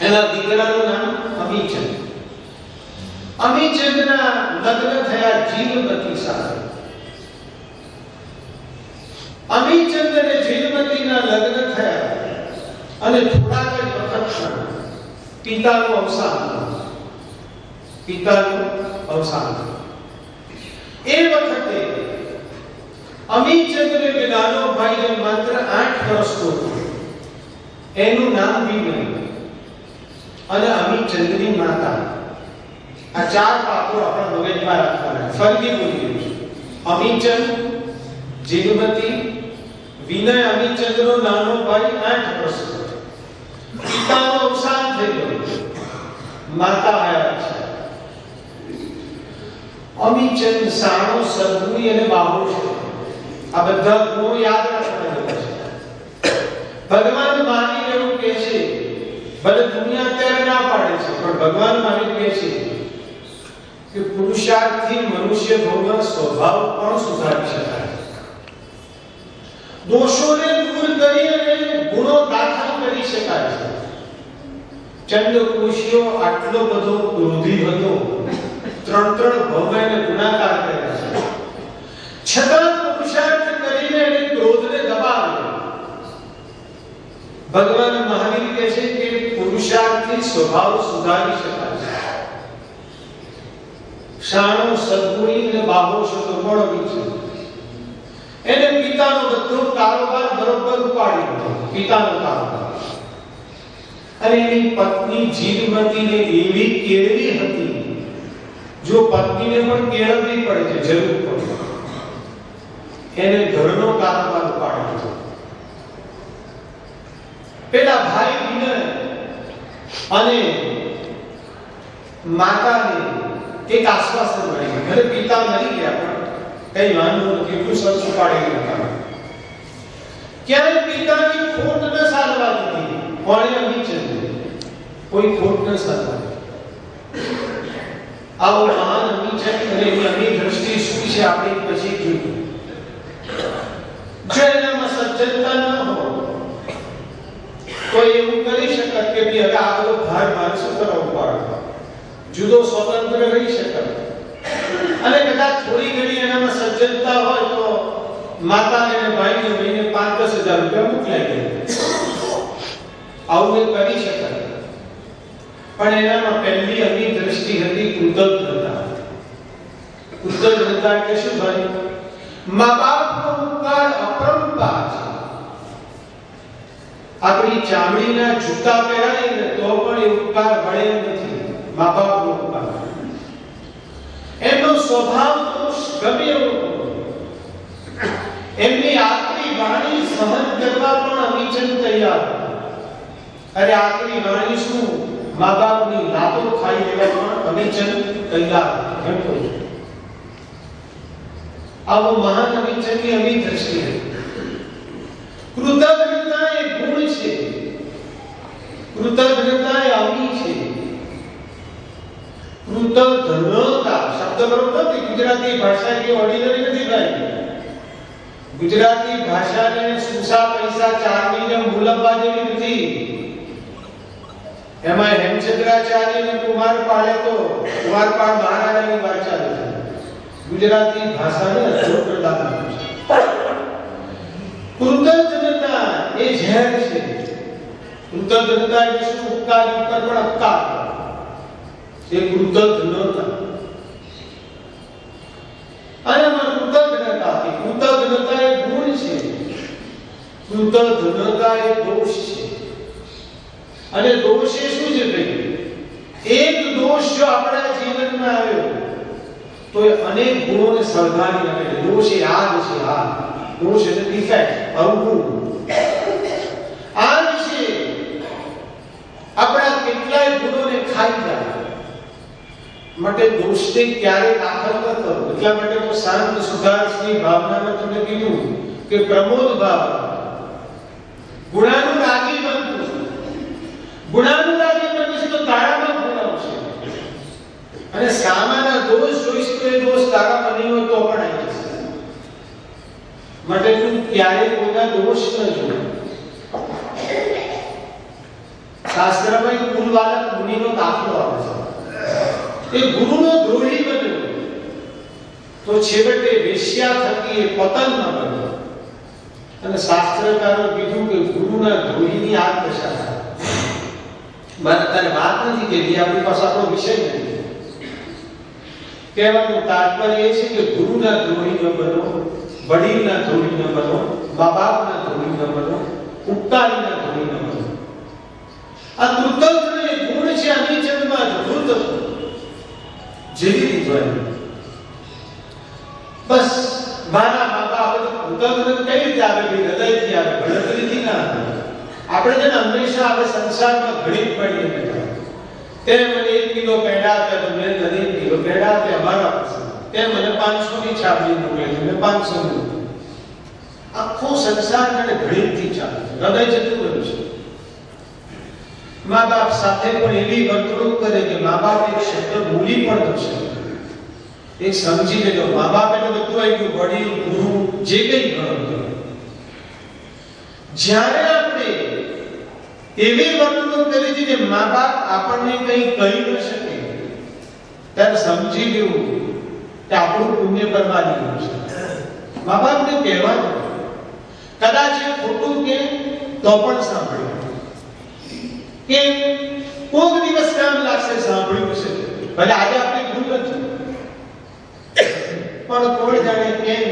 એના દીકરાનું નામ અમીચંદ. અમીચંદના લગ્ન થયા જીવમતી સાથે. અમીચંદ અને જીવમતીના લગ્ન થયા અને થોડાક જ વખતમાં પિતાનું અવસાન. એ વખતે અમીચંદ્રને નાનો ભાઈ માત્ર 8 વર્ષનો હતો. એનું નામ વિનય. અને અમીચંદ્રની માતા. આ 4 પાત્રો આપણા મગજમાં રાખવાના. ફરીથી બોલીએ છું. અમીચંદ, જીવમતી, વિનય અમીચંદ્રનો નાનો ભાઈ 8 વર્ષનો. પિતાનું અવસાન થઈ ગયું, માતા આયા છે. અમીચંદ સાણો, સદગુણી અને બાહુ છે. આ બધા ગુણો યાદ રાખવાના છે. ભગવાન માની એવું કહે છે, ભલે દુનિયા અત્યારે ના પાડે છે, પણ ભગવાન માની કહે છે કે પુરુષાર્થથી મનુષ્ય ભવનો સ્વભાવ પણ સુધારી શકાય. દોષોને દૂર કરી અને ગુણો દાખલ કરી શકાય છે. ચંદ્રકુશીઓ આટલો બધો ક્રોધી હતો, 3 ભવને ગુણાકાર કર્યા છે, છતાં પુરુષાર્થ કરીને એને ક્રોધને દબાવ્યો. ભગવાન મહાવીર કહે છે કે પુરુષાર્થથી સ્વભાવ સુધારી શકાય છે. શાણો, સદગુણી અને બાહો શબ્દો મળવી છે. એને પિતાનો બધો કારોબાર બરોબર ઉપાડી દીધો, પિતાનો કારોબાર. અને એની પત્ની જીવમતીને એવી કેળવી હતી, જો પત્નીને પણ કેળવવી પડે છે, જરૂર પડે, એને ઘરનો કારોબાર ઉપાડી દીધો. પેલા ભાઈ વિનય અને માતાને એક આશ્વાસન મળ્યું, ભલે પિતા મરી ગયા પણ કઈ વાંધો નથી, એટલું સરસ ઉપાડી હતા. ક્યાંય પિતાની ખોટ ન સારવા દીધી. કોણે? અમીચંદ. કોઈ ખોટ ન સારવા. આવો મહાન અમીચંદ અને એની દ્રષ્ટિ શું છે આપણે પછી જોયું. જો એનામાં સજ્જનતા ન હોય તો એવું કરી શકત કે હવે આ બધો ભાર માણસો પર ઉપાડો, જુદો સ્વતંત્ર રહી શકત. અને કદાચ થોડી ઘણી એનામાં સજ્જનતા હોય તો માતાને અને ભાઈને મહિને 5-10 હજાર રૂપિયા મોકલાઈ દે. આવું કરી શકાય. પણ એનામાં પહેલી અમી દ્રષ્ટિ હતી કૃતજ્ઞતા. કૃતજ્ઞતા કે શું ભાઈ? મા બાપનો ઉપકાર અપરંપાર છે. આપણી ચામડીના જૂતા પહેરાય ને તો પણ એ ઉપકાર વળે નથી. મા બાપનો ઉપકાર. એમનો સ્વભાવ દોષ ગમે એવો, એમની આકરી વાણી કરવા પણ અમીચંદ તૈયાર હતા. અરે આખરી વાણી શું, મા બાપની લાતો ખાઈ લેવા પણ અમીચંદ તૈયાર હતા. એમ કહું છું. આવો મહાન અમીચંદની અમી દ્રષ્ટિ હતી. કૃતજ્ઞતા એ ગુણ છે, કૃતજ્ઞતા એ અમી છે. કૃતજ્ઞતા શબ્દ બરોબર નથી. ગુજરાતી ભાષા કે ઓર્ડિનરી નથી ભાઈ. ગુજરાતી ભાષાને સુસા પૈસા ચારની જેમ ભૂલવવા જેવી નથી. એમાં હેમચંદ્રાચાર્ય ને કુમારપાળે તો કુમારપાળ મહારાજાની વાત ચાલે છે. ગુજરાતી ભાષાને અધૂર પ્રદાન આપ્યું છે. કૃતજ્ઞતા એ ઝેર છે. કૃતજ્ઞતા એટલે શું? ઉપકાર ઉપર પણ અપકાર એ કૃતજ્ઞતા. અને કૃતજ્ઞતા એ ગુણ છે, કૃતજ્ઞતા એ દોષ છે. અને દોષ એ શું છે ભાઈ? એક દોષ જો આપણા જીવનમાં આવ્યો તો એ અનેક ગુણોને સળગાવી નાખે. દોષ એ આગ છે, આગ. દોષ એટલે ડિફેક્ટ, અવગુણ. આગ છે આપણા કેટલાય ગુણોને ખાઈ જાય. માટે દોષને ક્યારે દાખલ ન કરો. એટલા માટે તો શાંત સુધારસની ભાવનામાં તમને કીધું કે પ્રમોદ ભાવ ગુણાનુરાગી બનતું. ગુણાનુરાગી બનીશ તો તારામાં ગુણ આવશે. અને સામાના દોષ જોઈશ તો એ દોષ તારામાં નહીં હોય તો પણ આવી જશે. માટે તું ક્યારે કોઈના દોષ ન જોવે. શાસ્ત્રમાં એક કુલવાલક મુનિનો દાખલો આવે છે. એ ગુરુનો દ્રોહી બન્યો તો છેવટે વેશ્યા થકી એ પતન ન બન્યો. અને શાસ્ત્રકારો કીધું કે ગુરુના દ્રોહીની આ દશા થાય. મારે તને વાત નથી કહેવી, આપણી પાસે આપણો વિષય નથી. કહેવાનું તાત્પર્ય એ છે કે ગુરુના દ્રોહી ન બનો, વડીલના દ્રોહી ન બનો, મા બાપના દ્રોહી ન બનો, ઉપકારીના દ્રોહી ન બનો. આ કૃતજ્ઞ એ ગુણ છે. અમીચંદમાં અદ્ભુત જેવી રીત હોય. બસ મારા મા બાપ કૃતજ્ઞ કઈ રીતે આવે? હૃદયથી આવે, ગણતરીથી ના આવે. આપણે જેને હંમેશા આવે સંસારમાં ઘણી પડી નથી. તે મને 1 કિલો પેડા આપ્યા તો મેં 1 કિલો પેડા આપ્યા મારા પાસે. તે મને 500 ની છાપડી મોકલી, મેં 500 ની. આખો સંસાર મને ઘણીથી ચાલે છે. હૃદય જતું રહ્યું છે. મા બાપ સાથે પણ એવી વર્તણૂક કરે કે મા બાપ એક શબ્દ ભૂલી પણ ન શકે. એક સમજી લેજો, મા બાપ એટલે બધું આવી ગયું, વડીલ, ગુરુ, જે કંઈ ગણો. જ્યારે આપણે એવી વર્તણૂક કરી છે કે મા બાપ આપણને કંઈ કહી ન શકે, ત્યારે સમજી લેવું કે આપણું પુણ્ય બરબાદી ગયું છે. મા બાપને કહેવાનું, કદાચ એ ખોટું કે તો પણ સાંભળ્યું. કે કોઈક દિવસ કામ લાગશે, સાંભળ્યું છે. ભલે આજે આપણી ભૂલ નથી, પણ કોણ જાણે કેમ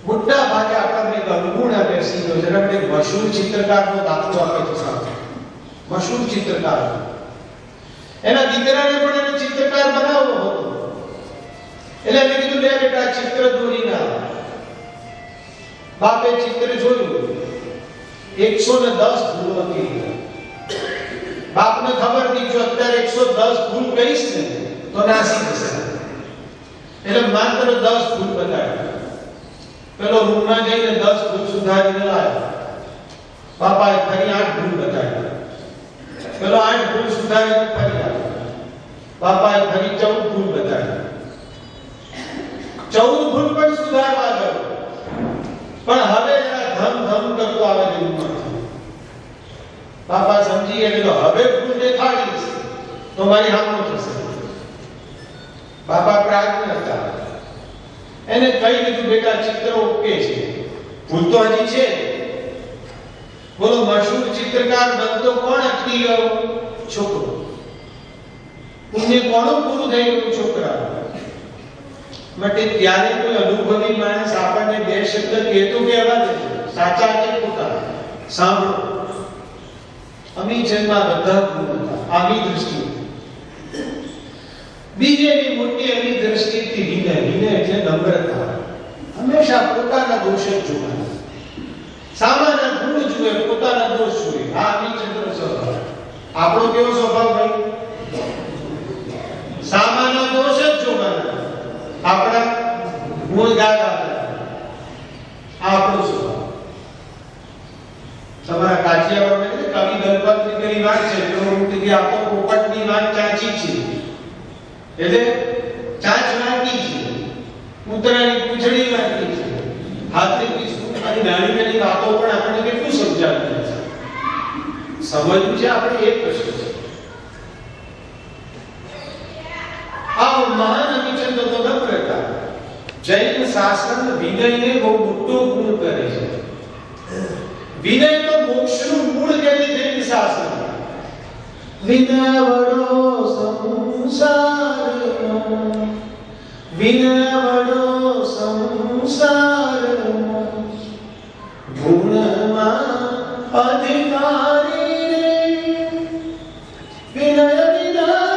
મોટા ભાગે આપણને અવગુણ બેસી ગયો છે. આપણે મશહૂર ચિત્રકારનો દાખલો આપે છે સાહેબ. મશહૂર ચિત્રકાર, એના દીકરાને પણ એને ચિત્રકાર બનાવવો હતો. એટલે એને કીધું લે બેટા ચિત્ર દોરી ના. બાપે ચિત્ર જોયું, 110 ભૂલો હતી. બાપને ખબર હતી જો અત્યારે 110 ભૂલ કહીશ ને તો નાસી જશે. એટલે માત્ર 10 ભૂલ બતાવી. પેલો રૂમમાં જઈને 10 ભૂલ સુધારીને લાવ્યો. બાપાએ ફરી 8 ભૂલ બતાવી. પેલો 8 ભૂલ સુધારીને ફરી આવ્યો. બાપાએ ફરી 14 ભૂલ બતાવી. 14 ભૂલ પણ સુધારવા ગયો, પણ હવે જરા ધમ ધમ કરતો આવે છે રૂમમાંથી. બાપા સમજી ગયા કે હવે ભૂલ દેખાડીશ તો મારી હામો થશે. બાપા પ્રાજ્ઞ હતા. એને કહી દીધું બેટા ચિત્ર ઓકે છે, ભૂલ તો હજી છે. બોલો મશહૂર ચિત્રકાર બનતો કોણ અટકી ગયો? છોકરો. પુણ્ય કોનું પૂરું થઈ ગયું? છોકરા. માટે ત્યારે કોઈ અનુભવી માણસ આપણને 2 શબ્દ કહેતો કહેવા દે, સાચા કે ખોટા, સાંભળો. અમીચંદમાં બધા ગુણ હતા. આવી દ્રષ્ટિ. બીજેની મોટી એવી દ્રષ્ટિથી વિનય. વિનય એટલે નમ્રતા. હંમેશા પોતાના દોષ જ જોવાના. સામાન્ય ગુણ જુએ, પોતાના દોષ જુએ. આ અમીચંદ્રનો સ્વભાવ. આપણો કેવો સ્વભાવ ભાઈ? સામાન્ય દોષ જ જોવાના, આપણા ગુણ ગાતા. આપણો સ્વભાવ. તમારા કાઠિયાવાડ કવિ દલપતની વાત છે, તો ઉઠી ગયા તો પોપટની વાત ચાંચી છે, એટલે ચાંચ વાંકી છે, કૂતરાની પૂંછડી વાંકી છે, હાથની પીછું, અને નાની નાની વાતો પણ આપણને કેટલું સમજાવી છે. સમજવું છે આપણે એક પ્રશ્ન છે. આ મહાન અમીચંદ્ર તો નમ્ર હતા. જૈન શાસન વિનયને બહુ મોટો ગુણ કરે છે. વિનય તો મોક્ષનું મૂળ કહે છે જૈન શાસન. વિનય વડો સંસારમાં, વિનય વડો સંસારમાં, ગુણમાં અધિકારી રે, વિનય વિના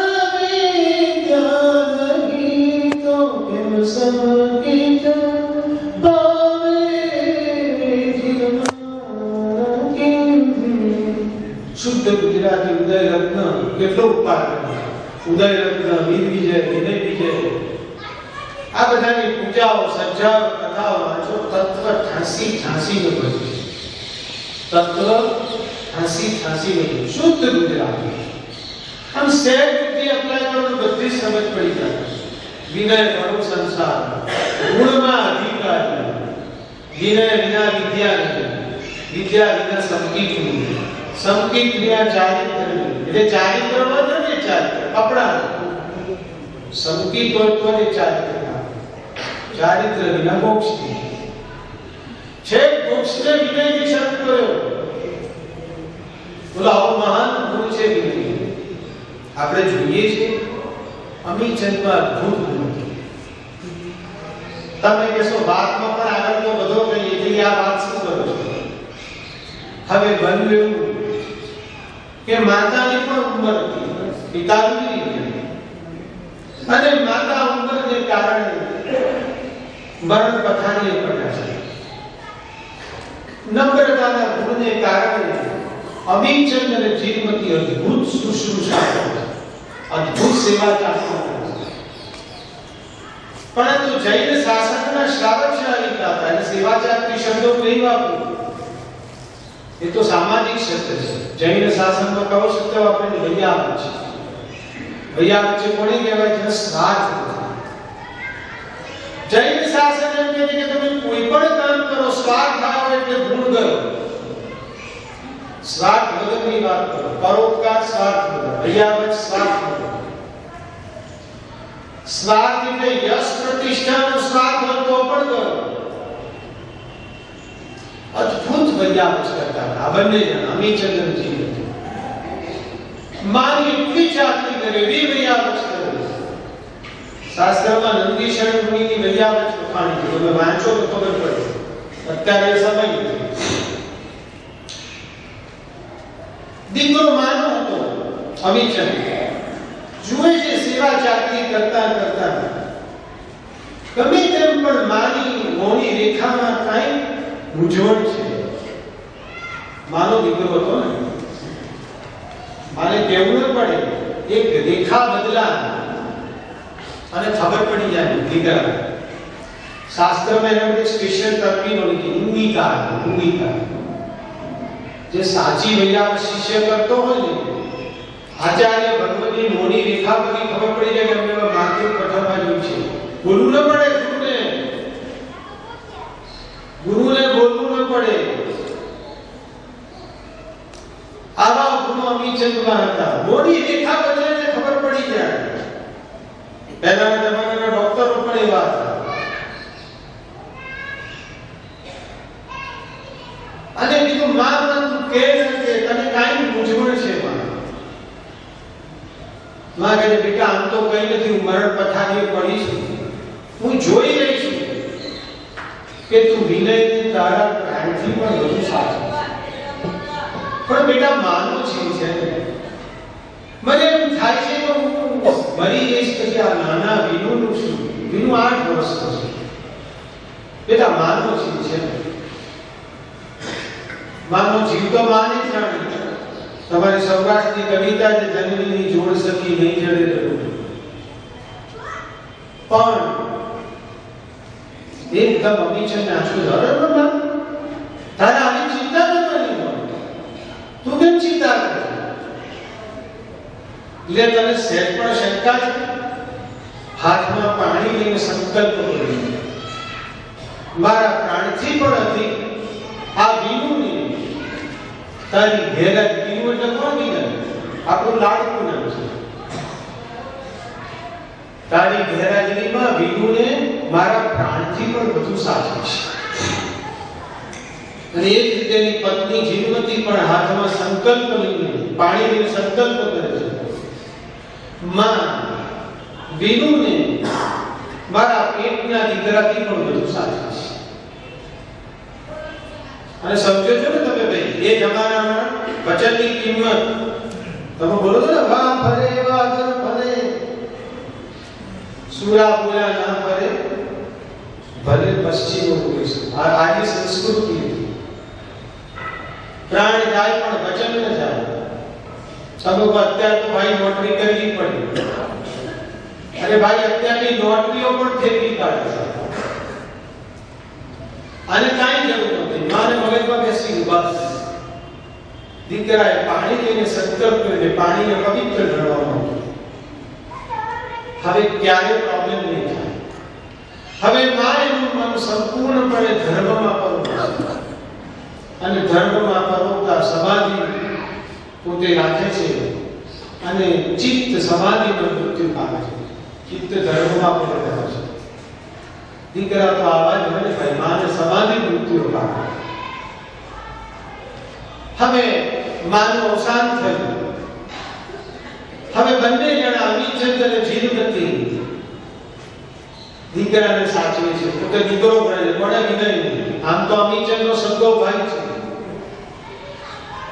વિદ્યા નહીં તો કેમ સંગીત ભાવે શુદ્ધ ગુજરાતી ઉદય રત્ન કેટલો ઉત્પાદન. ઉદય રત્ન, વીર વિજય, વિનય વિજય, આ બધાની પૂજાઓ, સજ્જાઓ, કથાઓ વાંચો. તત્વ ઠાંસી ઠાંસી નું બધું, તત્વ ઠાંસી ઠાંસી નું શુદ્ધ ગુજરાતી. આમ સહેજ બુદ્ધિ અપ્લાય કરો તો બધી સમજ પડી જાય. વિનય વડો સંસાર, ગુણમાં અધિકારી, વિનય વિના વિદ્યા નહીં, વિદ્યા વિના સંગીત નહીં, સંગીત વિના ચારિત્ર નહીં. એટલે ચારિત્ર માત્ર ને ચારિત્ર કપડા, સંગીત હોય તો ને ચારિત્ર, ચારિત્ર વિના મોક્ષ નહીં. છે મોક્ષને વિનયથી શબ્દ કર્યો. બોલો આવો મહાન ગુણ છે વિનય. આપણે જોઈએ છીએ અમીચંદમાં અદ્ભુત ગુણ. તમે કહેશો વાતમાં પણ આગળ તો બધો કહીએ છીએ, આ વાત શું કરો છો? હવે બન્યું એવું કે માતાની પણ ઉંમર હતી, પિતાની નહીં, અને માતા ઉંમરને કારણે મરણ પથારીએ પડ્યા છે. નમ્રતાના ગુણને કારણે અમીચંદ અને જીનમતી અદ્ભુત શુશ્રૂષા કરે, અદ્ભુત સેવા ચાલુ. પરંતુ જૈન શાસનના શ્રાવકશાહી હતા, અને સેવાચાર્ય શબ્દો નહીં વાપરો. એ તો સામાજિક શબ્દ છે. જૈન શાસનમાં કયો શબ્દ વાપરે? વૈયાવચ. વૈયાવચ કોને કહેવાય છે? સ્વાર્થ. જૈન શાસન એમ કહે છે કે તમે કોઈ પણ કામ કરો, સ્વાર્થ આવે એટલે ગુણ કરો. સ્વાર્થ વગરની વાત કરો. પરોપકાર સ્વાર્થ વગર, વૈયાવચ સ્વાર્થ વગર. સ્વાર્થ એટલે યશ પ્રતિષ્ઠાનો સ્વાર્થ હોય તો પણ કરો. અદ્ભુત વૈયાવચ કરતા આ બંને જણ, અમીચંદ્રજી માની એટલી ચાકરી કરે, એવી વૈયાવચ કરે. શાસ્ત્રમાં નંદીશણ મુનિની વૈયાવચ વખાણી છે. તમે વાંચો તો ખબર પડે. અત્યારે સમય દીકરો માનો હતો અમીચંદ. જુએ છે સેવા ચાકરી કરતા કરતા ગમે તેમ પણ માની મોની રેખામાં કાંઈ મૂંઝવણ છે. માનો દીકરો હતો ને, માને કેવું ન પડે, એક રેખા બદલા અને ખબર પડી જાય દીકરા. શાસ્ત્રમાં એના માટે સ્પેશિયલ તરકીબો લીધી, ઇંગિકા. જે સાચી વૈયાવચ શિષ્ય કરતો હોય ને, આચાર્ય ભગવતી મોની રેખા બધી ખબર પડી જાય કે અમને માથું પઠામાં જોયું છે. બોલવું ન પડે ગુરુને બોલવું ન પડે. આવા ગુણો અમીચંદમાં હતા. મોની રેખા બદલાને ખબર પડી જાય. પહેલાના જમાનાના ડોક્ટરો પણ એવા હતા. અને બીજું માં કે તને કાંઈ મૂંઝવણ છે? માં કહે બેટા આમ તો કઈ નથી, હું મરણ પથારીએ પડી છું, હું જોઈ રહી છું કે તું વિનય તારા પ્રાણથી પણ વધુ સાચું છે. પણ બેટા માનો છે મને એમ થાય છે કે હું મરી જઈશ પછી આ નાના વિનુનું શું? વિનુ 8 વર્ષનો છે. બેટા માનો છે માનો જીવ તો માને જ જાણે. તમારી સૌરાષ્ટ્રની કવિતા જે જનની જોડ સકી નહીં જડે જરૂર, પણ એકદમ અમીચંદ આંસુ ધરે બાબા, તારે આવી ચિંતા કરવાની હોય, તું કેમ ચિંતા કરે? એટલે તને સહેજ પણ શંકા છે? હાથમાં પાણી લઈને સંકલ્પ કર્યો, મારા પ્રાણથી પણ હતી આ વિનુની તારી ઘેરા. વિનુ એટલે કોણ? વિનય, આપણું લાડકું નામ છે. તારી ઘેરાગીરીમાં વિનુને મારા પ્રાણથી પણ વધુ સાચી છે. અને એ જ રીતે એની પત્ની જીનવતી પણ હાથમાં સંકલ્પ લઈને પાણી લઈને સંકલ્પ કરે છે, માં વિનુને મારા પેટના દીકરાથી પણ વધુ સાચી છે. અને સમજો છો ને તમે ભાઈ, એ જમાનામાં વચનની કિંમત તમે બોલો છો ને, વાહ ફરે વાજર ફરે, સુરા બોલા ના ફરે, ભલે પશ્ચિમ ઉગીશ. આની સંસ્કૃતિ પ્રાણ જાય પણ વચન ન જાય. તમે અત્યારે તો ભાઈ નોટરી કરવી પડી, અરે ભાઈ અત્યારની નોટરીઓ પણ ફેરવી કાઢે છે. આને કાંઈ જરૂર નથી. માને મગજમાં બેસી બસ દીકરાએ પાણી લઈને સંકલ્પ કરીને પાણીને પવિત્ર ગણવાનું. હવે ક્યારે પ્રોબ્લેમ નહીં થાય. હવે માં એનું મન સંપૂર્ણપણે ધર્મમાં પરોવશે, અને ધર્મમાં પરોવતા સમાધિ પોતે રાખે છે, અને ચિત્ત સમાધિમાં મૃત્યુ પામે છે. ચિત્ત ધર્મમાં પરોવે છે. દીકરા તો આવા જ હોય ને ભાઈ, માને સમાધિ મૃત્યુ પામે. હવે માનું અવસાન થયું. હવે બંને જણા અમીચંદ અને જીનવતી દીકરાને સાચવે છે. પોતે દીકરો ભણે છે, કોને? વિનય. આમ તો અમીચંદનો સગો ભાઈ છે.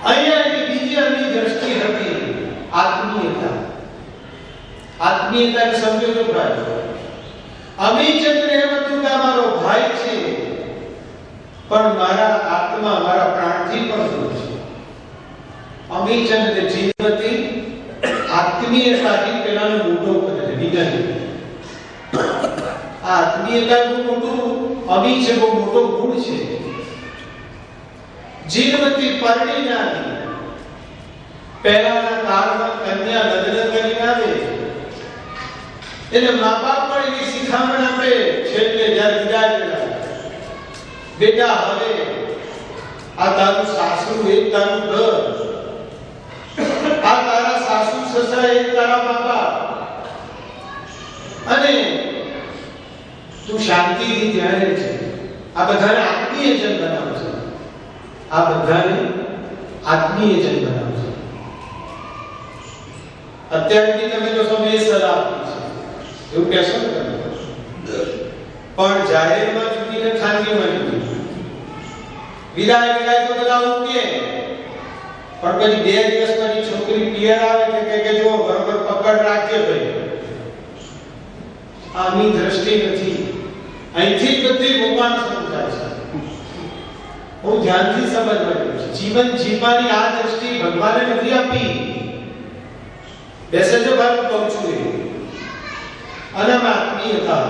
અહીંયા એની બીજી અમી દ્રષ્ટિ હતી, આત્મીયતા. આત્મીયતા સમજો છો ભાઈ? અમીચંદને એમ હતું કે મારો ભાઈ છે, પણ મારા આત્મા મારા પ્રાણથી પણ દૂર છે. અમીચંદ ને જીનવતી આત્મીયતાથી પેલાનો મોટો કરે છે, વિનય. આ આત્મીયતા બહુ મોટું, અમી છે બહુ મોટો ગુણ છે. જીનવતી પરણી ના આવી, પહેલાના કાળમાં કન્યા લગ્ન કરીને આવે એટલે મા બાપ પણ એની શિખામણ આપે. છેલ્લે જ્યારે વિદાય કરે, બેટા હવે આ તારું સાસુ એક તારું ઘર, આ તારા સાસુ સસરા એક તારા બાપા, અને તું શાંતિથી ત્યાં રહે છે. આ બધાને આત્મીયજન બનાવશે. આ બધાને આત્મીયજન બનાવશે. અત્યારની તમે જો સમય સલાહ આપી છે એવું કહેશો ને તમે, પણ જાહેરમાં ચૂંટીને ખાનગીમાં ચૂંટી વિદાય તો બધા ઓકે, પણ પછી 2 દિવસ પછી છોકરી પિયર આવે કે જો બરોબર પકડ રાખજે ભાઈ. આની દ્રષ્ટિ નથી. અહીંથી બધી ભગવાન સમજાય છે. બહુ ધ્યાનથી સમજવાનું છે. જીવન જીવવાની આ દ્રષ્ટિ ભગવાને નથી આપી. બેસે જો ભાઈ કહું છું એ અનાત્મીયતા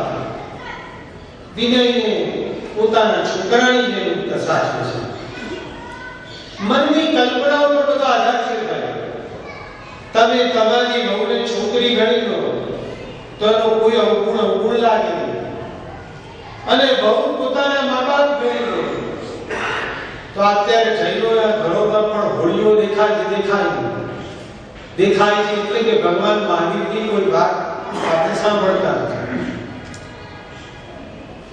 વિનયને પોતાના છોકરાની જેમ સાચવે છે. મનની કલ્પનાઓ પર બધો આધાર છે ભાઈ. તમે તમારી વહુને છોકરી ગણી લો તો એનો કોઈ અવગુણ લાગે નહીં, અને બહુ પોતાના મા બાપ ગણી લો તો અત્યારે જૈનોના ઘરોમાં પણ હોળીઓ દેખાય છે એટલે કે ભગવાન મહાવીરની કોઈ વાત આપણે સાંભળતા નથી.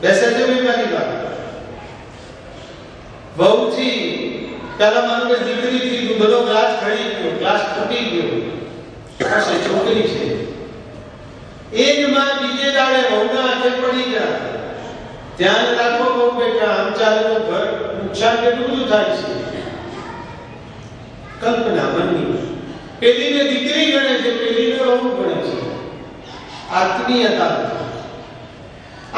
બેસે છે મારી વાત. બહુથી પેલા માનો કે દીકરીથી બધો ગ્લાસ ખરી ગયો, ગ્લાસ તૂટી ગયો, પાસે છોકરી છે. એ જ માં બીજે દાડે વહુના હાથે પડી ગયા. ધ્યાન રાખો બહુ બેટા, આમ ચાલે તો ઘર નુકસાન કેટલું બધું થાય છે. કલ્પના મનની. પેલીને દીકરી ગણે છે, પેલીને વહુ ગણે છે. આત્મીયતા.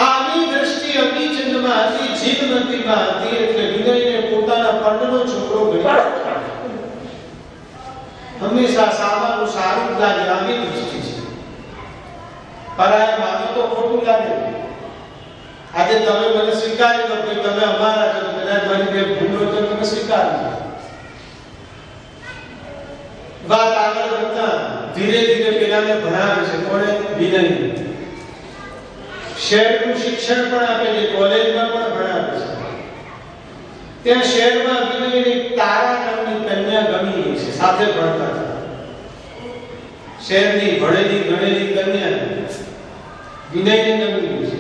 આની દ્રષ્ટિ અમીચંદમાં હતી, જીનવતીમાં હતી. એટલે વિનયને પોતાના પંડનો છોકરો ગણ્યો હંમેશા સામાનું સારું જ લાગે આવી દૃષ્ટિ છે. પરાય માનો તો ખોટું લાગે. આજે તમે મને સ્વીકારી લો કે તમે અમારા છો, કદાચ મારી બે ભૂલો તો તમે સ્વીકારી લો. વાત આગળ વધતા ધીરે ધીરે પેલાને ભણાવે છે. કોણે? વિનય. શહેરનું શિક્ષણ પણ આપે છે, કોલેજમાં પણ ભણાવે છે. ત્યાં શહેરમાં વિનયને તારા નામની કન્યા ગમી છે, સાથે ભણતા હતા. શહેરની ભણેલી ગણેલી કન્યા વિનયને ગમી છે.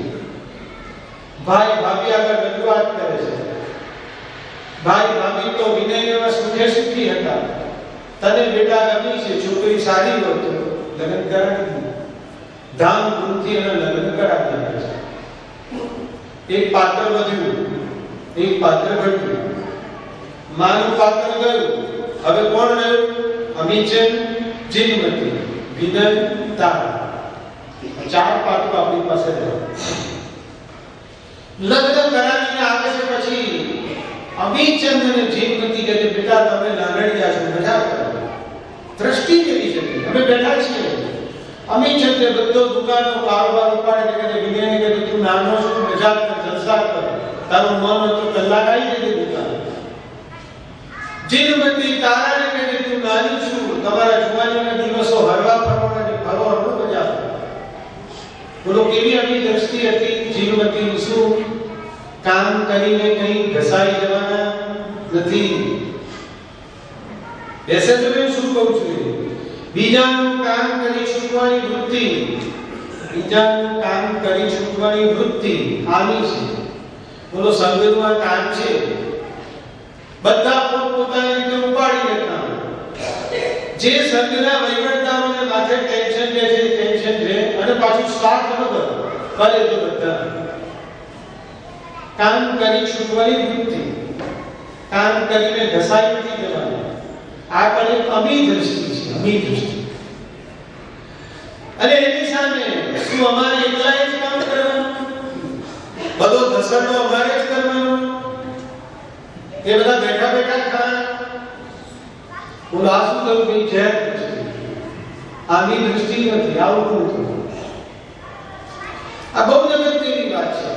ભાઈ ભાભી આગળ રજૂઆત કરે છે. ભાઈ ભાભી તો વિનયમાં સુખે સુખી હતા. તને બેટા ગમી છે, છોકરી સારી હોય તો લગ્ન કરાવી દે. ધામધૂમથી એના લગ્ન કરાવી દે છે. એક પાત્ર વધ્યું, એક પાત્ર ઘટ્યું. માનું પાત્ર ગયું. હવે કોણ રહ્યું? અમીચંદ, જીનમતી, વિનય, તારા. 4 પાત્રો આપણી પાસે રહ્યા. લગ્ન કરાવીને આવે છે. પછી અમીચંદ અને જીનમતી કહે છે, બેટા તમે લાગણિયા છો, મજા કરો. દ્રષ્ટિ કેવી છે? અમે બેઠા છીએ. અમીચંદે બધો દુકાનો કારોબાર ઉપાડે કે વિનયને કહે તું નાનો છો, મજા કર, જલસા કર. તારું મન હોય તો કલાક આવી જજે દુકાન. જીનમતી તારાને કહે તું નાની છું, તમારા જુવાનીના દિવસો હરવા ફરવા અને ફરો હરવો મજા કરો. બોલો કેવી આવી દ્રષ્ટિ હતી જીનમતી. શું કામ કરીને કઈ ઘસાઈ જવાના નથી. એસે તો હું શું કહું છું? બીજાનું કામ કરી છૂટવાની વૃત્તિ, બીજાનું કામ કરી છૂટવાની વૃત્તિ આની છે. બોલો સંગનું આ કામ છે. બધા પોતપોતાની રીતે ઉપાડી લેતા. જે સંગના વહીવટદારોને માથે ટેન્શન છે, અને પાછું સ્વાર્થ વગર કરે તો બધા કામ કરી છૂટવાની વૃત્તિ, કામ કરીને ઘસાઈ નથી જવાનું. આ પણ એક અમી દ્રષ્ટિ છે, અમી દ્રષ્ટિ. અને એની સામે શું અમારે એકલાએ જ કામ કરવાનું? બધો ધસડો અમારે જ કરવાનો? એ બધા બેઠા બેઠા ખાય? બોલો આ શું કહ્યું? ભાઈ ઝેર દ્રષ્ટિ, આની દ્રષ્ટિ નથી. આવું નથી. આ બહુ અગત્યની વાત છે.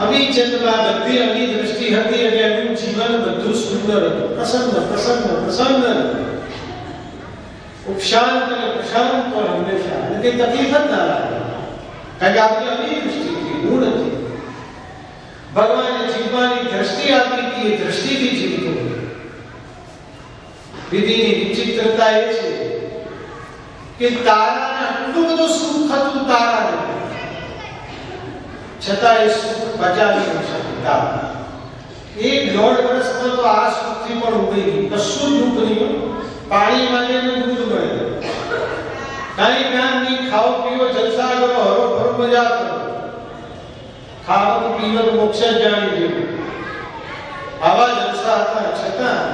અમીચંદમાં બધી અમી દ્રષ્ટિ હતી એટલે એનું જીવન બધું સુંદર હતું. પ્રસન્ન પ્રસન્ન પ્રસન્ન, ઉપશાંત અને પ્રશાંત પણ હંમેશા. અને તે તકલીફ જ ના લાગે, કારણ કે આપણી અમી દ્રષ્ટિ હતી, ગુણ હતી. ભગવાને જીવવાની દ્રષ્ટિ આપી હતી, એ દ્રષ્ટિથી જીવતો હતો. વિધિની વિચિત્રતા એ છે કે તારાને આટલું બધું સુખ હતું તારાને, છતાં એ સુખ બચાવી ન શકતા. 1.5 વર્ષમાં તો આ સુખથી પણ ઉભી ગઈ. કશું દુઃખ નહીં. પાણી માટે દૂધ મળે, કાંઈ કામ નહીં. ખાઓ પીઓ, જલસા કરો, હરો ભરો, મજા કરો. ખાવાનું પીવાનું મોક્ષ જ જાણી જેવું આવા જલસા હતા. છતાં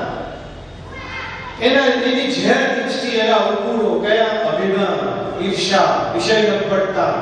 એની ઝેર દૃષ્ટિ, એના અવગુણો કયા? અભિમાન, ઈર્ષા, વિષય નપટતા,